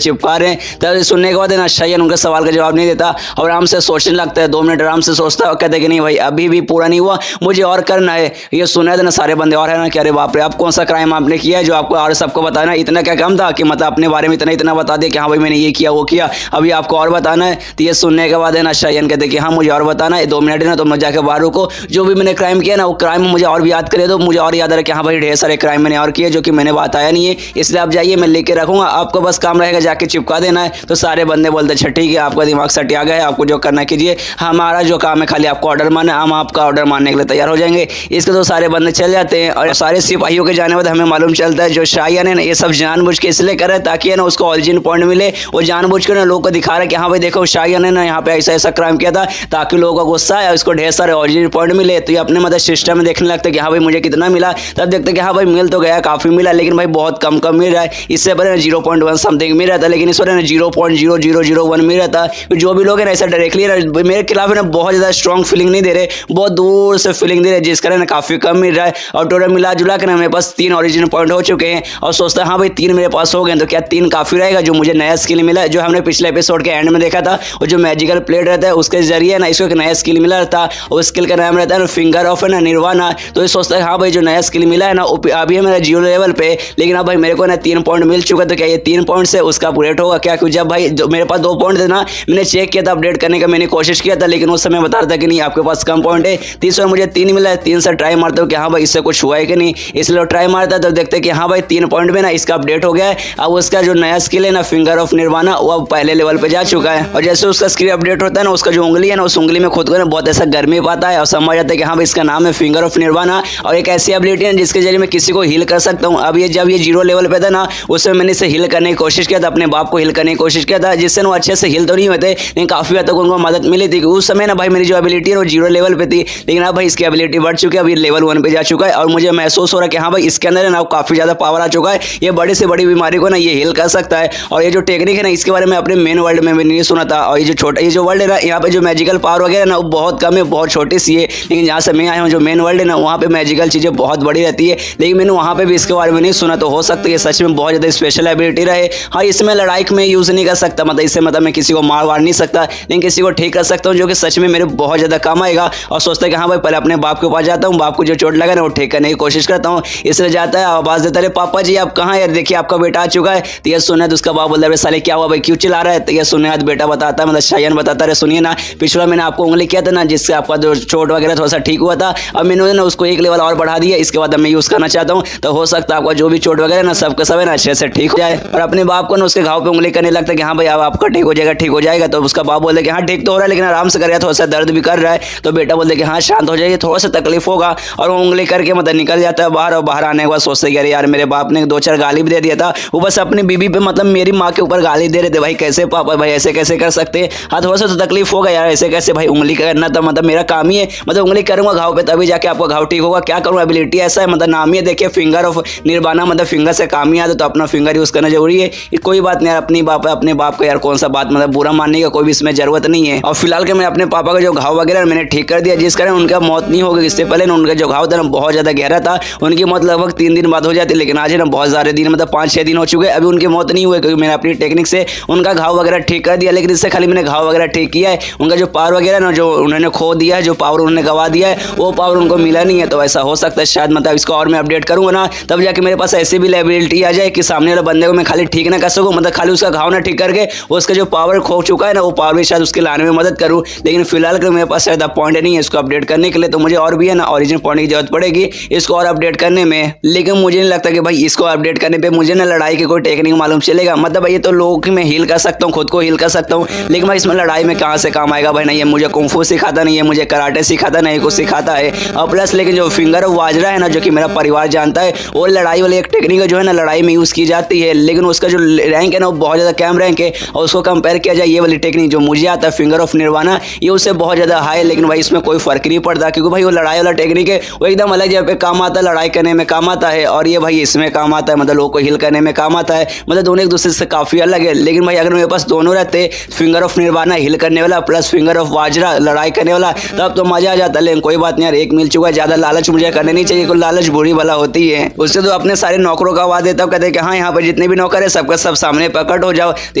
चिपका रहे हैं। तब सुनने के बाद है ना शायान उनके सवाल का जवाब नहीं देता और आराम से सोचने लगता है, 2 मिनट आराम से सोचता है और कहते कि नहीं भाई अभी भी पूरा नहीं हुआ, मुझे और करना है। ये सुना था ना सारे बंदे और है ना कि अरे बाप रे, आप कौन सा क्राइम आपने किया है जो आपको और सबको बताना, इतना क्या कम था कि मतलब अपने बारे में इतना बता दिया कि हाँ भाई मैंने ये किया वो किया, अभी आपको और बताना है। तो ये सुनने के बाद है ना शायान कहते कि हाँ मुझे और बताना है, 2 मिनट है ना, तो मैं जाकर बाहर रुको, जो भी मैंने क्राइम किया ना वो क्राइम मुझे और भी याद करे, तो मुझे और याद आ रहा कि हाँ भाई ढेर सारे क्राइम मैंने और किए जो कि मैंने बताया नहीं है, इसलिए आप जाइए मैं लेके रखूंगा, आपको बस काम रहेगा जाके चिपका देना है। तो सारे बंदे बोलते अच्छा ठीक है, आपका दिमाग सट आ गया है, आपको जो करना कीजिए, हमारा जो काम है खाली आपको ऑर्डर मारना, हम आपका ऑर्डर मारने के लिए तैयार हो जाएंगे। इसके तो सारे बंदे चल जाते हैं और सारे सिपाहियों के जाने बाद हमें मालूम चलता है जो शायान है ना ये सब जानबूझ के इसलिए कर रहा है ताकि है ना उसको ऑरिजिन पॉइंट मिले। वो जानबूझ के ना लोगों को दिखा रहा है कि हाँ भाई देखो शायान ने ना यहाँ पे ऐसा क्राइम किया था, ताकि लोगों का गुस्सा है, उसको ढेर सारे ऑरिजिन पॉइंट मिले। तो ये अपने मतलब सिस्टम में देखने लगता है कि हाँ भाई मुझे कितना मिला, तब देखते कि हाँ भाई मिल तो गया, काफ़ी मिला, लेकिन भाई बहुत कम मिल रहा है। इससे पहले 0.1 समथिंग मिल रहा था, लेकिन इस बार ना 0.0001 मिल रहा था। जो भी लोग है ना ऐसा डायरेक्टली मेरे खिलाफ है ना बहुत ज़्यादा स्ट्रॉन्ग फीलिंग नहीं दे रहे, बहुत दूर से फीलिंग दे रहे, जिस कारण काफ़ी कम मिल रहा है। और टोटल मिला जुला कर ना मेरे पास 3 ओरिजिनल पॉइंट हो चुके हैं और सोचता है हाँ भाई 3 मेरे पास हो गए तो क्या 3 काफ़ी रहेगा। जो मुझे नया स्किल मिला है, जो हमने पिछले एपिसोड के एंड में देखा था, वो जो मैजिकल प्लेट रहता है उसके जरिए ना इसको एक नया स्किल मिला था, और स्किल का नाम रहता है ना फिंगर ऑफ है ना निर्वाणा। तो ये सोचता है हाँ भाई जो नया स्किल मिला है ना अभी है मेरा 0 लेवल पे, लेकिन अब भाई मेरे को ना 3 पॉइंट मिल चुका, तो क्या ये 3 पॉइंट से उसका अपग्रेड होगा क्या? क्योंकि जब भाई मेरे पास 2 पॉइंट थे ना, मैंने चेक किया था अपडेट करने का, मैंने कोशिश किया था, लेकिन उस समय बता रहा था कि नहीं आपके पास कम पॉइंट है। 300 मुझे 3 मिला है, 3 से ट्राई मारता हूँ कि हाँ भाई इससे कुछ हुआ है कि नहीं, इसलिए ट्राई मारता तो देखते कि हाँ भाई 3 पॉइंट में ना इसका अपडेट हो गया है। अब उसका जो नया स्किल है ना फिंगर ऑफ निर्वाणा, वो अब पहले लेवल पे जा चुका है। और जैसे उसका स्किल अपडेट होता है ना, उसका जो उंगली है ना उस उंगली में खुद को ना बहुत ऐसा गर्मी पाता है और समझ आता है कि हाँ भाई इसका नाम है फिंगर ऑफ निर्वाणा, और एक ऐसी एबिलिटी है जिसके जरिए मैं किसी को हील कर सकता हूँ। अब ये जब ये 0 लेवल पे था ना, उसमें मैंने इसे हील करने की कोशिश किया था, अपने बाप को हील करने की कोशिश किया था, जिससे वो अच्छे से हील तो नहीं होते, लेकिन काफ़ी हद तक उनको मदद मिली थी। उस समय ना भाई मेरी जो एबिलिटी है वो 0 लेवल पे थी, लेकिन अब भाई इसकी एबिलिटी बढ़ चुकी है, अभी लेवल 1 पे जा चुका है, और मुझे महसूस हो रहा है कि हाँ भाई इसके अंदर है ना काफ़ी ज़्यादा पावर आ चुका है, ये बड़ी से बड़ी बीमारी को ना ये हील कर सकता है। और ये जो टेक्निक है ना इसके बारे में अपने मेन वर्ल्ड में नहीं सुना था, और ये जो वर्ल्ड है ना यहाँ पे जो मैजिकल पावर वगैरह ना वो बहुत कम है, बहुत छोटी सी है, लेकिन जहाँ से मैं आया हूँ जो मेन वर्ल्ड है ना वहाँ पे मैजिकल चीज़ें बहुत बड़ी रहती है, लेकिन मैंने वहाँ पे भी इसके बारे में नहीं सुना। तो हो सकता है ये सच में बहुत ज़्यादा स्पेशल एबिलिटी रहे। हाँ इसमें लड़ाई में यूज़ नहीं कर सकता, मतलब इससे मतलब मैं किसी को मार वार नहीं सकता, लेकिन किसी को ठीक कर सकता हूँ, जो कि सच में मेरे बहुत ज़्यादा काम आएगा। और सोचता है कि हाँ भाई पहले अपने बाप के पास जाता हूँ, बाप को जो चोट लगा ना वो ठीक करने की कोशिश करता हूँ। इसलिए जाता है, आवाज़ देता है, पापा जी आप कहाँ यार, देखिए आपका बेटा आ चुका है। तो ये सुना तो उसका बाप बोलता है साले क्या हुआ भाई, क्यों चिल्ला रहा है। तो ये सुने बेटा बताता है, मतलब शायन बताता है, सुनिए ना पिछला मैंने आपको उंगली किया था ना, जिससे आपका जो चोट वगैरह थोड़ा सा ठीक हुआ था, अब मैंने ना उसको एक लेवल और बढ़ा दिया, इसके बाद मैं यूज़ करना चाहता हूँ, तो हो सकता है आपका जो भी चोट वगैरह ना सबका सब है ना अच्छे से ठीक हो जाए। और अपने बाप को ना उसके घाव पे उंगली करने लगता है कि हाँ भाई अब आपका ठीक हो जाएगा, ठीक हो जाएगा। तो उसका बाप बोलते कि हाँ ठीक तो हो रहा है, लेकिन आराम से करेगा, थोड़ा सा दर्द भी कर रहा है। तो बेटा बोलते कि हाँ शांत हो जाइए, थोड़ा सा तकलीफ होगा। और वो उंगली करके मतलब निकल जाता है बाहर, और बाहर आने के बाद सोचते कि अरे यार मेरे बाप ने 2-4 गाली भी दे दिया था, वो बस अपनी बीबी पे मतलब मेरी माँ के ऊपर गाली दे रहे थे, भाई कैसे पापा भाई ऐसे कैसे कर सकते हैं। हाँ थोड़ा सा तो तकलीफ होगा यार, ऐसे कैसे भाई, उंगली करना तो मतलब मेरा काम ही है, मतलब उंगली करूंगा घाव पे तभी जाके आपका घाव ठीक होगा, क्या करूँ, एबिलिटी ऐसा है, मतलब नाम ही है देखिए फिंगर ऑफ निर्वाणा, मतलब फिंगर से काम ही आता, तो अपना फिंगर यूज़ करना जरूरी है। कोई बात नहीं यार, अपनी बाप है, अपने बाप का यार कौन सा बात मतलब बुरा मानने का कोई भी इसमें जरूरत नहीं है। और फिलहाल के मैं अपने पापा का जो घाव वगैरह मैंने ठीक कर दिया, जिस कारण उनका मौत नहीं होगी। इससे पहले उनका जो घाव था ना बहुत ज़्यादा गहरा था, उनकी मौत लगभग 3 दिन बाद हो जाती, लेकिन आज है ना बहुत सारे दिन मतलब 5-6 दिन हो चुके, अभी उनकी मौत नहीं हुई, क्योंकि मैंने अपनी टेक्निक से उनका घाव वगैरह ठीक कर दिया। लेकिन इससे खाली मैंने घाव वगैरह ठीक किया है, उनका जो पावर वगैरह ना जो उन्होंने खो दिया है, जो पावर उन्होंने गवा दिया है, वो पावर उनको मिला नहीं है। तो ऐसा हो सकता है शायद मतलब इसको और मैं अपडेट करूँगा ना, तब जाके मेरे पास ऐसी भी एबिलिटी आ जाए कि सामने वाले बंदे को मैं खाली ठीक ना कर सकूँ, मतलब खाली उसका घाव ना ठीक करके उसका जो पावर खो चुका है ना, वो पावर भी शायद उसके लाने में मदद करूँ। लेकिन फिलहाल के मेरे पास शायद पॉइंट नहीं है इसको अपडेट करने के लिए, तो मुझे और भी है ना ओरिजिनल पॉइंट की जरूरत पड़ेगी इसको और अपडेट करने में। लेकिन मुझे नहीं लगता कि भाई इसको अपडेट करने पे मुझे ना लड़ाई की कोई टेक्निक मालूम चलेगा, मतलब भाई ये तो लोगों की मैं हील कर सकता हूँ, खुद को हील कर सकता हूँ, लेकिन भाई इसमें लड़ाई में कहाँ से काम आएगा भाई, नहीं ये मुझे कुंफू सिखाता, नहीं है मुझे कराटे सिखाता, नहीं कुछ सिखाता है। और प्लस लेकिन जो फिंगर ऑफ वाजरा है ना, जो कि मेरा परिवार जानता है, वो लड़ाई वाली एक टेक्निक जो है ना लड़ाई में यूज़ की जाती है, लेकिन उसका जो रैंक है ना वो बहुत ज़्यादा कम रैंक है। और उसको कंपेयर किया जाए ये वाली टेक्निक जो मुझे आता है फिंगर ऑफ निर्वाणा, ये उससे बहुत ज़्यादा हाई है, लेकिन भाई इसमें कोई फर्क नहीं पड़ता, क्योंकि भाई वो लड़ाई वाला टेक्निक है, वो एकदम अलग जगह पे काम आता है, लड़ाई करने में काम आता है, और ये भाई इसमें काम आता है, मतलब लोगों को हिल करने में काम आता है, मतलब दोनों एक दूसरे से काफ़ी अलग है। लेकिन भाई अगर मेरे पास दोनों रहते, फिंगर ऑफ निर्वाणा हिल करने वाला प्लस फिंगर ऑफ वाजरा लड़ाई करने वाला, तब तो मजा आ जाता। लेकिन कोई बात नहीं यार, एक मिल चुका है, ज़्यादा लालच मुझे करने नहीं चाहिए, कोई लालच बुरी वाला होती है। उससे तो अपने सारे नौकरों का आवाज़ देता हूँ, कहते हैं कि हाँ यहाँ पर जितने भी नौकर है सबका सब सामने प्रकट हो जाओ। तो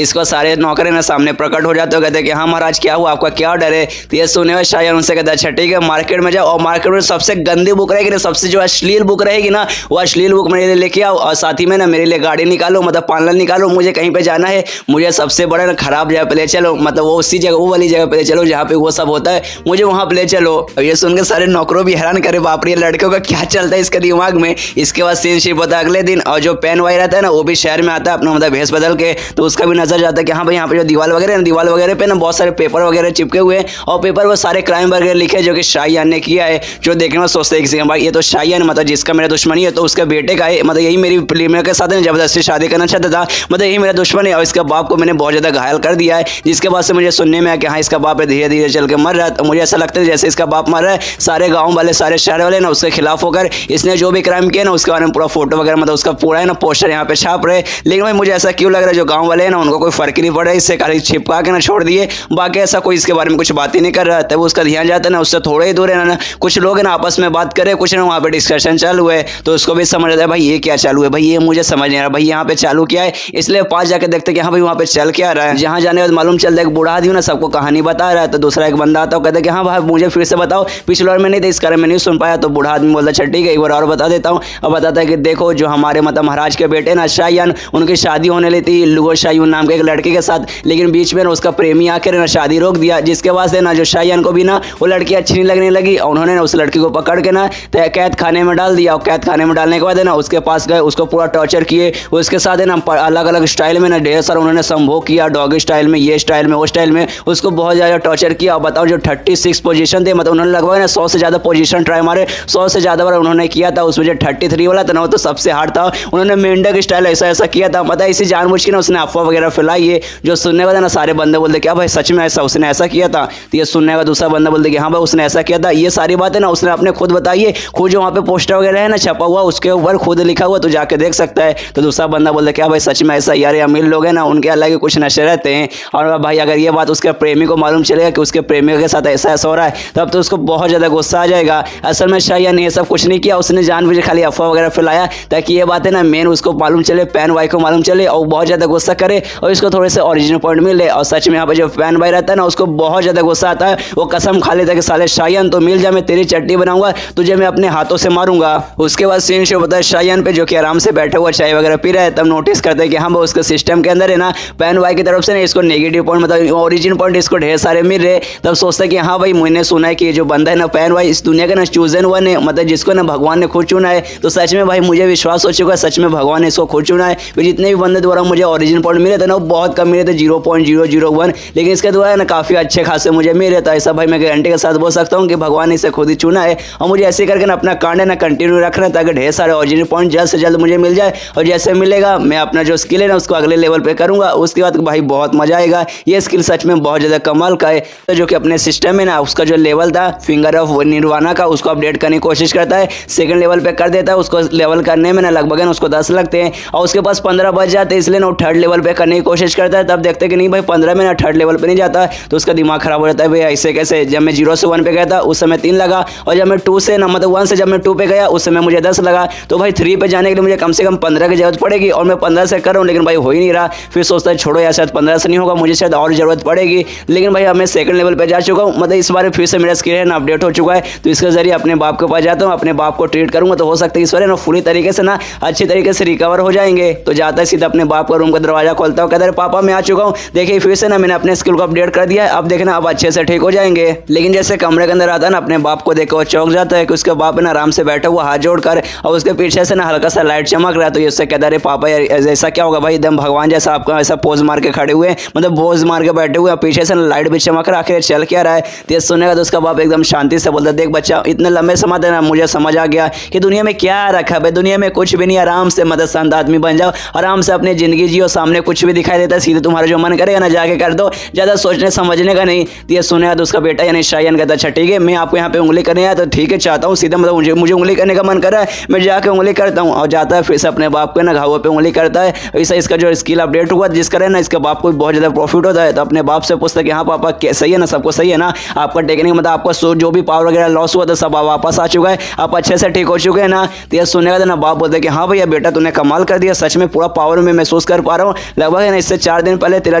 इसको सारे नौकर है ना सामने प्रकट हो जाते हो, कहते हैं कि हाँ महाराज क्या हुआ, आपका क्या ऑर्डर है। तो ये सुने हुए शायद उनसे कहता है अच्छा ठीक है मार्केट में जाओ, और मार्केट में सबसे गंदी बुक रहेगी ना, सबसे जो अश्लील बुक रहेगी ना, वो अश्लील बुक मेरे लिए लेके आओ, और साथ ही में ना मेरे लिए गाड़ी निकालो, मतलब पार्लर निकालो, मुझे कहीं पे जाना है, मुझे सबसे बड़ा ना खराब जगह पे ले चलो, मतलब वो उसी जगह वो वाली जगह पे ले चलो जहाँ पे वो सब होता है, मुझे वहाँ पे ले चलो। और ये सुन के सारे नौकरों भी हैरान करे, बाप रे लड़कों का क्या चलता है इसके दिमाग में। इसके बाद सीन शिप होता है अगले दिन, और जो पेन वाई रहता है ना वो भी शहर में आता है अपना मतलब भेस बदल के, तो उसका भी नजर जाता है कि हाँ भाई यहाँ पे जो दीवार वगैरह है ना, दीवार वगैरह पे ना बहुत सारे पेपर वगैरह चिपके हुए हैं, और पेपर वो सारे क्राइम वगैरह लिखे जो कि शाहजहां ने किया है। जो देखने में सोचते हैं भाई ये तो शाहजहां मतलब जिसका मेरा दुश्मनी है, तो उसके बेटे का है, मतलब यही मेरी प्रेमिका के साथ जबरदस्ती शादी करना चाहता था, मतलब यही मेरा दुश्मन है, और इसके बाप को मैंने बहुत ज़्यादा घायल कर दिया है। जिसके बाद से मुझे सुनने में आया कि हाँ इसका बाप धीरे धीरे चल के मर रहा है, तो मुझे ऐसा लगता है जैसे इसका बाप मर रहा है, सारे गाँव वाले सारे शहर वाले ना उसके खिलाफ होकर इसने जो भी क्राइम किया ना उसके बारे में पूरा फोटो वगैरह मतलब उसका पूरा है ना पोस्टर यहाँ पे छाप रहे। लेकिन भाई मुझे ऐसा क्यों लग रहा है जो गाँव वाले हैं ना उनको कोई फर्क नहीं पड़ रहा है, इससे खाली छिपका के ना छोड़ दिए, बाकी ऐसा कोई इसके बारे में कुछ बात ही नहीं कर रहा। तब उसका ध्यान जाता है ना उससे थोड़ा ही दूर है ना, कुछ लोग है ना आपस में बात करे, कुछ ना वहाँ पे डिस्कशन चालू है, तो उसको भी समझ आता है भाई ये क्या चालू है, भाई ये मुझे समझ नहीं आ रहा भाई यहाँ पे चालू क्या है। इसलिए पास जाकर देखते कि हाँ भाई वहाँ पे चल क्या रहा है। जहाँ जाने के बाद मालूम चलता है बूढ़ा आदमी ना सबको कहानी बता रहा है, तो दूसरा एक बंदा आता है कहता है कि हाँ भाई मुझे फिर से बताओ, पिछले बार में नहीं था इस कारण में नहीं सुन पाया। तो बूढ़ा आदमी बोलता है ठीक है एक बार और बता देता हूँ। अब बताता है कि देखो जो हमारे मतलब महाराज के बेटे ना शाहजहां, उनकी शादी होने ली थी लुगो शाहजहां नाम के एक लड़के के साथ, लेकिन बीच में ना उसका प्रेमी आकर ना शादी रोक दिया, जिसके बाद से ना जो शाहजहां को भी ना वो लड़की अच्छी नहीं लगने लगी, और उन्होंने ना उस लड़की को पकड़ के ना कैद खाने में डाल दिया। और कैद खाने में डालने के बाद है ना उसके पास गए, उसको पूरा टॉर्चर किए, उसके साथ है ना अलग अलग स्टाइल में ना ढेर सारा उन्होंने संभोग किया, डॉगी स्टाइल में, ये स्टाइल में, वो स्टाइल में, उसको बहुत ज़्यादा टॉर्चर किया। और बताओ जो 36 पोजीशन थे, मतलब उन्होंने लगभग ना 100 से ज़्यादा पोजीशन ट्राई मारे, 100 से ज़्यादा बार उन्होंने किया था। उसमें जो 33 वाला था ना वो तो सबसे हार्ड था, उन्होंने मेंढक स्टाइल ऐसा ऐसा किया था, मतलब इसी जानबूझ के ना उसने अफवाह वगैरह फैलाई है। जो सुनने वाला ना सारे बंदे बोलते क्या भाई सच में ऐसा उसने ऐसा किया था, तो ये सुनने का दूसरा बंदा बोलते कि हाँ भाई उसने ऐसा किया था। ये सारी बातें ना उसने अपने खुद बताई है, खुद जो वहाँ पे पोस्टर वगैरह है ना छपा हुआ उसके ऊपर खुद लिखा हुआ, तो जाके देख सकता है। तो दूसरा बंदा बोलता क्या भाई सच में ऐसा, यार अमीर लोग हैं ना उनके अलग ही कुछ नशे रहते हैं। और भाई अगर ये बात उसके प्रेमी को मालूम चलेगा कि उसके प्रेमिका के साथ ऐसा ऐसा हो रहा है, तब तो उसको बहुत ज़्यादा गुस्सा आ जाएगा। असल में शाहजहां ने ये सब कुछ नहीं किया, उसने जानबूझ खाली अफवाह वगैरह फैलाया ताकि ये बातें ना मेन उसको मालूम चले, पैन वाई को मालूम चले, और बहुत ज़्यादा गुस्सा करे और इसको थोड़े से ओरिजिनल पॉइंट मिले। और सच में यहाँ पे जो फैन भाई रहता है ना, उसको बहुत ज़्यादा गुस्सा आता है। वो कसम खा लेता है कि साले शायान तो मिल जा, मैं तेरी चट्टी बनाऊंगा, तुझे मैं अपने हाथों से मारूंगा। उसके बाद सीन शो होता है शायान पे, जो कि आराम से बैठा हुआ चाय वगैरह पी रहा है। तब नोटिस करते हैं कि हाँ उसके सिस्टम के अंदर है ना फैन भाई की तरफ से ना इसको नेगेटिव पॉइंट मतलब ओरिजिन पॉइंट इसको ढेर सारे मिल रहे। तब सोचता है कि हाँ भाई मैंने सुना है कि ये जो बंदा है ना फैन भाई इस दुनिया का ना चूजन वन है, मतलब जिसको ना भगवान ने खुद चुना है। तो सच में भाई मुझे विश्वास हो चुका है, सच में भगवान ने इसको खुद चुना है। जितने भी बंदे द्वारा मुझे ओरिजिन पॉइंट मिले थे ना वो बहुत कम मिले थे, 0.001, लेकिन इसके द्वारा ना काफ़ी अच्छे खासे मुझे मिले। तो ऐसा भाई मैं गारंटी के साथ बोल सकता हूँ कि भगवान ने इसे खुद ही चुना है। और मुझे ऐसे करके ना अपना कांड है ना कंटिन्यू रखना है ताकि ढेर सारे ओरिजिनल पॉइंट जल्द से जल्द मुझे मिल जाए। और जैसे मिलेगा मैं अपना जो स्किल है ना उसको अगले लेवल पे करूँगा। उसके बाद भाई बहुत मजा आएगा। ये स्किल सच में बहुत ज़्यादा कमाल का है। तो जो कि अपने सिस्टम में ना उसका जो लेवल था फिंगर ऑफ निर्वाणा का उसको अपडेट करने की कोशिश करता है, सेकंड लेवल पे कर देता है। उसको लेवल करने में ना लगभग उसको 10 लगते हैं और उसके पास 15 बच जाते हैं, इसलिए ना वो थर्ड लेवल पे करने की कोशिश करता है। तब देखते हैं कि नहीं भाई 15 में ना थर्ड लेवल पे नहीं जाता, तो उसका दिमाग खराब हो जाता है, भाई ऐसे कैसे। जब मैं 0 से 1 पे गया था उस समय 3 लगा, और जब मैं 2 से ना मतलब 1 से जब मैं 2 पे गया उस समय मुझे 10 लगा। तो भाई 3 पे जाने के लिए मुझे कम से कम 15 की जरूरत पड़ेगी और मैं 15 से कर रहा हूँ, लेकिन भाई हो ही नहीं रहा। फिर सोचता है छोड़ो यार शायद 15 से नहीं होगा, मुझे शायद और जरूरत पड़ेगी। लेकिन भाई अब मैं सेकंड लेवल पे जा चुका हूँ, मतलब इस बार फिर से मेरा स्किल है ना अपडेट हो चुका है। तो इसके जरिए अपने बाप के पास जाता हूँ, अपने बाप को ट्रीट करूंगा, तो हो सकता है इस बार ना पूरी तरीके से ना अच्छी तरीके से रिकवर हो जाएंगे। तो जाता है सीधा अपने बाप का रूम का दरवाजा खोलता हूँ, कहता है पापा मैं आ चुका हूँ, देखिए फिर से ना मैंने अपने स्किल को अपडेट कर दिया है, अब देखना अब अच्छे से ठीक हो जाएंगे। लेकिन जैसे कमरे के अंदर आता है ना अपने बाप को देखकर वो चौंक जाता है कि उसके बाप ने आराम से बैठा हुआ हाथ जोड़कर और उसके पीछे से ना हल्का सा लाइट चमक रहा है। तो ये उससे कहता है पापा यार ऐसा क्या होगा भाई, एकदम भगवान जैसा आपका ऐसा पोज मार के खड़े हुए, मतलब पोज मार के बैठे हुए, पीछे से लाइट भी चमक रहा, आखिर चल क्या रहा है। तो ये सुनेगा तो उसका बाप एकदम शांति से बोलता है देख बच्चा इतने लंबे समय तक ना मुझे समझ आ गया कि दुनिया में क्या रखा है, दुनिया में कुछ भी नहीं, आराम से मतलब संत आदमी बन जाओ, आराम से अपनी जिंदगी जियो, सामने कुछ भी दिखाई देता है सीधे तुम्हारा जो मन करेगा ना जाके कर दो, ज़्यादा सोचने समझने का नहीं। तो ये सुनेगा तो उसका बेटा यानी शायान कहता अच्छा ठीक है मैं आपको यहाँ पे उंगली करने आया, तो ठीक है चाहता हूँ सीधा, मतलब मुझे उंगली करने का मन कर रहा है, मैं जाके उंगली करता हूँ। और जाता है फिर से अपने बाप को ना घावों पे उंगली करता है। ऐसा इसका जो स्किल अपडेट हुआ जिसका है ना इसके बाप को बहुत ज़्यादा प्रॉफिट होता है। तो अपने बाप से पूछता है कि हाँ पापा सही है ना, सबको सही है ना, आपका टेक्निक मतलब आपका जो भी पावर वगैरह लॉस हुआ था सब वापस आ चुका है, आप अच्छे से ठीक हो चुके हैं ना। तो ये सुनने का ना बाप बोलते हैं कि हाँ भैया बेटा तूने कमाल कर दिया, सच में पूरा पावर में महसूस कर पा रहा हूँ। लगभग है ना इससे 4 दिन पहले तेरा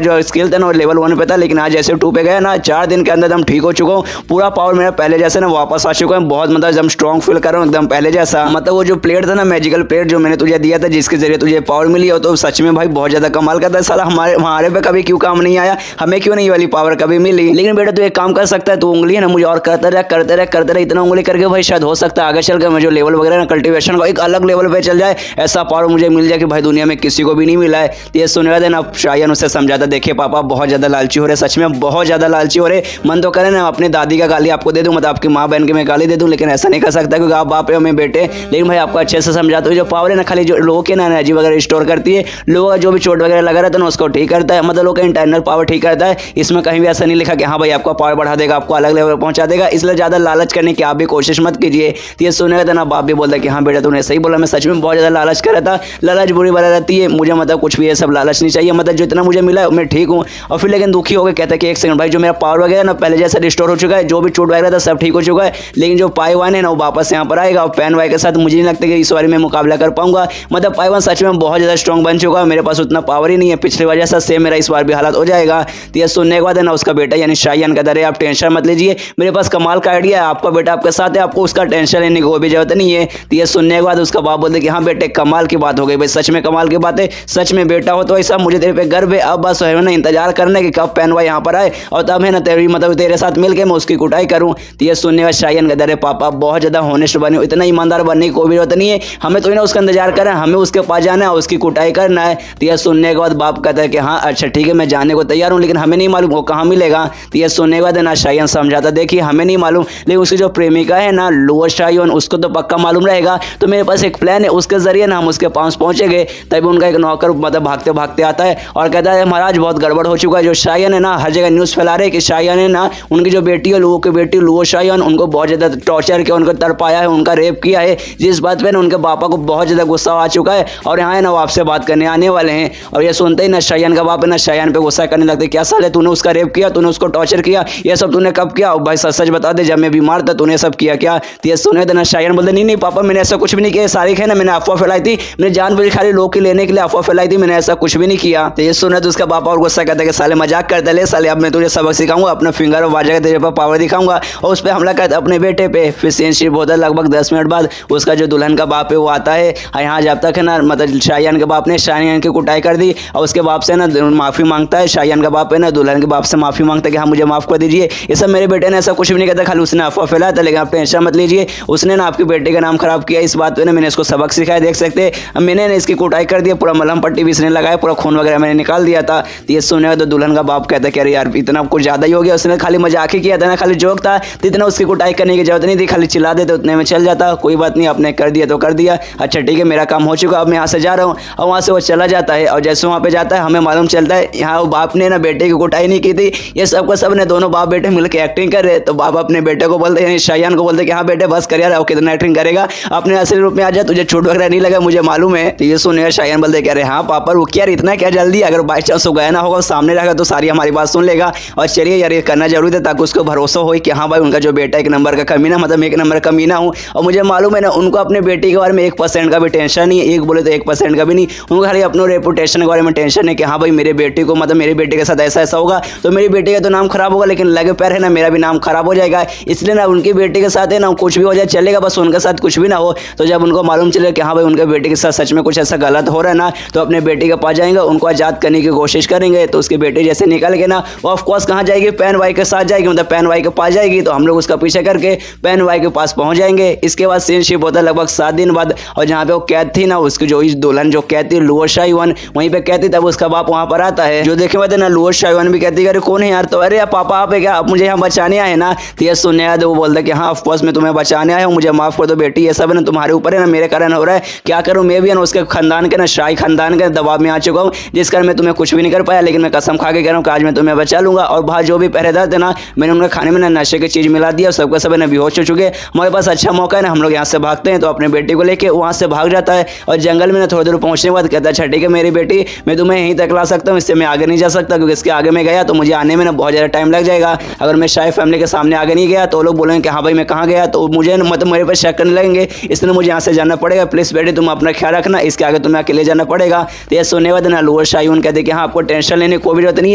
जो स्किल था ना लेवल 1 पे था, लेकिन आज जैसे 2 पे गया ना 4 दिन के अंदर एकदम ठीक हो चुका हूँ, पूरा पावर मेरा पहले जैसे ना वापस आ चुका है, बहुत मतलब एकदम स्ट्रॉन्ग फील कर रहा हूँ एकदम पहले जैसा। मतलब वो जो प्लेट था ना मैजिकल प्लेट जो मैंने तुझे दिया था जिसके जरिए तुझे पावर मिली हो, तो सच में भाई बहुत ज्यादा कमाल करता है साला, हमारे पे कभी क्यों काम नहीं आया, हमें क्यों नहीं वाली पावर कभी मिली। लेकिन बेटा तू एक काम कर सकता है, तू उंगली है ना मुझे और करते रहे इतना उंगली करके भाई शायद हो सकता है आगे चल कर मैं जो लेवल वगैरह ना कल्टीवेशन का एक अलग लेवल पे चल जाए, ऐसा पावर मुझे मिल जाए कि भाई दुनिया में किसी को भी नहीं मिला है। तो ये सुनेगा देना शायान उससे समझाता देखिए पापा बहुत ज्यादा लालची हो रहे, सच में बहुत ज्यादा लालची हो रहे, मन तो करे ना अपनी दादी का गाली आपको दे दूं, मतलब आपकी माँ बहन की मैं गाली दे दूं, लेकिन ऐसा नहीं कर सकता क्योंकि आप बाप है मैं बेटे। लेकिन भाई आपको अच्छे से समझाता हूँ जो पावर है ना खाली जो लोगों के ना एनर्जी वगैरह स्टोर करती है, लोगों का जो भी चोट वगैरह लगा रहता है ना उसको ठीक करता है, मतलब लोगों का इंटरनल पावर ठीक करता है। इसमें कहीं भी ऐसा नहीं लिखा कि हाँ भाई आपका पावर बढ़ा देगा, आपको अलग लेवल पहुंचा देगा, इसलिए ज़्यादा लालच करने की आप भी कोशिश मत कीजिए। तो ये सुनेगा तो ना बाप भी बोलता है कि हाँ बेटा तूने सही बोला, मैं सच में बहुत ज़्यादा लालच कर रहा था, लालच बुरी वाला रहती है, मुझे मतलब कुछ भी ये सब लालच नहीं चाहिए, मतलब जितना मुझे मिला मैं ठीक हूँ। और फिर लेकिन दुखी हो गए, कहता है कि एक सेकंड भाई जो मेरा पावर वगैरह ना पहले जैसा रिस्टोर हो चुका है, जो भी चोट वगैरह था सब ठीक हो चुका है, लेकिन जो पाईवान है ना वो वापस यहाँ पर आएगा और पैन वाई के साथ मुझे नहीं लगता कि इस बार मैं मुकाबला कर पाऊंगा, मतलब पाईवान सच में बहुत ज़्यादा स्ट्रॉन्ग बन चुका है, मेरे पास उतना पावर ही नहीं है, पिछले वजह से सेम मेरा इस बार भी हालत हो जाएगा। तो ये सुनने के बाद है ना उसका बेटा यानी शायान कहता है आप टेंशन मत लीजिए, मेरे पास कमाल का आइडिया है, आपका बेटा आपके साथ है, आपको उसका टेंशन लेने की कोई भी जरूरत नहीं है। तो ये सुनने के बाद उसका बाप बोलते कि हाँ बेटे कमाल की बात हो गई भाई, सच में कमाल की बात है, सच में बेटा हो तो ऐसा मुझे तेरे पे गर्व है, अब बस है ना इंतजार करने की कब पैन भाई यहाँ पर आए और तब है ना तेरी मतलब तेरे साथ मिलकर मैं उसकी कुटाई करूँ। तो ये सुनने का शायान कहता है पापा बहुत ज़्यादा होनेस्ट बने, इतना ईमानदार बनने की कोई भी जरूरत नहीं है, हमें तो ना उसका इंतजार करना है, हमें उसके पास जाना है, उसकी कुटाई करना है। तो यह सुनने के बाद बाप कहता है कि हाँ अच्छा ठीक है मैं जाने को तैयार हूँ, लेकिन हमें नहीं मालूम वो कहाँ मिलेगा। तो यह सुनने के बाद ना शायान समझाता देखिए हमें नहीं मालूम, लेकिन उसकी जो प्रेमिका है ना लोअर शायान उसको तो पक्का मालूम रहेगा, तो मेरे पास एक प्लान है, उसके जरिए ना हम उसके पास पहुंचेंगे। तभी उनका एक नौकर मतलब भागते भागते आता है और कहता है महाराज बहुत गड़बड़ हो चुका है, जो शायान है ना हर जगह न्यूज़ फैला रहे कि शायान है ना उनकी जो बेटी है लोगों की बेटी लुओ शायान उनको बहुत ज़्यादा टॉर्चर किया, उनको तरपाया है, उनका रेप किया है, जिस बात पे ना उनके पापा को बहुत ज़्यादा गुस्सा आ चुका है और यहाँ है ना वो आपसे बात करने आने वाले हैं। और ये सुनते ही ना शायान का बाप है ना शायान पे गुस्सा करने लगते क्या साले तूने उसका रेप किया, तूने उसको टॉर्चर किया, ये सब तूने कब किया, भाई सच सच बता दे जब मैं बीमार था तूने सब किया क्या। तो ये सुने ना शायान बोलते नहीं नहीं पापा मैंने ऐसा कुछ भी नहीं किया, सारी है ना मैंने अफवाह फैलाई थी, मैंने जानबूझ खाली लोग के लेने के लिए अफवाह फैलाई थी, मैंने ऐसा कुछ भी नहीं किया। तो ये सुने तो उसका पापा और गुस्सा करता है कि साले मजाक करते ले साले, अब मैं तुझे सबक सिखाऊंगा, अपना फिंगर और वाजा का तेरे पर पावर दिखाऊंगा और उस पर हमला करता अपने बेटे पे। फिर सीन शिफ्ट होता है। लगभग 10 मिनट बाद उसका जो दुल्हन का बाप है वो आता है। यहाँ जब तक है ना मतलब शाहियान के बाप ने शाहियान की कुटाई कर दी और उसके बाप से ना माफी मांगता है। शाहियान का बाप है ना दुल्हन के बाप से माफी मांगता है कि हाँ मुझे माफ कर दीजिए। ये सब मेरे बेटे ने ऐसा कुछ भी नहीं कहता, खाली उसने अफवाह फैलाया था, लेकिन आप टेंशन मत लीजिए, उसने ना आपके बेटे का नाम खराब किया। इस बात पे ना मैंने इसको सबक सिखाया, देख सकते हैं मैंने ना इसकी कुटाई कर दिया, पूरा मलहम पट्टी भी इसने लगाया, पूरा खून वगैरह मैंने निकाल दिया था। तो ये सुने तो दुल्हन का बाप कहता है कि अरे यार इतना कुछ ज्यादा ही हो गया, उसने खाली मजाक ही किया था ना, खाली जोक था, तो इतना उसकी कुटाई करने की जरूरत नहीं थी, खाली चिल्ला देते उतने में चल जाता। कोई बात नहीं, आपने कर दिया तो कर दिया, अच्छा ठीक है मेरा काम हो चुका, अब मैं यहाँ से जा रहा हूँ। और वहाँ से वो चला जाता है और जैसे वहाँ पे जाता है हमें मालूम चलता है यहाँ बाप ने ना बेटे की कुटाई नहीं की थी, ये सबको सब ने दोनों बाप बेटे मिलकर एक्टिंग कर रहे। तो बाप अपने बेटे को बोलते हैं, शाहियान को बोलते कि हाँ बेटे बस कर यार, कितना एक्टिंग करेगा, अपने असली रूप में आ जा, तुझे छूट वगैरह नहीं लगा मुझे मालूम है। तो ये सुने शाहियान बोलते कह रहे हाँ पापा रुक यार, इतना क्या जल्दी, अगर बाई चांस वो गया ना होगा सामने रहेगा तो सारी हमारी बात सुन लेगा, और चलिए यार ये करना जरूरी था ताकि उसको भरोसा हो कि हाँ भाई उनका जो बेटा एक नंबर का कमीना, मतलब एक नंबर का कमीना हूँ। और मुझे मालूम है ना उनको अपने बेटे के बारे में 1% का भी टेंशन नहीं है, एक बोले तो 1% का भी नहीं, उनको खाली अपने रेपुटेशन के बारे में टेंशन है कि हाँ भाई मेरे बेटे को मतलब मेरे बेटे के साथ ऐसा ऐसा होगा तो मेरे बेटे का तो नाम खराब होगा, लेकिन लगे पैर है ना मेरा भी नाम खराब हो जाएगा, इसलिए ना उनके बेटे के साथ है ना कुछ भी हो जाए चलेगा, बस उनके साथ कुछ भी ना हो। तो जब उनको मालूम चले कि हाँ भाई उनके बेटे के साथ सच में कुछ ऐसा गलत हो रहा है ना, तो अपने बेटे के पास जाएंगे, उनको आजाद करने की कोशिश करेंगे। तो उसके बेटे जैसे निकल के ना वो ऑफकोर्स कहाँ जाएगी, पैन वाई के साथ जाएगी, मतलब पैन वाई के पास जाएगी। तो हम लोग उसका पीछे करके पैन वाई के पास पहुंच जाएंगे। इसके बाद सीन शिफ्ट होता है लगभग 7 दिन बाद, और जहाँ पे वो कैद थी ना उसकी जो दुल्हन जो कैद थी लुओ शाइवन वहीं पे कैद थी, तब उसका बाप वहाँ पर आता है। जो देखे हुए थे ना लुओ शाइवन भी कहती है अरे कौन है यार, तो अरे पापा आप है क्या, आप मुझे यहाँ बचाने आए ना। तो ये सुनने आया तो वो बोलता कि हाँ ऑफकोर्स मैं तुम्हें बचाने आया हूँ, मुझे माफ कर दो बेटी, ये सब है ना तुम्हारे ऊपर है ना मेरे कारण हो रहा है, क्या करूँ मैं भी है ना उसके खानदान के ना शाही खानदान के दबाव में आ चुका हूँ, जिस कारण मैं तुम्हें कुछ भी नहीं कर पाया, लेकिन मैं कसम खा के कह रहा हूँ कि आज मैं तुम्हें बचा लूंगा। और बाहर जो भी पहरेदार थे ना मैंने उनके खाने में ना नशे की चीज़ मिला दिया, सबका सब ना बेहोश हो चुके, हमारे पास अच्छा मौका है ना हम लोग यहाँ से भागते हैं। तो अपने बेटी को लेके वहाँ से भाग जाता है और जंगल में ना थोड़ी दूर पहुँचने के बाद कहता है अच्छा ठीक है मेरी बेटी मैं तुम्हें यहीं तक ला सकता हूँ, इससे मैं आगे नहीं जा सकता, क्योंकि इसके आगे मैं गया तो मुझे आने में ना बहुत ज़्यादा टाइम लग जाएगा। अगर मैं शाही फैमिली के सामने आगे नहीं गया तो लोग बोलेंगे कि हाँ भाई मैं कहाँ गया, तो मुझे मतलब मेरे पर शक करने लगेंगे, इसलिए मुझे यहाँ से जाना पड़ेगा, प्लीज़ बेटी तुम अपना ख्याल रखना, इसके आगे तुम्हें अकेले जाना पड़ेगा। तो ये सुनने के बाद ना लुओ शाइवन कहते कि हाँ आपको टेंशन लेने की कोई जरूरत नहीं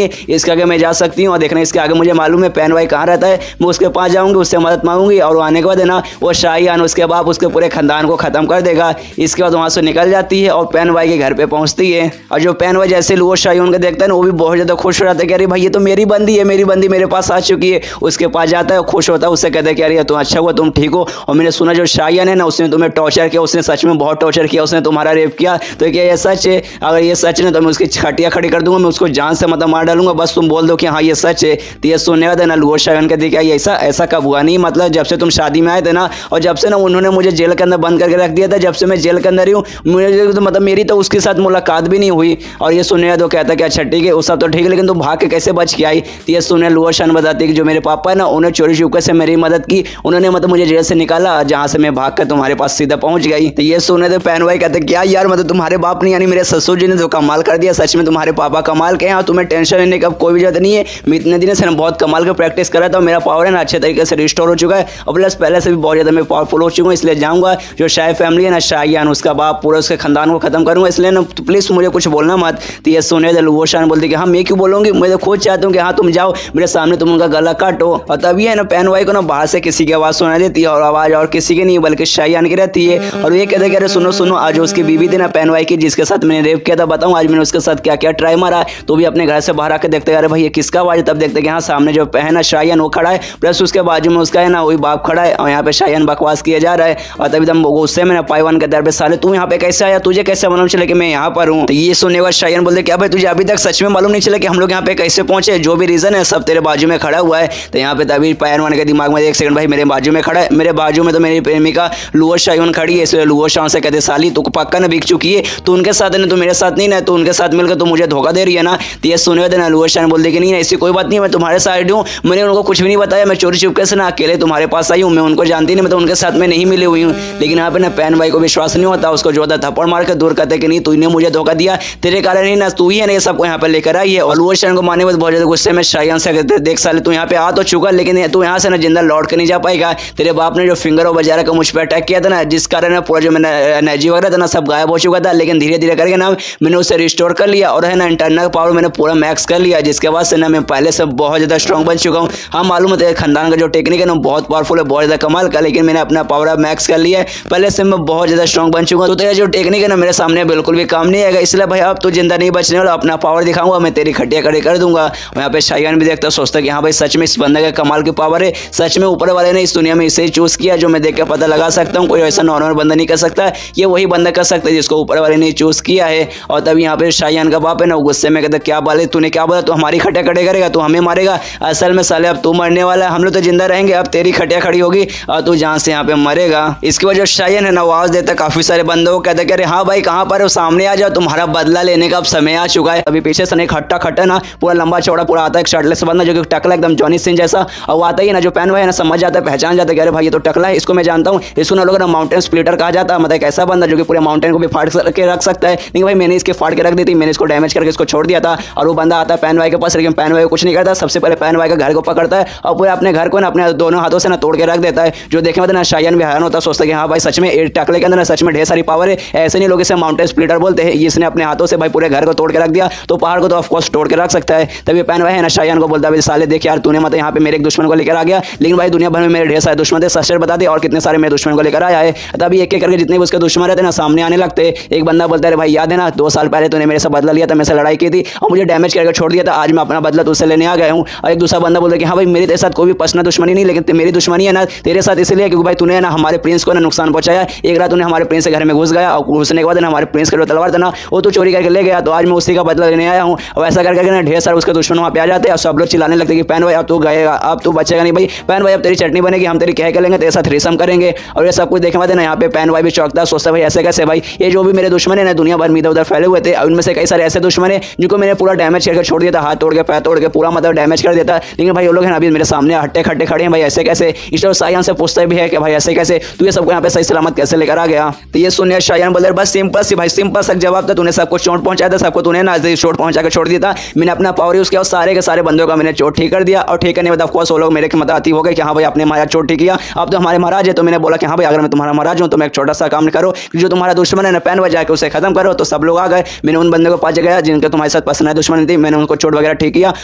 है, इसके आगे मैं जा सकती हूँ, और देखना इसके आगे मुझे मालूम है पैन भाई कहाँ रहता है, मैं उसके पास जाऊँगी, उससे मदद मांगूंगी, और आने के बाद है ना वो शाहियान उसके बाप उसके पूरे खानदान को खत्म कर देगा। इसके बाद वहाँ से निकल जाती है और पैन भाई के घर पे पहुँचती है। और जो पैन भाई जैसे लुओ शाइवन को देखता है ना वो भी बहुत ज़्यादा खुश हो जाता है कि अरे भाई ये तो मेरी बंदी है, मेरी बंदी मेरे पास आ चुकी है। उसके पास जाता है खुश होता है, उससे कहता है कि अरे तुम अच्छा हुआ तुम ठीक हो, और मैंने सुना जो शाहियान है ना उसने तुम्हें टॉर्चर किया, उसने सच में बहुत टॉर्चर किया, उसने तुम्हारा रेप किया, तो क्या ये सच है? अगर ये सच है तो मैं उसकी छाटियाँ खड़ी कर दूंगा, मैं उसको जान से मतलब मार डालूंगा, बस तुम बोल दो कि हाँ ये सच है। तो ये सुनने का था ना लुओ शाइवन कहते क्या ऐसा ऐसा कब हुआ, नहीं मतलब जब से तुम शादी में आए थे ना और जब से ना उन्होंने मुझे जेल के अंदर बंद करके रख दिया था, जब से मैं जेल के अंदर ही हूँ मुझे तो मतलब मेरी तो उसके साथ मुलाकात भी नहीं हुई। और ये सुनने तो कहता कि अच्छा ठीक है उस सब तो ठीक है, लेकिन तुम भाग के कैसे बच के आई? तो ये सुनने लुओ शाइवन बताती कि जो मेरे पापा है ना उन्हें चोरी छुपके से मेरी मदद की, उन्होंने मतलब मुझे जेल से निकाला जहाँ से मैं भाग कर तुम्हारे पास सीधा पहुँच गई। तो ये सुने तो पैन भाई कहते क्या यार मतलब तुम्हारे बाप नहीं यानी मेरे ससुर जी ने तो कमाल कर दिया, सच में तुम्हारे पापा कमाल के हैं और तुम्हें टेंशन लेने का कोई भी जरूरत नहीं है। मैं इतने दिन से ना बहुत कमाल का प्रैक्टिस कर रहा था, मेरा पावर है ना अच्छे तरीके से रिस्टोर हो चुका है, और प्लस पहले से भी बहुत ज़्यादा मैं पावरफुल हो चुका हूँ, इसलिए जाऊँगा जो शाही फैमिली है ना शाहियान उसका बाप पूरा उसके खानदान को खत्म करूँगा, इसलिए ना प्लीज़ मुझे कुछ बोलना मत। तो ये सुने लुओ शाइवन बोलती कि हाँ मैं क्यों बोलूँगी, मैं तो खुद चाहता हूँ कि हाँ तुम जाओ मेरे सामने तुम उनका गला काटो। और तभी है ना पैन भाई को ना बाहर से किसी की आवाज़ सुना देती है, और आवाज़ और किसी की नहीं बल्कि शाहियान की रहती है। और ये कहते अरे सुनो सुनो आज उसकी बीवी थी ना पैन भाई की जिसके साथ मैंने रेप किया था, बताऊँ आज मैंने उसके साथ क्या क्या ट्राई मारा। तो भी अपने घर से बाहर आकर देखते अरे भाई ये किसका आवाज़ है, तब देखते कि हाँ सामने जो है ना शाहियान वो खड़ा है, प्लस उसके बाजू में उसका है ना वही बाप खड़ा है, और यहाँ पे शाहियान बकवास किया जा रहा है। और तभी एकदम गुस्से में ना पाइवान के दर पे साले तू यहाँ पे कैसे आया, तुझे कैसे मालूम चले कि मैं यहाँ पर हूँ? तो ये सुनने के बाद शाहियान बोलते क्या भाई तुझे अभी तक सच में मालूम नहीं चला कि हम लोग यहाँ पे कैसे पहुंचे, जो भी रीजन है सब तेरे बाजू में खड़ा हुआ है। तो यहाँ पे तभी पाइवान के दिमाग में एक सेकंड भाई मेरे बाजू में खड़ा है, मेरे बाजू में तो मेरी प्रेमिका लुओ शाइवन खड़ी है, इसलिए लुओ शाइवन से कहते साली तू पक्का ना बिक चुकी है, तू उनके साथ है ना, तू मेरे साथ नहीं ना, तू उनके साथ मिलकर तू मुझे धोखा दे रही है ना। तो ये सुने देना लुओ शाइवन बोलते कि नहीं ऐसी कोई बात नहीं, मैं तुम्हारे साइड हूँ, मैंने उनको कुछ भी नहीं बताया, मैं चोरी चुपके से ना अकेले तुम्हारे पास आई हूँ, मैं उनको जानती नहीं, मैं तो उनके साथ में नहीं मिली हुई हूँ। लेकिन यहाँ पे ना पैन भाई को विश्वास नहीं होता, उसको जो होता थप्पड़ मार के दूर करते कि नहीं तूने मुझे धोखा दिया, तेरे कारण ही ना तू ही है ना ये सबको यहाँ पे लेकर आई है। और लुओ शाइवन को मारने में बहुत ज्यादा गुस्से में शाहियान से कहते देख साले तू यहाँ पे आ तो चुका, लेकिन तू यहाँ से ना जिंदा लौट के नहीं जा पाएगा, तेरे बाप ने जो फिंगर और बजारा का मुझ पर अटैक किया था ना जिस कारण पूरा जो मैंने एनर्जी वगैरह था ना सब गायब हो चुका था, लेकिन धीरे धीरे करके ना मैंने उसे रिस्टोर कर लिया और है ना इंटरनल पावर मैंने पूरा मैक्स कर लिया, जिसके बाद से ना मैं पहले से बहुत ज़्यादा स्ट्रॉन्ग बन चुका हूँ। हाँ मालूम है खानदान का जो टेक्निक है ना बहुत पावरफुल है, बहुत ज़्यादा कमाल का, लेकिन मैंने अपना पावर अब मैक्स कर लिया है, पहले से मैं बहुत ज़्यादा स्ट्रॉन्ग बन चुका हूँ। तो तेरा जो टेक्निक है ना मेरे सामने बिल्कुल भी काम नहीं आएगा, इसलिए भाई अब तो जिंदा नहीं बचने वाला, अपना पावर दिखाऊंगा, मैं तेरी खड्डियाँ खड़ी कर दूंगा। यहाँ पे शायान भी देखता सोचता कि हाँ भाई सच में इस बंदे का कमाल की पावर है, सच में ऊपर वाले ने इस दुनिया में इसे चूज किया, जो मैं देख के पता लगा सकता हूँ कोई ऐसा नॉर्मल बंदा नहीं कर सकता, ये वही बंदा कर सकता है जिसको ऊपर वाले ने चूज किया है। और तब यहाँ पे शायान का बाप है ना गुस्से में कहता क्या बाले तूने क्या बोला, तू हमारी खटिया खड़े करेगा, तू हमें मारेगा, असल में साले अब तू मरने वाला है, हम लोग तो जिंदा रहेंगे, अब तेरी खटिया खड़ी होगी और तू जान से यहाँ पे मरेगा। इसकी वजह शायान है ना आवाज देता काफी सारे बंदों को, कहते कह रहे हाँ भाई कहाँ पर हो, सामने आ जाओ, तुम्हारा बदला लेने का अब समय आ चुका है। अभी पीछे से एक हट्टा खट्टा ना पूरा लंबा चौड़ा पूरा आता है, एक शर्टलेस बंदा जो कि टकला एकदम जॉनी सिंह जैसा, और वो आता ही ना जो पहन हुआ है ना समझ जाता है, पहचान जाता है, कह रहे भाई ये तो टकला है, इसको मैं जानता हूँ, इसको ना लोग ना माउंटेन स्प्लिटर कहा जाता है, मतलब एक ऐसा बंदा जो कि पूरे माउंटेन को भी फाड़ के रख सकता है। लेकिन भाई मैंने इसके फाड़ के रख दी थी, मैंने इसको डैमेज करके इसको छोड़ दिया था, और वो बंदा आता है पैन भाई के पास, लेकिन पैन भाई कुछ नहीं करता, सबसे पहले पैन भाई का घर को पकड़ता है और पूरे अपने घर को ना अपने दोनों हाथों से ना तोड़ के रख देता है। जो देखने में ना शायान भी हैरान होता है, सोचता है कि हाँ भाई सच में टकले के अंदर सच में ढेर सारी पावर है, ऐसे नहीं लोग इसे माउंटेन स्प्लिटर बोलते हैं, इसने अपने हाथों से भाई पूरे घर को तोड़ के रख दिया, तो पहाड़ को तो ऑफकोर्स तोड़ के रख सकता है। तभी पैन भाई है ना शायान को बोलता है साले देख यार तूने मतलब यहाँ पे मेरे एक दुश्मन को लेकर आ गया, लेकिन भाई दुनिया भर में मेरे ढेर सारे दुश्मन थे, सच बता दे और कितने सारे मेरे दुश्मन को लेकर आया है। तभी एक एक करके जितने भी उसके दुश्मन रहते ना सामने आने लगते। एक बंदा बोलता है भाई याद है ना 2 साल पहले तूने मेरे से बदला लिया था, मेरे से लड़ाई की थी और मुझे डैमेज करके छोड़ दिया था, आज मैं अपना बदला तुझसे लेने आ गया हूँ। और एक दूसरा बंदा बोलता है कि हाँ भाई मेरे तेरे साथ कोई भी पर्सनल दुश्मनी नहीं, लेकिन मेरी दुश्मनी है ना तेरे साथ इसलिए क्योंकि भाई तूने ना हमारे प्रिंस को ना नुकसान पहुंचाया, एक रात तूने हमारे प्रिंस के घर में घुस गया और घुसने के बाद ना हमारे प्रिंस का जो तलवार था ना वो तो चोरी करके ले गया, तो आज मैं उसी का बदला लेने आया हूँ। और ऐसा करके ना ढेर सारे उसके दुश्मन वहाँ पे आ जाते हैं और सब लोग चिल्लाने लगते कि पैन भाई अब तू गएगा, अब तू बचेगा नहीं भाई, पैन भाई अब तेरी चटनी बनेगी, हम तेरी कह लेंगे, तेरे साथ रेसम करेंगे। और ये सब कुछ देखने बाद ना यहाँ पे पैन भाई भी चौंकता सोचता भाई ऐसे कैसे भाई, ये जो भी मेरे दुश्मन है ना दुनिया भर में इधर उधर फैले हुए थे, उनमें से कई सारे ऐसे दुश्मन है जिनको मैंने पूरा डैमेज करके छोड़ दिया था, हाथ तोड़ के पैर तोड़ के पूरा मतलब डैमेज कर देता, लेकिन भाई वो लोग हैं अभी मेरे सामने हट्टे खट्टे खड़े हैं, भाई ऐसे कैसे। इसलिए शायान से पूछता भी है कि भाई ऐसे कैसे तू ये सबको यहाँ पे सही सलामत कैसे लेकर आ गया। तो ये सुनिए शायान बोले बस सिंपल सी भाई सिंपल सा जवाब था, तूने सबको चोट पहुंचाया था, सबको तूने ना चोट पहुंचा के छोड़ दिया था, मैंने अपना पावर यूज किया और सारे के सारे बंदों का मैंने चोट ठीक कर दिया। और ठीक करने के बाद ऑफकोर्स वो लोग मेरे मत आती हो गए कि हाँ भाई आपने हमारा चोट ठीक किया, अब तो हमारे महाराज है। तो मैंने बोला कि हाँ भाई अगर मैं तुम्हारा महाराज हूँ तो मैं एक छोटा सा काम करो, जो तुम्हारा दुश्मन है ना पैन बजा के उसे खत्म करो। तो सब लोग आ गए, मैंने उन बंदों को पास गया जिनके तुम्हारे साथ पसंद दुश्मनी थी, मैंने उनको चोट वगैरह ठीक किया,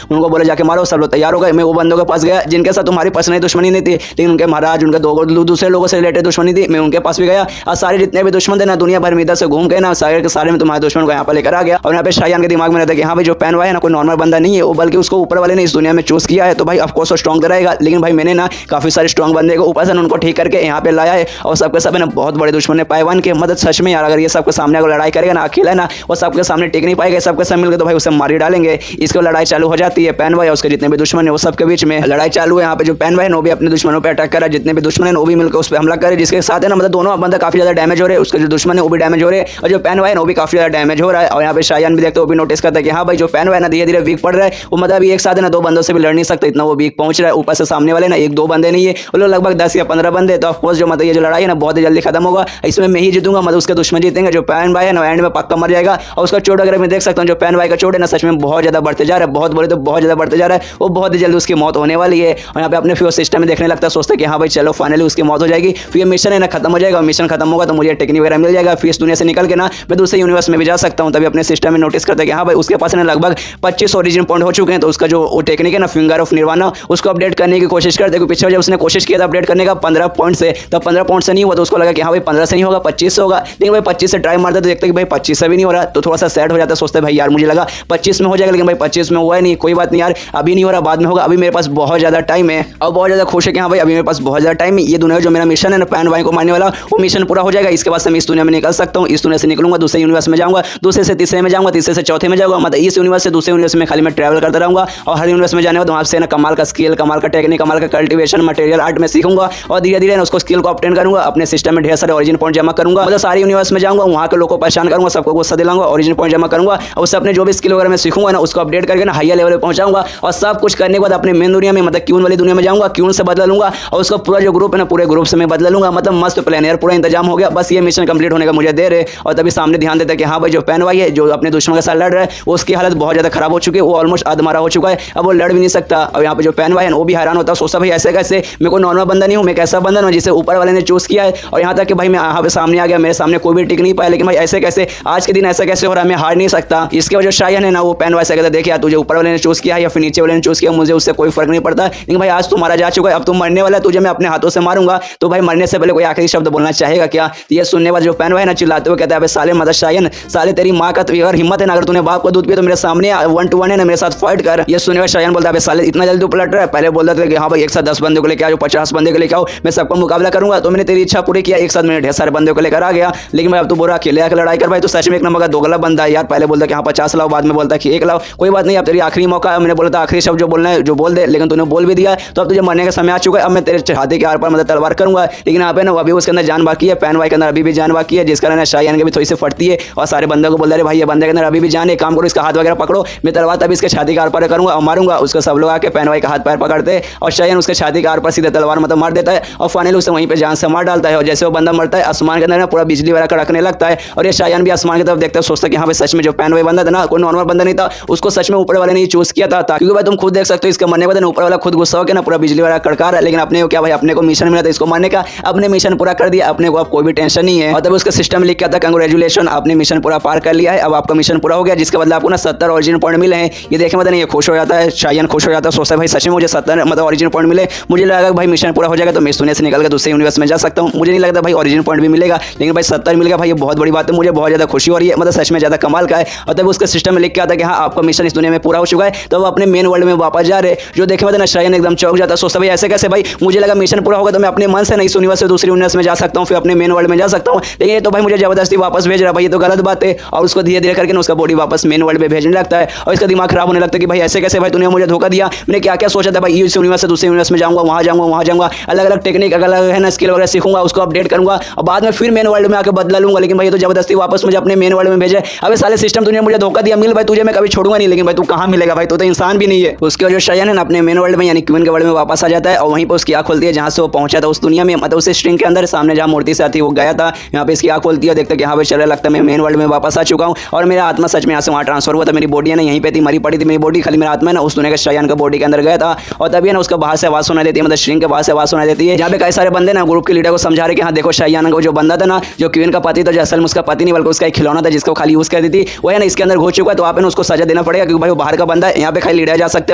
उनको बोला जाके मारो, सब लोग तैयार हो गए। मैं वो बंदों के पास गया जिनके साथ तुम्हारी पसंद दुश्मनी नहीं थी, लेकिन उनके महाराज उनके दूसरे लोगों से रिलेटेड दुश्मनी थी, मैं उनके पास भी गया और सारे जितने भी दुश्मन थे ना दुनिया भर में इधर से घूम के ना सारे के सारे में तुम्हारे दुश्मन को यहाँ पर लेकर आ गया। और यहाँ पे शायान के दिमाग में रहता है कि हाँ भाई जो पैन भाई है ना कोई नॉर्मल बंदा नहीं है, वो बल्कि उसको ऊपर वाले ने इस दुनिया में चूज किया है, तो भाई ऑफकोर्स वो स्ट्रॉन्ग रहेगा। लेकिन भाई मैंने ना काफी सारे स्ट्रॉन्ग बंदे को ऊपर से उनको ठीक करके यहाँ पे लाया है और सबके सब है ना बहुत बड़े दुश्मन ने पाइवान के मदद सच में यार अगर ये सबके सामने अगर लड़ाई करेगा ना अकेला ना वो सबके सामने टिक नहीं पाएगा, सबके साथ मिलकर तो भाई उसे मार ही डालेंगे। इसको लड़ाई चालू हो जाती है, पैन भाई और उसके जितने भी दुश्मन है वो सबके बीच में लड़ाई चालू है। यहाँ पे जो पैन भाई है वो भी अपने दुश्मनों पर अटैक करा, जितने भी दुश्मन है वो भी मिलकर उस पर हमला करे, जिसके साथ है ना मतलब दोनों बंदा काफी ज्यादा डैमेज हो रहे हैं, उसके जो दुश्मन है वो भी डैमेज हो रहे हैं और जो पैन भाई है वो भी काफी ज्यादा डैमेज हो रहा है। और यहाँ पे शायान भी देखते वो भी नोटिस करता है कि हाँ भाई जो पैन भाई ना धीरे धीरे वीक पड़ रहा है, वो मतलब एक साथ है ना 2 बंदों से भी लड़ नहीं सकता, इतना वो वीक पहुंच रहा है। ऊपर से सामने वाले ना 1-2 बंदे नहीं है, वो लोग लगभग 10 या 15 बंदे। तो ऑफकोर्स जो मतलब ये जो लड़ाई है ना बहुत ही जल्दी खत्म होगा, इसमें मैं ही जीतूंगा, मतलब उसके दुश्मन जीतेंगे। जो पैन भाई है ना एंड में पक्का मर जाएगा और उसका चोट अगर मैं देख सकता हूँ, जो पैन भाई का चोट है ना सच में बहुत ज्यादा बढ़ते जा रहा है, बहुत बोले तो बहुत ज्यादा बढ़ते जा रहा है, वो बहुत ही जल्दी उसकी मौत होने वाली है। और यहाँ पे अपने फ्यूज सिस्टम में देखने लगता है, सोचता है कि हाँ भाई चलो फाइनली उसकी मौत हो जाएगी, फिर मिशन है ना खत्म हो जाएगा, मिशन खत्म होगा तो मुझे टेक्निक वगैरह मिल जाएगा, फिर इस दुनिया से निकल के ना मैं दूसरे यूनिवर्स में भी जा सकता हूँ। तभी अपने सिस्टम में नोटिस करता है कि हाँ भाई उसके पास ना लगभग 25 ओरिजिन पॉइंट हो चुके हैं, तो उसका जो टेक्निक है ना फिंगर ऑफ निर्वाणा उसको अपडेट करने की कोशिश करते हैं। पिछले जब उसने कोशिश किया था अपडेट करने का 15 पॉइंट से, तब 15 पॉइंट से नहीं हुआ तो उसको लगा कि हाँ भाई 15 से नहीं होगा 25 से होगा, लेकिन भाई 25 से ट्राई मारता तो देखते कि भाई 25 से भी नहीं हो रहा, तो थोड़ा सा सैड हो जाता है, सोचते भाई यार मुझे लगा 25 में हो जाएगा, लेकिन भाई 25 में हुआ ही नहीं। कोई बात नहीं यार, अभी नहीं हो रहा बाद में होगा, अभी मेरे पास बहुत ज्यादा टाइम है और बहुत ज्यादा खुश है कि हाँ भाई अभी मेरे पास बहुत ज्यादा टाइम है। ये दुनिया जो मेरा मिशन है ना पैन भाई को मारने वाला वो मिशन पूरा हो जाएगा, इसके बाद से मैं इस दुनिया में निकल सकता हूँ, इस दुनिया से निकलूंगा दूसरे यूनिवर्स में जाऊंगा, दूसरे से तीसरे में जाऊंगा, तीसरे से चौथे में जाऊंगा, मतलब इस यूनिवर्स से दूसरे यूनिवर्स में खाली मैं ट्रैवल करता रहूंगा और हर यूनिवर्स में जाने के बाद वहां से ना कमाल का स्किल, कमाल का टेक्निक, कमाल का कल्टीवेशन मटेरियल आर्ट में सीखूंगा और धीरे धीरे उसको स्किल को ऑब्टेन करूंगा, अपने सिस्टम में ढेर सारे ओरिजिन पॉइंट जमा करूंगा, मतलब सारे यूनिवर्स में जाऊंगा, वहां के लोगों को परेशान करूंगा, सबको गुस्सा दिलाऊंगा, ओरिजिन पॉइंट जमा करूंगा और उससे अपने जो भी स्किल वगैरह मैं सीखूंगा ना उसको अपडेट करके ना हायर लेवल पे पहुंचाऊंगा और सब कुछ करने के बाद अपने मेन दुनिया में मतलब क्यून वाली दुनिया में जाऊंगा, क्यून से बदला लूंगा और उसका पूरा जो ग्रुप है ना पूरे ग्रुप से मैं बदला लूंगा। मतलब मस्त प्लान यार, पूरा इंतजाम हो गया, बस ये मिशन कंप्लीट होने का मुझे देर है। और तभी सामने ध्यान देता है कि हाँ भाई जो पैन भाई है जो अपने दुश्मन के साथ लड़ रहा है उसकी हालत बहुत ज्यादा खराब हो चुकी है, वो ऑलमोस्ट अधमारा हो चुका है, अब वो लड़ भी नहीं सकता। और यहाँ पे जो पैन भाई है वो भी हैरान होता है, सोचता भाई ऐसे कैसे, मैं कोई नॉर्मल बंदा नहीं हूँ, मैं कैसा बंदा हूँ जिसे ऊपर वाले ने चूज किया है। और यहाँ तक कि भाई मैं यहाँ पे सामने आ गया, मेरे सामने कोई भी टिक नहीं पाया, लेकिन भाई ऐसे कैसे आज आज के दिन ऐसा कैसे हो रहा है, मैं हार नहीं सकता। इसके वजह शायन है ना वो पेन वैसे कहता देखिए तुझे ऊपर वाले ने चूज किया या फिर नीचे वाले ने चूज किया, मुझे उससे कोई फर्क नहीं पड़ता, लेकिन भाई आज तुम्हारा जा चुका है, अब तुम मरने वाला है, तुझे मैं अपने हाथों से मारूंगा। तो भाई मरने से पहले कोई आखिरी शब्द बोलना चाहेगा क्या? ये सुनने वाला जो पेन है ना चिल्लाते हुए कहता है साले मदर शायन, साले तेरी माँ का अगर हिम्मत है ना, अगर तूने बाप को दूध पिया तो मेरे सामने 1 to 1 है ना, मेरे साथ फाइट कर। ये सुनने वाला शायन बोलता है साले इतना जल्दी पलट रहा है, पहले बोलता था कि हाँ भाई एक साथ 10 बंदे को लेकर आओ, 50 बंदे को लेकर आओ, मैं सबका मुकाबला करूंगा। तो मैंने तेरी इच्छा पूरी किया, एक साथ मैंने ढेर सारे बंदे को लेकर आ गया, लेकिन भाई अब तू बोरा अकेले आकर लड़ाई कर। भाई तो सच में एक नंबर का दोगला बंदा है यार, पहले बोलता कि हाँ 50 लाओ, बाद में बोलता कि 1 लाओ। कोई बात नहीं, अब तेरी आखिरी मौका है, मैंने बोला था आखिरी शब्द जो बोलना है जो बोल दे, लेकिन तूने बोल भी दिया, तो अब तुझे मरने का समय आ चुका है। अब मैं तेरे छाती के आर पर मतलब तलवार करूंगा, लेकिन यहाँ पे ना अभी उसके अंदर जान बाकी है, पैन वाई के अंदर अभी भी जान बाकी है, जिस कारण शायन के भी थोड़ी सी फटती है और सारे बंदों को बोल रहे भाई ये बंदे के अंदर अभी भी जान है, काम करो इसका हाथ वगैरह पकड़ो, मैं तलवार तभी इसके छाती के आर पर करूंगा और मारूंगा। उसको सब लोग आके पैन वाई का हाथ पैर पकड़ते और शायन उसके छाती के आर पर सीधे तलवार मतलब मार देता है और फाइनली उसे वहीं पे जान से मार डालता है। और जैसे वो बंदा मरता है आसमान के अंदर पूरा बिजली वगैरह कड़कने लगता है और ये शायन भी आसमान की तरफ देखता है, सोचता है कि हाँ भाई सच में जो पैन वाई बंदा था ना कोई नॉर्मल बंदा नहीं था, उसको सच में ऊपर वाले ने चूज किया था। क्योंकि भाई तुम खुद देख सकते हो इसके मरने के बाद ऊपर वाला खुद गुस्सा हो गया ना, पूरा बिजली वाला कड़का रहा है, लेकिन अपने को क्या भाई अपने को मिशन मिला था इसको मारने का, अपने मिशन पूरा कर दिया, अपने को अब कोई भी टेंशन नहीं है। और तब उसका सिस्टम लिख के आता कंग्रेचुलेशन, आपने मिशन पूरा पार कर लिया है, अब आपका मिशन पूरा हो गया, जिसके बदले आपको ना 70 ओरिजिन पॉइंट मिले हैं। ये देखे मतलब ये खुश हो जाता है, शायन खुश हो जाता है, सोचता है भाई सच में मुझे 70 मतलब ओरिजिन पॉइंट मिले, मुझे लगा भाई मिशन पूरा हो जाएगा तो मैं इस दुनिया से निकल कर दूसरे यूनिवर्स में जा सकता हूँ, मुझे नहीं लगता भाई ओरिजिन पॉइंट भी मिलेगा, लेकिन भाई 70 मिल गया भाई, ये बहुत बड़ी बात है, मुझे बहुत ज़्यादा खुशी हो रही है, मतलब सच में ज़्यादा कमाल का है। और तब उसका सिस्टम में लिख के आता है कि हाँ आपका मिशन इस दुनिया में पूरा हो चुका है, तो वो अपने मेन वर्ल्ड में वापस जा रहे, जो देखे मतलब शायन एकदम चौंक जाता है, सोचता भाई ऐसे कैसे भाई, मुझे लगा मिशन पूरा होगा तो मैं अपने मन से नहीं इस यूनिवर्स से दूसरी यूनिवर्स में जा सकता हूँ, फिर अपने मेन वर्ल्ड में जा सकता हूँ, लेकिन ये तो भाई मुझे जबरदस्ती वापस भेज रहा है, भाई ये तो गलत बात है। और उसको धीरे धीरे करके उसका बॉडी वापस मेन वर्ल्ड में भेजने लगता है और इसका दिमाग खराब होने लगता है कि भाई ऐसे कैसे भाई तूने मुझे धोखा दिया, मैंने क्या क्या सोचा था भाई इस यूनिवर्स से दूसरे यूनिवर्स में जाऊंगा, वहाँ जाऊंगा, अलग अलग टेक्निक अलग है ना स्किल वगैरह सीखूंगा, उसको अपडेट करूंगा और बाद में फिर मेन वर्ल्ड में आकर बदला लूंगा, लेकिन भाई ये तो जबरदस्ती वापस मुझे अपने मेन वर्ल्ड में भेजे। अबे साले सिस्टम तूने मुझे धोखा दिया, मिल भाई तुझे मैं कभी छोड़ूंगा नहीं, लेकिन भाई तू कहाँ मिलेगा भाई, तू तो इंसान भी नहीं है। उसके वजह शायन है ना अपने मेन वर्ल्ड में यानी क्वीन के वर्ल्ड में वापस आ जाता है और वहीं पर उसकी आँख खुलती है जहाँ से वो पहुंचा था उस दुनिया में, मतलब उस स्ट्रिंग के अंदर सामने जहाँ मूर्ति से आती वो गया था, यहाँ पे इसकी आँख खुलती है, देखते कि हाँ भाई चल लगता है मैं मेन वर्ल्ड में वापस आ चुका हूँ और मेरा आत्मा सच में यहाँ से वहाँ ट्रांसफर हुआ था, मेरी बॉडी है ना यहीं पे थी मरी पड़ी थी मेरी बॉडी, खाली मेरा आत्मा है ना उस दुनिया के शायन का बॉडी के अंदर गया था। और तभी ना उसका बाहर से आवाज सुनाई देती है, मतलब स्ट्रिंग के बाहर से आवाज सुनाई देती है, जहाँ पे कई सारे बंदे ना ग्रुप के लीडर को समझा रहे कि हाँ देखो शायन का जो बंदा था ना जो क्वीन का पति था, जो असल में उसका पति नहीं बल्कि उसका एक खिलौना था जिसको खाली यूज करती थी, वो है ना इसके अंदर घुस चुका है, तो आप है ना उसको सजा देना पड़ेगा, क्योंकि भाई वो बाहर का बंदा है, यहाँ पे खाली लीडर जा सकते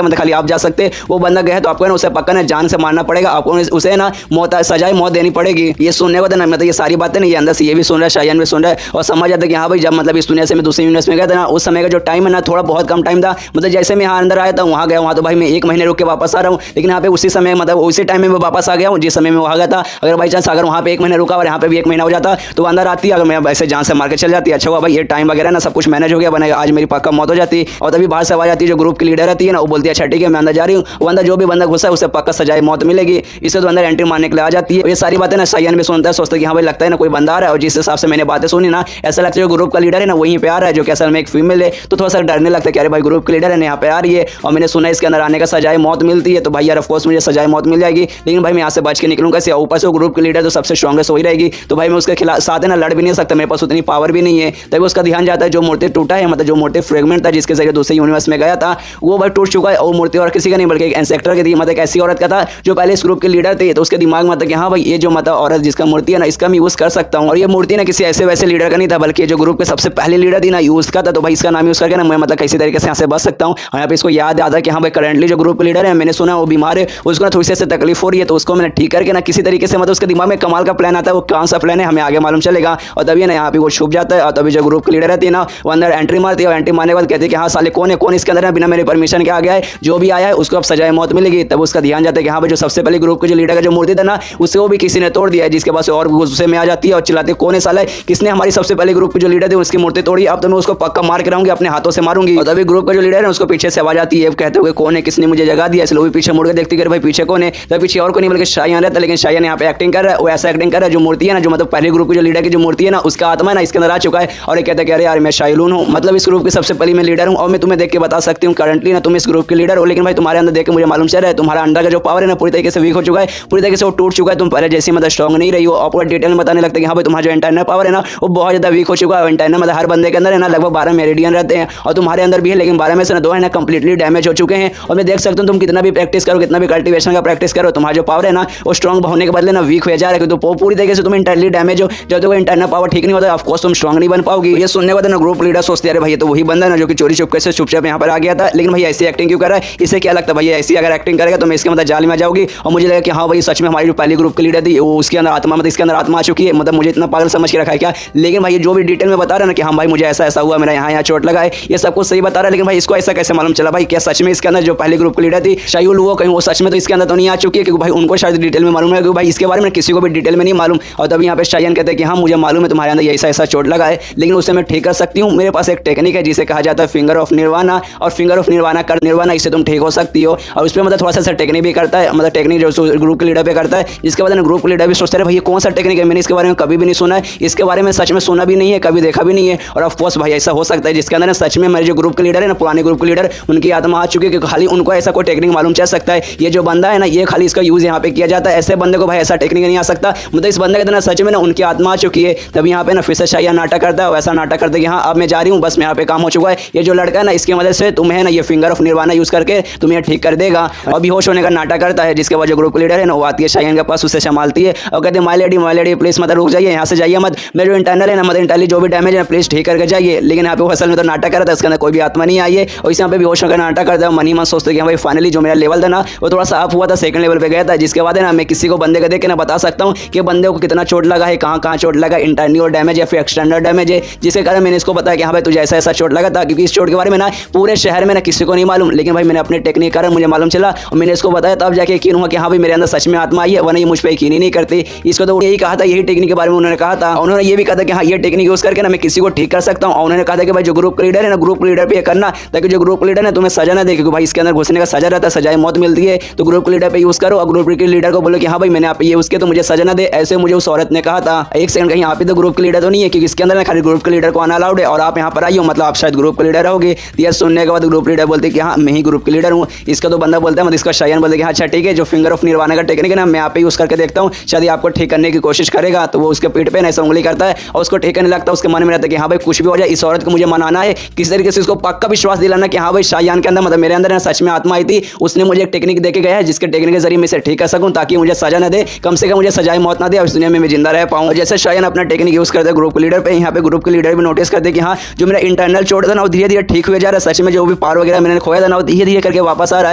हैं, मतलब खाली आप जा सकते हैं, वो बंदा गया तो आपको है ना उसे पक्का ना जान से मारना पड़ेगा, आपको उसे ना मौत सजाए मौत देनी पड़ेगी। ये सुनने को ना मतलब ये सारी बातें नहीं, ये अंदर से ये भी सुन रहा है शायन भी सुन रहा है और समझ जाता है कि हाँ भाई जब मतलब इस दुनिया से मैं दूसरी यूनिवर्स में गया था ना उस समय का जो टाइम है ना थोड़ा बहुत कम टाइम था, मतलब जैसे मैं यहाँ अंदर आया था वहाँ गया, वहाँ तो भाई मैं 1 महीने रुक के वापस आ रहा हूँ, लेकिन यहाँ पे उसी समय मतलब उसी टाइम में मैं वापस आ गया हूँ जिस समय में वहाँ गया था। अगर बाई चांस अगर वहाँ पे 1 महीने रुका और यहाँ पे भी 1 महीना हो जाता तो अंदर आती, अगर मैं वैसे जान से मार के चल जाती, अच्छा हुआ भाई ये टाइम वगैरह ना सब कुछ मैनेज हो गया, बनेगा आज मेरी पक्का मौत हो जाती। और तभी बाहर से आवाज आती है जो ग्रुप की लीडर रहती है ना, वो बोलती है अच्छा ठीक है मैं अंदर जा रही हूँ, वो अंदर जो भी बंदा घुसा है उसे पक्का सजाए मौत मिलेगी, इससे तो अंदर एंट्री मारने के लिए आ जाती है। ये सारी बातें ना शायन भी सुनता है, सोचता है कि हाँ भाई लगता है ना कोई बंदा आ रहा है, और जिस हिसाब से मैंने बातें सुनी ना ऐसा लगता है जो ग्रुप का लीडर है ना वहीं पे आ रहा है, जो कि असल में एक फीमेल है, तो थोड़ा सा डरने लगता है कि अरे भाई ग्रुप की लीडर है यहाँ पे आ रही है और मैंने सुना इसके अंदर आने का सजाए मौत मिलती है, तो भाई यार ऑफकोर्स मुझे सजाए मौत मिल जाएगी, लेकिन भाई मैं यहाँ से बच के निकलूंगा कैसे, ऊपर से ग्रुप की लीडर तो सबसे स्ट्रॉन्गेस्ट हो ही रहेगी, तो भाई मैं उसके खिलाफ साथ है ना लड़ भी नहीं सकता, मेरे पास उतनी पावर भी नहीं है। तभी उसका ध्यान जाता है जो मूर्ति टूटा है, मतलब जो मूर्ति फ्रेगमेंट था जिसके जरिए दूसरे यूनिवर्स में गया था वो भाई टूट चुका है, और मूर्ति और किसी का नहीं बल्कि एक इंसेक्टर की थी, मतलब एक ऐसी औरत का था जो पहले इस ग्रुप के लीडर थे, तो उसके दिमाग में था कि हाँ भाई ये जो मतलब औरत जिसका मूर्ति है ना इसका मैं यूज कर सकता हूँ, और ये मूर्ति ना किसी ऐसे वैसे लीडर का नहीं था बल्कि जो ग्रुप के सबसे पहले लीडर थी ना यूज का था, तो भाई इसका नाम यूज करके ना मैं मतलब किसी तरीके से यहाँ से बच सकता हूँ। और यहाँ पे इसको याद आता है कि हाँ भाई करंटली जो ग्रुप लीडर है मैंने सुना वो बीमार है, उसको ना थोड़ी सी तकलीफ हो रही है, तो उसको मैंने ठीक करके ना किसी तरीके से मतलब उसके दिमाग में कमाल का प्लान आता है, वो कौन सा प्लान है हमें आगे मालूम चलेगा। और तभी ना यहाँ पे वो छुप जाता है, और तभी जो ग्रुप की लीडर रहती है ना वो अंदर एंट्री मारती है, और एंट्री मारने के बाद कहती है कि हाँ साले कौन है, कौन इसके अंदर बिना मेरे परमिशन के आ गया है, जो भी आया है उसको अब सजाए मौत मिलेगी। तब उसका ध्यान जाता है कि हाँ भाई जो सबसे पहले ग्रुप के जो लीडर का जो मूर्ति था ना उसे वो भी किसी ने तोड़ दिया है, जिसके पास और गुस्से में आ जाती है और चिल्लाती है कौन है साला, किसने हमारी सबसे पहले ग्रुप के जो लीडर थे उसकी मूर्ति तोड़ी, अब तो मैं उसको पक्का मार के रहूंगी, अपने हाथों से मारूंगी। और तभी ग्रुप का जो लीडर है उसको पीछे से आवाज आती है, कहते हुए कौन है, किसने मुझे जगह दिया, इसलिए वो भी पीछे मुड़ के देखती है भाई पीछे कौन है, तब पीछे और को नहीं बल्कि शायन रहता है, लेकिन शायन यहाँ पे एक्टिंग कर रहा है, वो ऐसा एक्टिंग कर रहा है जो मूर्ति है ना जो मतलब पहले ग्रुप की जो लीडर की जो मूर्ति है ना उसका आत्मा है ना इसके अंदर आ चुका है, और ये कहता है कि अरे यार मैं शाइलून हूँ, मतलब इस ग्रुप की सबसे पहले मैं लीडर हूँ, और मैं तुम्हें देख के बता सकती हूँ करंटली ना तुम इस ग्रुप के लीडर हो, लेकिन भाई तुम्हारे अंदर देख के मुझे मालूम चल रहा है तुम्हारा अंदर का जो पावर है ना पूरी तरीके से वीक हो चुका है, पूरी तरीके से वो टूट चुका है, तुम पहले जैसे मतलब स्ट्रॉन्ग नहीं रही हो। आपको डिटेल में बताने लगता है कि हाँ भाई तुम्हारा जो इंटरनल पावर है ना वो बहुत ज़्यादा वीक हो चुका है। इंटरनल मतलब हर बंदे के अंदर है ना लगभग 12 मेरिडियन रहते हैं, और तुम्हारे अंदर भी है, लेकिन 12 में से ना 2 है ना कंप्लीटली डैमेज हो चुके हैं, और मैं देख सकता हूँ तुम कितना भी प्रैक्टिस करो, कितना भी कल्टिवेशन का प्रैक्टिस करो, तुम्हारा जो पावर है ना वो स्ट्रॉन्ग होने के बदले ना वीक हो जा रहा है, तो पूरी तरीके से तुम इंटरनली डैमेज हो, जब तक इंटरनल पावर ठीक नहीं होता ऑफकोर्स तुम स्ट्रॉन्ग नहीं बन पाओगी। ये सुनने के बाद ना ग्रुप लीडर सोचते अरे भैया तो वही बंदा ना जो कि चोरी चुपके से चुपचाप यहाँ पर आ गया था, लेकिन भैया ऐसी एक्टिंग क्यों कर रहा है, इसे क्या लगता है भैया ऐसी अगर एक्टिंग करेगा तो मैं इसके मतलब जाल में जाऊंगी। और मुझे लगा कि हाँ भाई सच में हमारी जो पहली ग्रुप की लीडर थी वो उसके अंदर आत्मा मतलब इसके अंदर आत्मा आ चुकी है, मतलब मुझे इतना पागल समझ के रखा है क्या। लेकिन भाई जो भी डिटेल में बता रहा है ना कि हाँ भाई मुझे ऐसा ऐसा हुआ, मेरा यहाँ चोट लगा है, ये सब कुछ सही बता रहा है, लेकिन भाई इसको ऐसा कैसे मालूम चला भाई क्या सच में इसके अंदर जो पहली ग्रुप की लीडर थी शायूल वो कहीं वो सच में तो इसके अंदर तो नहीं आ चुकी है, क्योंकि भाई उनको शायद डिटेल में मालूम है, क्योंकि भाई इसके बारे में किसी को भी डिटेल में नहीं मालूम। और तभी यहाँ पे शायन कहते हैं कि हाँ मुझे मालूम है तुम्हारे अंदर ऐसा ऐसा चोट लगा है, लेकिन उसे मैं ठीक कर सकती हूँ, मेरे पास एक टेक्निक है जिसे कहा जाता है फिंगर ऑफ निर्वाणा, और फिंगर ऑफ निर्वाणा कर निर्वाणा इससे तुम ठीक हो सकती हो। और उस पर मतलब थोड़ा सा टेक्निक भी करता है, मतलब टेक्निक जो ग्रुप के लीडर पे करता है, जिसके बाद ग्रुप लीडर भी सोचते रहे भाई कौन सा टेक्निक है, मैंने इसके बारे में कभी भी नहीं सुना है, इसके बारे में सच में सुना भी नहीं है, कभी देखा भी नहीं है। और ऑफकोर्स भाई ऐसा हो सकता है जिसके अंदर सच में मेरे जो ग्रुप के लीडर है ना, पुराने ग्रुप के लीडर, उनकी आत्मा आ चुकी है, क्योंकि खाली उनको ऐसा कोई टेक्निक मालूम चल सकता है। ये जो बंदा है ना ये खाली इसका यूज यहाँ पे किया जाता है, ऐसे बंदे को भाई ऐसा टेक्निक नहीं आ सकता, मतलब इस बंदे के अंदर सच में ना उनकी आत्मा आ चुकी है। तब यहाँ पे ना फिर से शायद नाटक करता है, वैसा नाटक करते कि हाँ अब मैं जा रही हूँ, बस यहाँ पे काम हो चुका है, ये जो लड़का है ना इसकी मदद से तुम्हें ना ये फिंगर ऑफ निर्वाणा यूज करके तुम्हें ठीक कर देगा। और बेहोश होने का नाटक करता है, जिसके बाद जो ग्रुप लीडर है ना वो आती है शायन के पास, उसे संभालती है और कहते हैं माय लेडी प्लीज मतलब रुक जाइए, यहाँ से जाइए मत, मेरे जो इंटरनल है ना मतलब इंटरनली जो भी डैमेज है प्लीज ठीक करके जाइए। लेकिन यहाँ पे वो असल में तो नाटक कर रहा था, इसके अंदर कोई भी आत्मा नहीं आई है, और इस यहाँ पे बेहोश होकर नाटक करता है। मनी मन सोचते कि भाई फाइनली जो मेरा लेवल था ना वो थोड़ा सा अप हुआ था, सेकंड लेवल पे गया था, जिसके बाद है ना मैं किसी को बंदे को देख के ना बता सकता हूँ कि बंदे को कितना चोट लगा है, कहाँ कहाँ चोट लगा, इंटरनल डैमेज या फिर एक्सटर्नल डैमेज है, जिसके कारण मैंने इसको बताया कि हाँ भाई तुझे ऐसा ऐसा चोट लगा था। क्योंकि इस चोट के बारे में ना पूरे शहर में ना किसी को नहीं मालूम, लेकिन भाई मैंने अपने टेक्निक कारण मुझे मालूम चला और मैंने इसको बताया, तब जाके यकीन हुआ कि हाँ भाई मेरे अंदर सच में आत्मा आई है, वरना ये मुझ पर यकीन ही नहीं करती। इसको तो यही कहा था, यही टेक्निक के बारे में उन्होंने कहा था, उन्होंने ये भी कहा था कि हाँ ये टेक्निक यूज करके ना मैं किसी को ठीक कर सकता हूँ। और उन्होंने कहा था कि भाई जो ग्रुप लीडर है ना ग्रुप लीडर पे करना, ताकि जो ग्रुप लीडर है तुम्हें सजा ना दे, क्योंकि भाई इसके अंदर घुसने का सजा रहता है, सजाए मौत मिलती है, तो ग्रुप लीडर पे यूज करो और ग्रुप के लीडर को बोलो कि हाँ भाई मैंने आप ये उसके तो मुझे सजा ना दे, ऐसे मुझे उस औरत ने कहा था। एक सेकंड कहीं आप ही तो ग्रुप के लीडर तो नहीं है, क्योंकि इसके अंदर खाली ग्रुप के लीडर को आना अलाउड है और आप यहाँ पर आई हो मतलब आप शायद ग्रुप के लीडर रहोगे। ये सुनने के बाद ग्रुप लीडर बोलते कि हाँ मैं ही ग्रुप के लीडर हूँ। इसका तो बंदा बोलता है मतलब इसका शायन बोलते कि हाँ अच्छा ठीक है, जो फिंगर ऑफ निर्वाणा का टेक्निक है ना मैं यहाँ पे यूज करके देखता हूँ, शायद आपको ठीक करने की कोशिश करेगा। तो वो उसके पीठ पे ऐसा उंगली करता है और उसको ठीक करने लगता है। उसके मन में रहता है कि हाँ भाई कुछ भी हो जाए इस औरत को मुझे मनाना है, किसी तरीके से इसको पक्का विश्वास दिलाना कि हाँ भाई शायान के अंदर मतलब मेरे अंदर सच में आत्मा आई थी, उसने मुझे एक टेक्निक देके गया है जिसके टेक्निक के जरिए मैं इसे ठीक कर सकूं, ताकि मुझे सजा न दे, कम से कम मुझे सजाए मौत ना दे और इस दुनिया में मैं जिंदा रह पाऊं। जैसे शायान अपना टेक्निक यूज करते हैं ग्रुप के लीडर पे, यहाँ पे ग्रुप के लीडर भी नोटिस करते कि हाँ जो मेरा इंटरनल चोट था ना वो धीरे धीरे ठीक हुए जा रहा है, सच में जो भी पावर वगैरह मैंने खोया था ना वो धीरे धीरे करके वापस आ रहा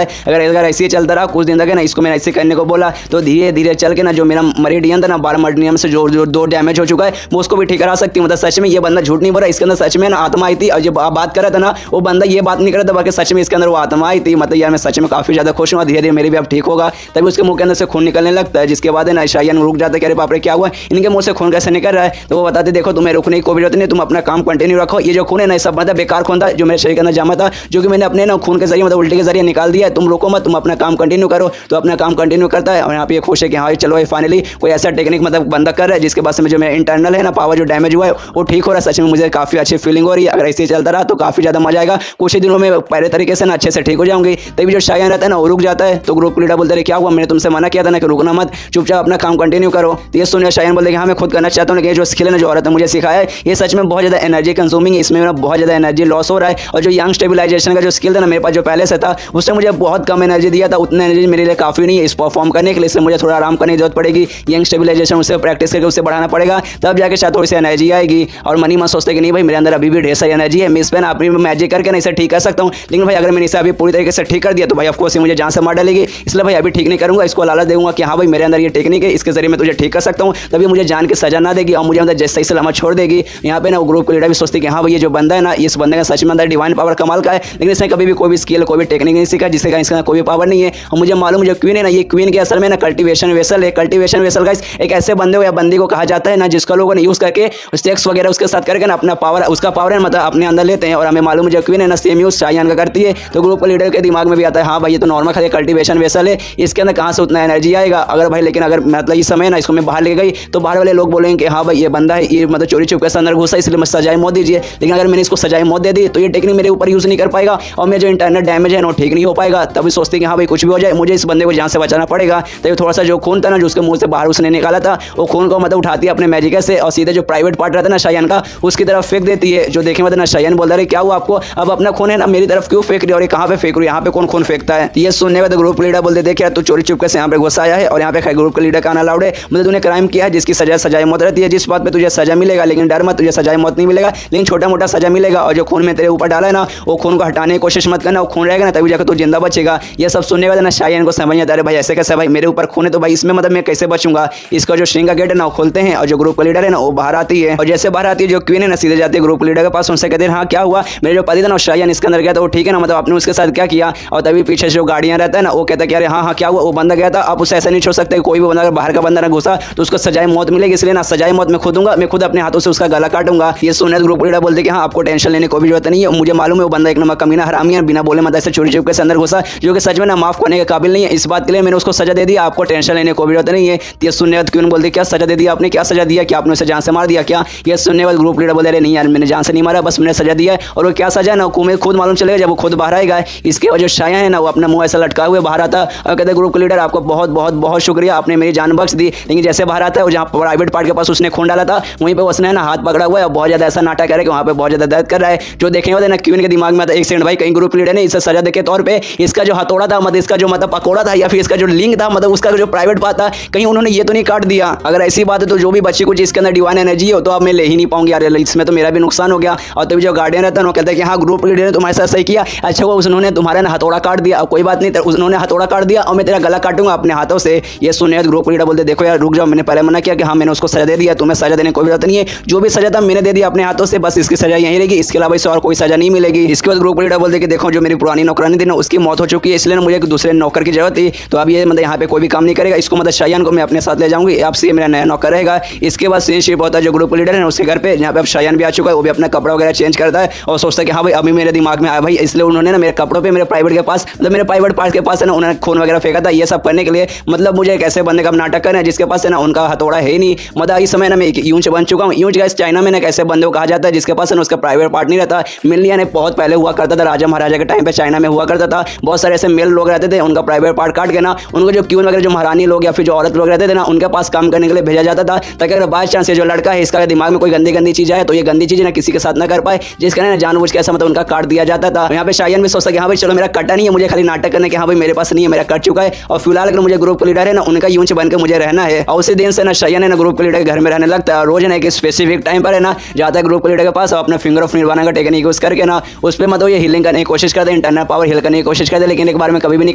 है। अगर ऐसे ही चलता रहा कुछ दिन तक ना, इसको मैंने ऐसे करने को बोला तो धीरे धीरे चल के ना जो मेरा मरीडियन था ना 12 मरीडियन से जो 2 डैमेज हो चुका है मैं उसको भी ठीक करा सकती हूँ। मतलब सच में ये बंदा झूठ नहीं बोल रहा, इसके अंदर सच में ना आत्मा आई थी। और जब बात कर रहा था ना वो बंदा ये बात नहीं कर रहा था, बल्कि सच में इसके अंदर वो आत्मा आई थी। मतलब यार मैं सच में काफी ज्यादा खुश हूँ, धीरे धीरे मेरी भी अब ठीक होगा। तभी उसके मुंह के अंदर से खून निकलने लगता है, जिसके बाद ना शायन रुक जाता है कि अरे बाप रे क्या हुआ, इनके मुंह से खून कैसे निकल रहा है। तो वो बताते देखो तुम्हें रुकने की कोई जरूरत नहीं, तुम अपना काम कंटिन्यू रखो, ये जो खून है ना सब मतलब बेकार खून था जो मेरे शरीर के अंदर जमा था, जो कि मैंने अपने ना खून के जरिए मतलब उल्टे के जरिए निकाल दिया है। तुम रुको मत, तुम अपना काम कंटिन्यू करो। तो अपना काम कंटिन्यू करता है और यहाँ पे खुश है कि हाँ चलो फाइनली कोई ऐसा टेक्निक मतलब बंदा कर रहा है जिसके बाद में जो मेरा इंटरनल है ना पावर जो डैमेज हुआ है वो ठीक हो रहा है। सच में मुझे काफी अच्छी फीलिंग हो रही है, अगर ऐसे ही चलता रहा तो काफी ज्यादा मजा आएगा, कुछ ही दिनों में पहले तरीके से ना अच्छे से ठीक हो जाऊंगी। तभी जो शायन रहता है ना वो रुक जाता है, तो ग्रुप लीडर बोलते रहे क्या हुआ, मैंने तुमसे मना किया था ना कि रुकना मत, चुपचाप अपना काम कंटिन्यू करो। तो ये सुनिए शायन बोलते कि हाँ मैं खुद करना चाहता हूँ, लेकिन जो स्किल है जो औरत ने मुझे सिखाया है ये सच में बहुत ज्यादा एनर्जी कंज्यूमिंग है, इसमें मेरा बहुत ज्यादा एनर्जी लॉस हो रहा है। और जो यंग स्टेबिलाइजेशन का जो स्किल था ना मेरे पास जो पहले से था उसने मुझे बहुत कम एनर्जी दिया था, उतना एनर्जी मेरे लिए काफी नहीं है इस परफॉर्म करने के लिए, इसलिए मुझे थोड़ा आराम करने की जरूरत पड़ेगी। यंग स्टेबिलाइजेशन उससे प्रैक्टिस करके उससे बढ़ाना पड़ेगा, तब जाके शायद थोड़ी सी एनर्जी आएगी। और मनी मन सोचते कि नहीं भाई मेरे अंदर अभी भी ढेर सारी एनर्जी है, मैं इस पर ना अपनी मैजिक करके ना इसे ठीक कर सकता हूँ। लेकिन भाई अगर मैंने इसे अभी पूरी तरीके से ठीक कर दिया तो भाई ऑफकोर्स मुझे जान से मार डालेगी, इसलिए भाई अभी ठीक नहीं करूंगा, इसको लालच दूंगा कि हाँ भाई मेरे अंदर ये टेक्निक है, इसके जरिए मैं तुझे ठीक कर सकता हूँ, तभी मुझे जान की सजा ना देगी और मुझे अंदर जैसे ही सलामत छोड़ देगी। यहाँ पे ना वो ग्रुप लीडर भी सोचती कि हाँ भाई ये जो बंदा है ना इस बंदे का सच में अंदर डिवाइन पावर कमाल का है, लेकिन इसने कभी भी कोई भी स्किल कोई भी टेक्निक नहीं सीखा, जिसके कारण इसका कोई भी पावर नहीं है। और मुझे मालूम जो क्वीन है ना ये क्वीन के असल में ना कल्टिवेशन वेसल है। कल्टिवेशन वेसल गाइस एक ऐसे बंदे या बंदी को कहा जाता है ना जिसका लोगों ने यूज करके सेक्स वगैरह उसके साथ करके ना अपना पावर उसका पावर है मतलब अपने अंदर लेते हैं। और हमें मालूम है जो क्वीन है ना सेम यूज शायन का करती है, तो ग्रुप लीडर के दिमाग में भी आता है हाँ भाई ये तो नॉर्मल खाली कल्टिवेशन वेसल है, इसके अंदर कहाँ से उतना एनर्जी आएगा। अगर भाई लेकिन अगर मतलब इस समय ना इसको मैं बाहर ले गई तो बाहर वाले लोग बोलेंगे कि हाँ भाई ये बंदा है ये मतलब चोरी चुपके से अंदर घुसा इसलिए मैं सजाए मौत दीजिए। लेकिन अगर मैंने इसको सजाए मौत दे दी तो ये टेक्निक मेरे ऊपर यूज नहीं कर पाएगा और मेरा जो इंटरनल डैमेज है वो ठीक नहीं हो पाएगा। तभी सोचते कि हाँ भाई कुछ भी हो जाए मुझे इस बंदे को जान से बचाना पड़ेगा। तभी थोड़ा सा जो खून था ना जो उसके मुंह से बाहर उसने निकाला था वो खून को मतलब उठाती है अपने मैजिक से और सीधे जो प्राइवेट पार्ट रहता है ना शायन का उसकी तरफ फेंक देती है। जो देखे मतलब ना शायन बोलता है क्या हुआ आपको, अब अपना खून है ना मेरी तरफ क्यों फेंक रही है और कहाँ पे फेंक रही है, यहाँ पे कौन खून फेंकता है। ये सुनने में तो ग्रुप लीडर बोलते थे क्या तू चोरी चुपके से यहाँ पे घुसा आया है और यहाँ पे ग्रुप का लीडर का आना अलाउड है, मतलब तूने क्राइम किया है जिसकी सजा सजाए मौत रहती है, जिस बात पे तुझे सजा मिलेगा। लेकिन डर मत तुझे सजाए मौत नहीं मिलेगा, लेकिन छोटा मोटा सजा मिलेगा। और जो खून में तेरे ऊपर डाला है ना, वो खून को हटाने की कोशिश मत करना, वो खून रहेगा ना तभी जाकर तू जिंदा बचेगा। ये सब सुनने का ना शायन को समझ आता है, भाई ऐसे कैसे, भाई मेरे ऊपर खून है तो भाई इसमें मतलब मैं कैसे बचूंगा। इसका जो श्रृंग का गेट है ना वो खोलते हैं और जो ग्रुप का लीडर है ना वो बाहर आती है। और जैसे बाहर आती है जो क्वीन है ना सीधे जाती है ग्रुप लीडर के पास, उनसे कहते हैं हाँ क्या हुआ, मेरे जो पति था ना शायन इसके अंदर गया था, वो ठीक है ना, मतलब आपने उसके साथ क्या किया। और तभी पीछे से जो गाड़ियां रहता है ना वो कहता है कि अरे हाँ क्या हुआ, वो बंदा गया था, आप उसे ऐसा नहीं छोड़ सकते, कोई भी बंदा अगर बाहर का बंदा ना घुसा तो उसको सजाए मौत मिलेगी, इसलिए ना सजाए मौत मैं खुद दूंगा, मैं खुद अपने हाथों से उसका गला काटूंगा। ये सुनने ग्रुप लीडर बोलते कि हाँ आपको टेंशन लेने कोई भी जरूरत नहीं है, मुझे मालूम है वो बंदा एक नंबर कमीना हरामी है, बिना बोले मतलब ऐसे चोरी चुपके से अंदर घुसा, जो कि सच में ना माफ करने के काबिल नहीं है। इस बात के लिए मैंने उसको सजा दे दी, आपको टेंशन लेने कोई भी जरूरत नहीं है। ये सुनने बाद क्यों बोलते क्या सजा दे दिया आपने, क्या सजा दिया, क्या आपने उसे जान से मार दिया क्या। ये सुनने बाद ग्रुप लीडर बोले अरे नहीं यार मैंने जान से नहीं मारा, बस मैंने सजा दिया है। और वो क्या सजा है ना वो खुद मालूम चलेगा जब वो खुद बाहर आएगा। इसके वजह शाया है ना वो अपना मुंह ऐसा लटका हुए बाहर आता और कहते ग्रुप लीडर आपको बहुत बहुत बहुत शुक्रिया, आपने मेरी जान बख्श दी। लेकिन जैसे बाहर आता है जहाँ प्राइवेट पार्ट के पास उसने खून डाला था वहीं पे उसने ना हाथ पकड़ा हुआ है और बहुत ज्यादा ऐसा नाटक कर रहा है कि वहाँ पे बहुत ज्यादा दर्द कर रहा है। जो देखने वाले ना क्वीन के दिमाग में आता है एक सेकंड भाई कहीं ग्रुप लीडर ने इसे सजा दे के तौर पे इसका जो हथौड़ा था मतलब इसका जो मतलब पकौड़ा था या फिर इसका जो लिंग था मतलब उसका जो प्राइवेट पार्ट था कहीं उन्होंने ये तो नहीं काट दिया। अगर ऐसी बात है तो जो भी बच्ची कुछ इसके अंदर डिवाइन एनर्जी है तो अब मैं ले ही नहीं पाऊंगी यार, इसमें तो मेरा भी नुकसान हो गया। और तभी जो गार्डियन रहता है वो कहता है कि हाँ ग्रुप लीडर ने तुम्हारे साथ सही किया, अच्छा वो उन्होंने तुम्हारा ना हथौड़ा काट दिया, कोई बात नहीं उन्होंने हथौड़ा काट दिया और मैं तेरा गला काटूंगा अपने हाथों से। ये सुने ग्रुप लीडर बोलते देखो यार रुक जाओ, मैंने पहले मना किया कि हाँ मैंने उसको सजा दे दिया, तुम्हें सजा देने कोई जरूरत नहीं है, जो भी सजा था मैंने दे दिया अपने हाथों से, बस इसकी सजा यही रहेगी, इसके अलावा इसे और कोई सजा नहीं मिलेगी। इसके बाद ग्रुप लीडर बोलते कि देखो जो मेरी पुरानी नौकरानी थी ना उसकी मौत हो चुकी है, इसलिए मुझे एक दूसरे नौकर की जरूरत थी, तो अब ये मतलब यहाँ पे कोई भी काम नहीं करेगा, इसको मतलब शायान को मैं अपने साथ ले जाऊंगी, आपसे मेरा नया नौकर रहेगा। इसके बाद सीन शिफ्ट होता है जो ग्रुप लीडर है उसके घर पे, जहाँ पे अब शायान भी आ चुका है, वो भी अपना कपड़ा वगैरह चेंज करता है और सोचता है कि हाँ भाई अभी मेरे दिमाग में आया भाई, इसलिए उन्होंने ना मेरे कपड़ों पे मेरे प्राइवेट के पास मतलब मेरे प्राइवेट पार्ट के पास है ना उन्होंने खून वगैरह फेंका था। ये सब करने के लिए मतलब मुझे एक ऐसे बंदे का नाटक करना है जिसके पास है ना उनका हथौड़ा है ही नहीं, मतलब इस समय ना मैं यूंच बन चुका हूँ। यूंच गाइस चाइना में ना कैसे बंदे को कहा जाता है जिसके पास है ना उसका प्राइवेट पार्ट नहीं रहता। मिलनिया ने बहुत पहले हुआ करता था, राजा महाराजा के टाइम पे चाइना में हुआ करता था, बहुत सारे ऐसे मेल लोग रहते थे उनका प्राइवेट पार्ट काट के ना उनको जो क्यून वगैरह जो महारानी लोग या फिर जो औरत लोग रहते थे ना उनके पास काम करने के लिए भेजा जाता था, ताकि अगर बाई चांस जो लड़का है इसका दिमाग में कोई गंदी चीज आए तो ये गंदी चीज ना किसी के साथ ना कर पाए, जिस कारण जानबूझ के ऐसा मतलब उनका काट दिया जाता था। यहाँ पे शायन भी सोचता कि हाँ भाई चलो मेरा कटा नहीं है, मुझे खाली नाटक करने के हाँ भाई मेरे पास नहीं है, मेरा कट चुका है और फिलहाल अगर मुझे ग्रुप लीडर है ना उनका यूंच बन के मुझे रहना है। और उसी दिन से ना शायन है ना ग्रुप लीडर के घर में रहने लगता है, रोज ना एक स्पेसिफिक टाइम पर है ना जाता है ग्रुप लीडर के पास और अपने फिंगर ऑफ निर्वाणा का टेक्निक यूज करके ना उस पर मतलब ये हीलिंग करने की कोशिश करते हैं, इंटरनल पावर हील करने की कोशिश करते हैं, लेकिन एक बार में कभी भी नहीं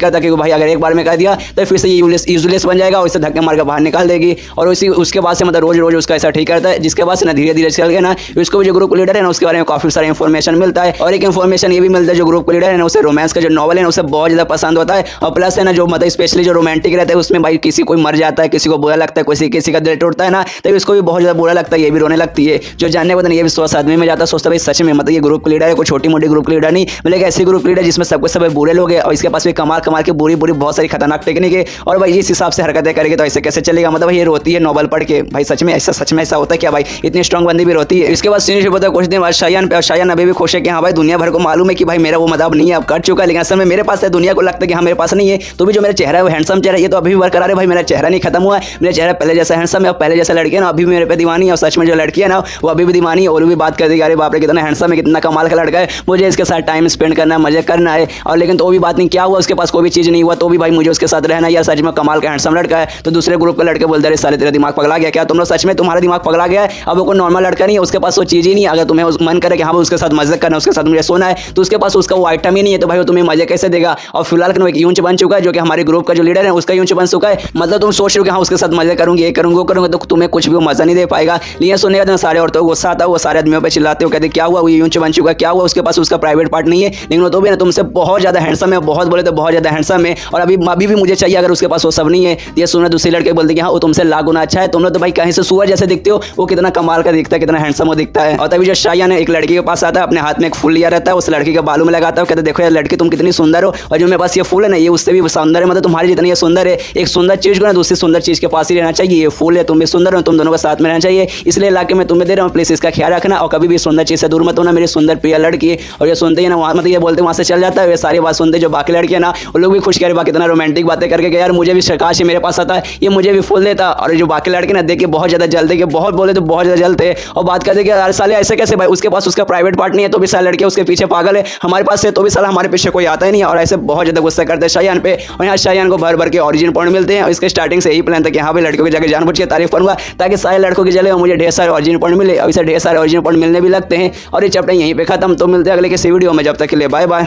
करता, क्योंकि भाई अगर एक बार में कर दिया तो फिर से ये यूजलेस बन जाएगा और इसे धक्के मार के बाहर निकाल देगी। और उसके बाद से मतलब रोज रोज उसका ऐसा ठीक करता है, जिसके बाद से ना धीरे धीरे चल के ना उसको जो ग्रुप लीडर है ना उसके बारे में काफी सारा इन्फॉर्मेशन मिलता है। और एक इन्फॉर्मेशन ये भी मिलता है जो ग्रुप लीडर है ना उसे रोमांस का जो नॉवल है ना उसे बहुत ज्यादा पसंद होता है। और प्लस है ना जो मतलब स्पेशली जो रोमांटिक रहता है उसमें भाई किसी कोई मर जाता है, किसी को बुरा लगता है, किसी का दिल टूटता है ना तो इसको भी बहुत ज्यादा बुरा लगता है, ये भी रोने लगती है। जो जानने को ये भी सोच आदमी में जाता है, सोचता है सच में मतलब ये ग्रुप लीडर है, कोई छोटी मोटी ग्रुप लीडर नहीं, मतलब ऐसी ग्रुप लीडर जिसमें सबके सब बुरे लोग हैं और इसके पास भी कमाल कमाल की बुरी बुरी बहुत सारी खतरनाक टेक्निक है। और भाई इस हिसाब से हरकतें करेगी तो ऐसे कैसे चलेगा, मतलब ये रोती है नॉवल पढ़ के, भाई सच में ऐसा होता है क्या भाई, इतनी स्ट्रॉन्ग बंदी भी रोती है। इसके बाद सीन होता है कुछ दिन बाद शायन पे, शायन अभी भी खुश है कि हाँ भाई दुनिया भर को मालूम है कि भाई मेरा वो मदाब नहीं है, अब कर चुका है, लेकिन असल में मेरे पास है, दुनिया को लगता है कि हाँ मेरे पास नहीं है, तो भी जो मेरा चेहरा है वो हैंडसम चेहरा ये तो अभी भी बरकरार है, भाई मेरा चेहरा नहीं खत्म हुआ है, मेरा चेहरा पहले जैसा हैंडसम है और पहले जैसा लड़की है ना अभी भी मेरे पे दीवानी है। और सच में जो लड़की है ना वो अभी भी दीवानी है और भी बात कर दी अरे बाप रे कितना हैंडसम है, कितना कमाल का लड़का है, मुझे इसके साथ टाइम स्पेंड करना है, मजे करना है। और लेकिन तो भी बात नहीं, क्या हुआ उसके पास कोई भी चीज़ नहीं हुआ तो भी भाई मुझे उसके साथ रहना है, यार सच में कमाल का हैंडसम लड़का है। तो दूसरे ग्रुप के लड़के बोलते रहे साले तेरा दिमाग पगला गया क्या, तुम लोग सच में तुम्हारा दिमाग पगला गया है, अब वो कोई नॉर्मल लड़का नहीं है, उसके पास वो चीज़ ही नहीं है। अगर तुम्हें मन करे कि हाँ उसके साथ मजे करना, उसके साथ मुझे सोना है, तो उसके पास उसका वो आइटम ही नहीं है, तो भाई वो तुम्हें मजे कैसे देगा। और फिलहाल एक यूंच बन चुका है जो कि हमारे ग्रुप का जो लीडर है उसका यूंच बन चुका है, मतलब तुम सोच रहे हो कि हाँ उसके साथ मजे करूंगी, ये करूंगा वो करूंगा, तो तुम्हें कुछ भी मजा नहीं दे पाएगा। लेकिन सुनने का सारे औरतों को गुस्सा आता है, वो सारे आदमियों पे चिल्लाते हो, कहते क्या हुआ वो यूंच बन चुका है, क्या हुआ उसके पास उसका प्राइवेट पार्ट नहीं है, लेकिन वो तो भी ना तुमसे बहुत ज्यादा हैंडसम है, बहुत बोले तो बहुत ज्यादा हैंडसम है और अभी भी मुझे चाहिए अगर उसके पास वो सब नहीं है। ये सुनना दूसरे लड़के बोलते कि हाँ वो तुमसे लाख गुना अच्छा है, तुम लोग तो भाई कहीं से सूअर जैसे दिखते हो, वो कितना कमाल का दिखता है, कितना हैंडसम वो दिखता है। और तभी जो शायन एक लड़की के पास आता है, अपने हाथ में एक फूल लिया रहता है, उस लड़की के बालों में लगाता है, कहते देखो यार लड़की तुम कितनी सुंदर हो, और जो मेरे पास ये फूल है ना ये उससे भी सुंदर है, मतलब तुम्हारी जितनी ये सुंदर है, एक सुंदर चीज को ना दूसरी सुंदर चीज के पास ही रहना चाहिए, ये फूल है तुम भी सुंदर हो, तुम दोनों के साथ में रहना चाहिए, इसलिए इलाके में तुम्हें दे रहा हूँ, प्लीज इसका ख्याल रखना और कभी भी सुंदर चीज से दूर मत होना, मेरी सुंदर प्रिय लड़की। और ये सुनते ही ना वहाँ मतलब ये बोलते वहाँ से चल जाता है, ये सारी बात सुनते जो बाकी लड़के ना वो लोग भी खुश कह रहे, कितना रोमांटिक बातें करके यार मुझे भी काश मेरे पास आता है, ये मुझे भी फूल देता। और जो बाकी लड़के ना देख के बहुत ज्यादा जलते कि बहुत बोले तो बहुत ज्यादा जलते और बात करते कि यार साले ऐसे कैसे भाई, उसके पास उसका प्राइवेट पार्ट नहीं है तो भी सारे लड़के उसके पीछे पागल है, हमारे पास है तो भी साला हमारे पीछे कोई आता ही नहीं, और ऐसे बहुत ज्यादा गुस्सा करते हैं शायन पे। और यहाँ शायन को भर भर के ऑरिजिन पॉइंट मिलते हैं, और इसके स्टार्टिंग से यही प्लान था कि हाँ भाई लड़कियों की जगह जानबूझ के तारीफ करूंगा ताकि सारे लड़कों की जगह मुझे ढेर सारे ऑरिजिन पॉइंट पॉइंट मिले और इसे ढेर सारे ओरिजिनल पॉइंट मिलने भी लगते हैं। और ये चैप्टर यहीं पे खत्म। तो मिलते हैं अगले किसी वीडियो में, जब तक के लिए बाय बाय।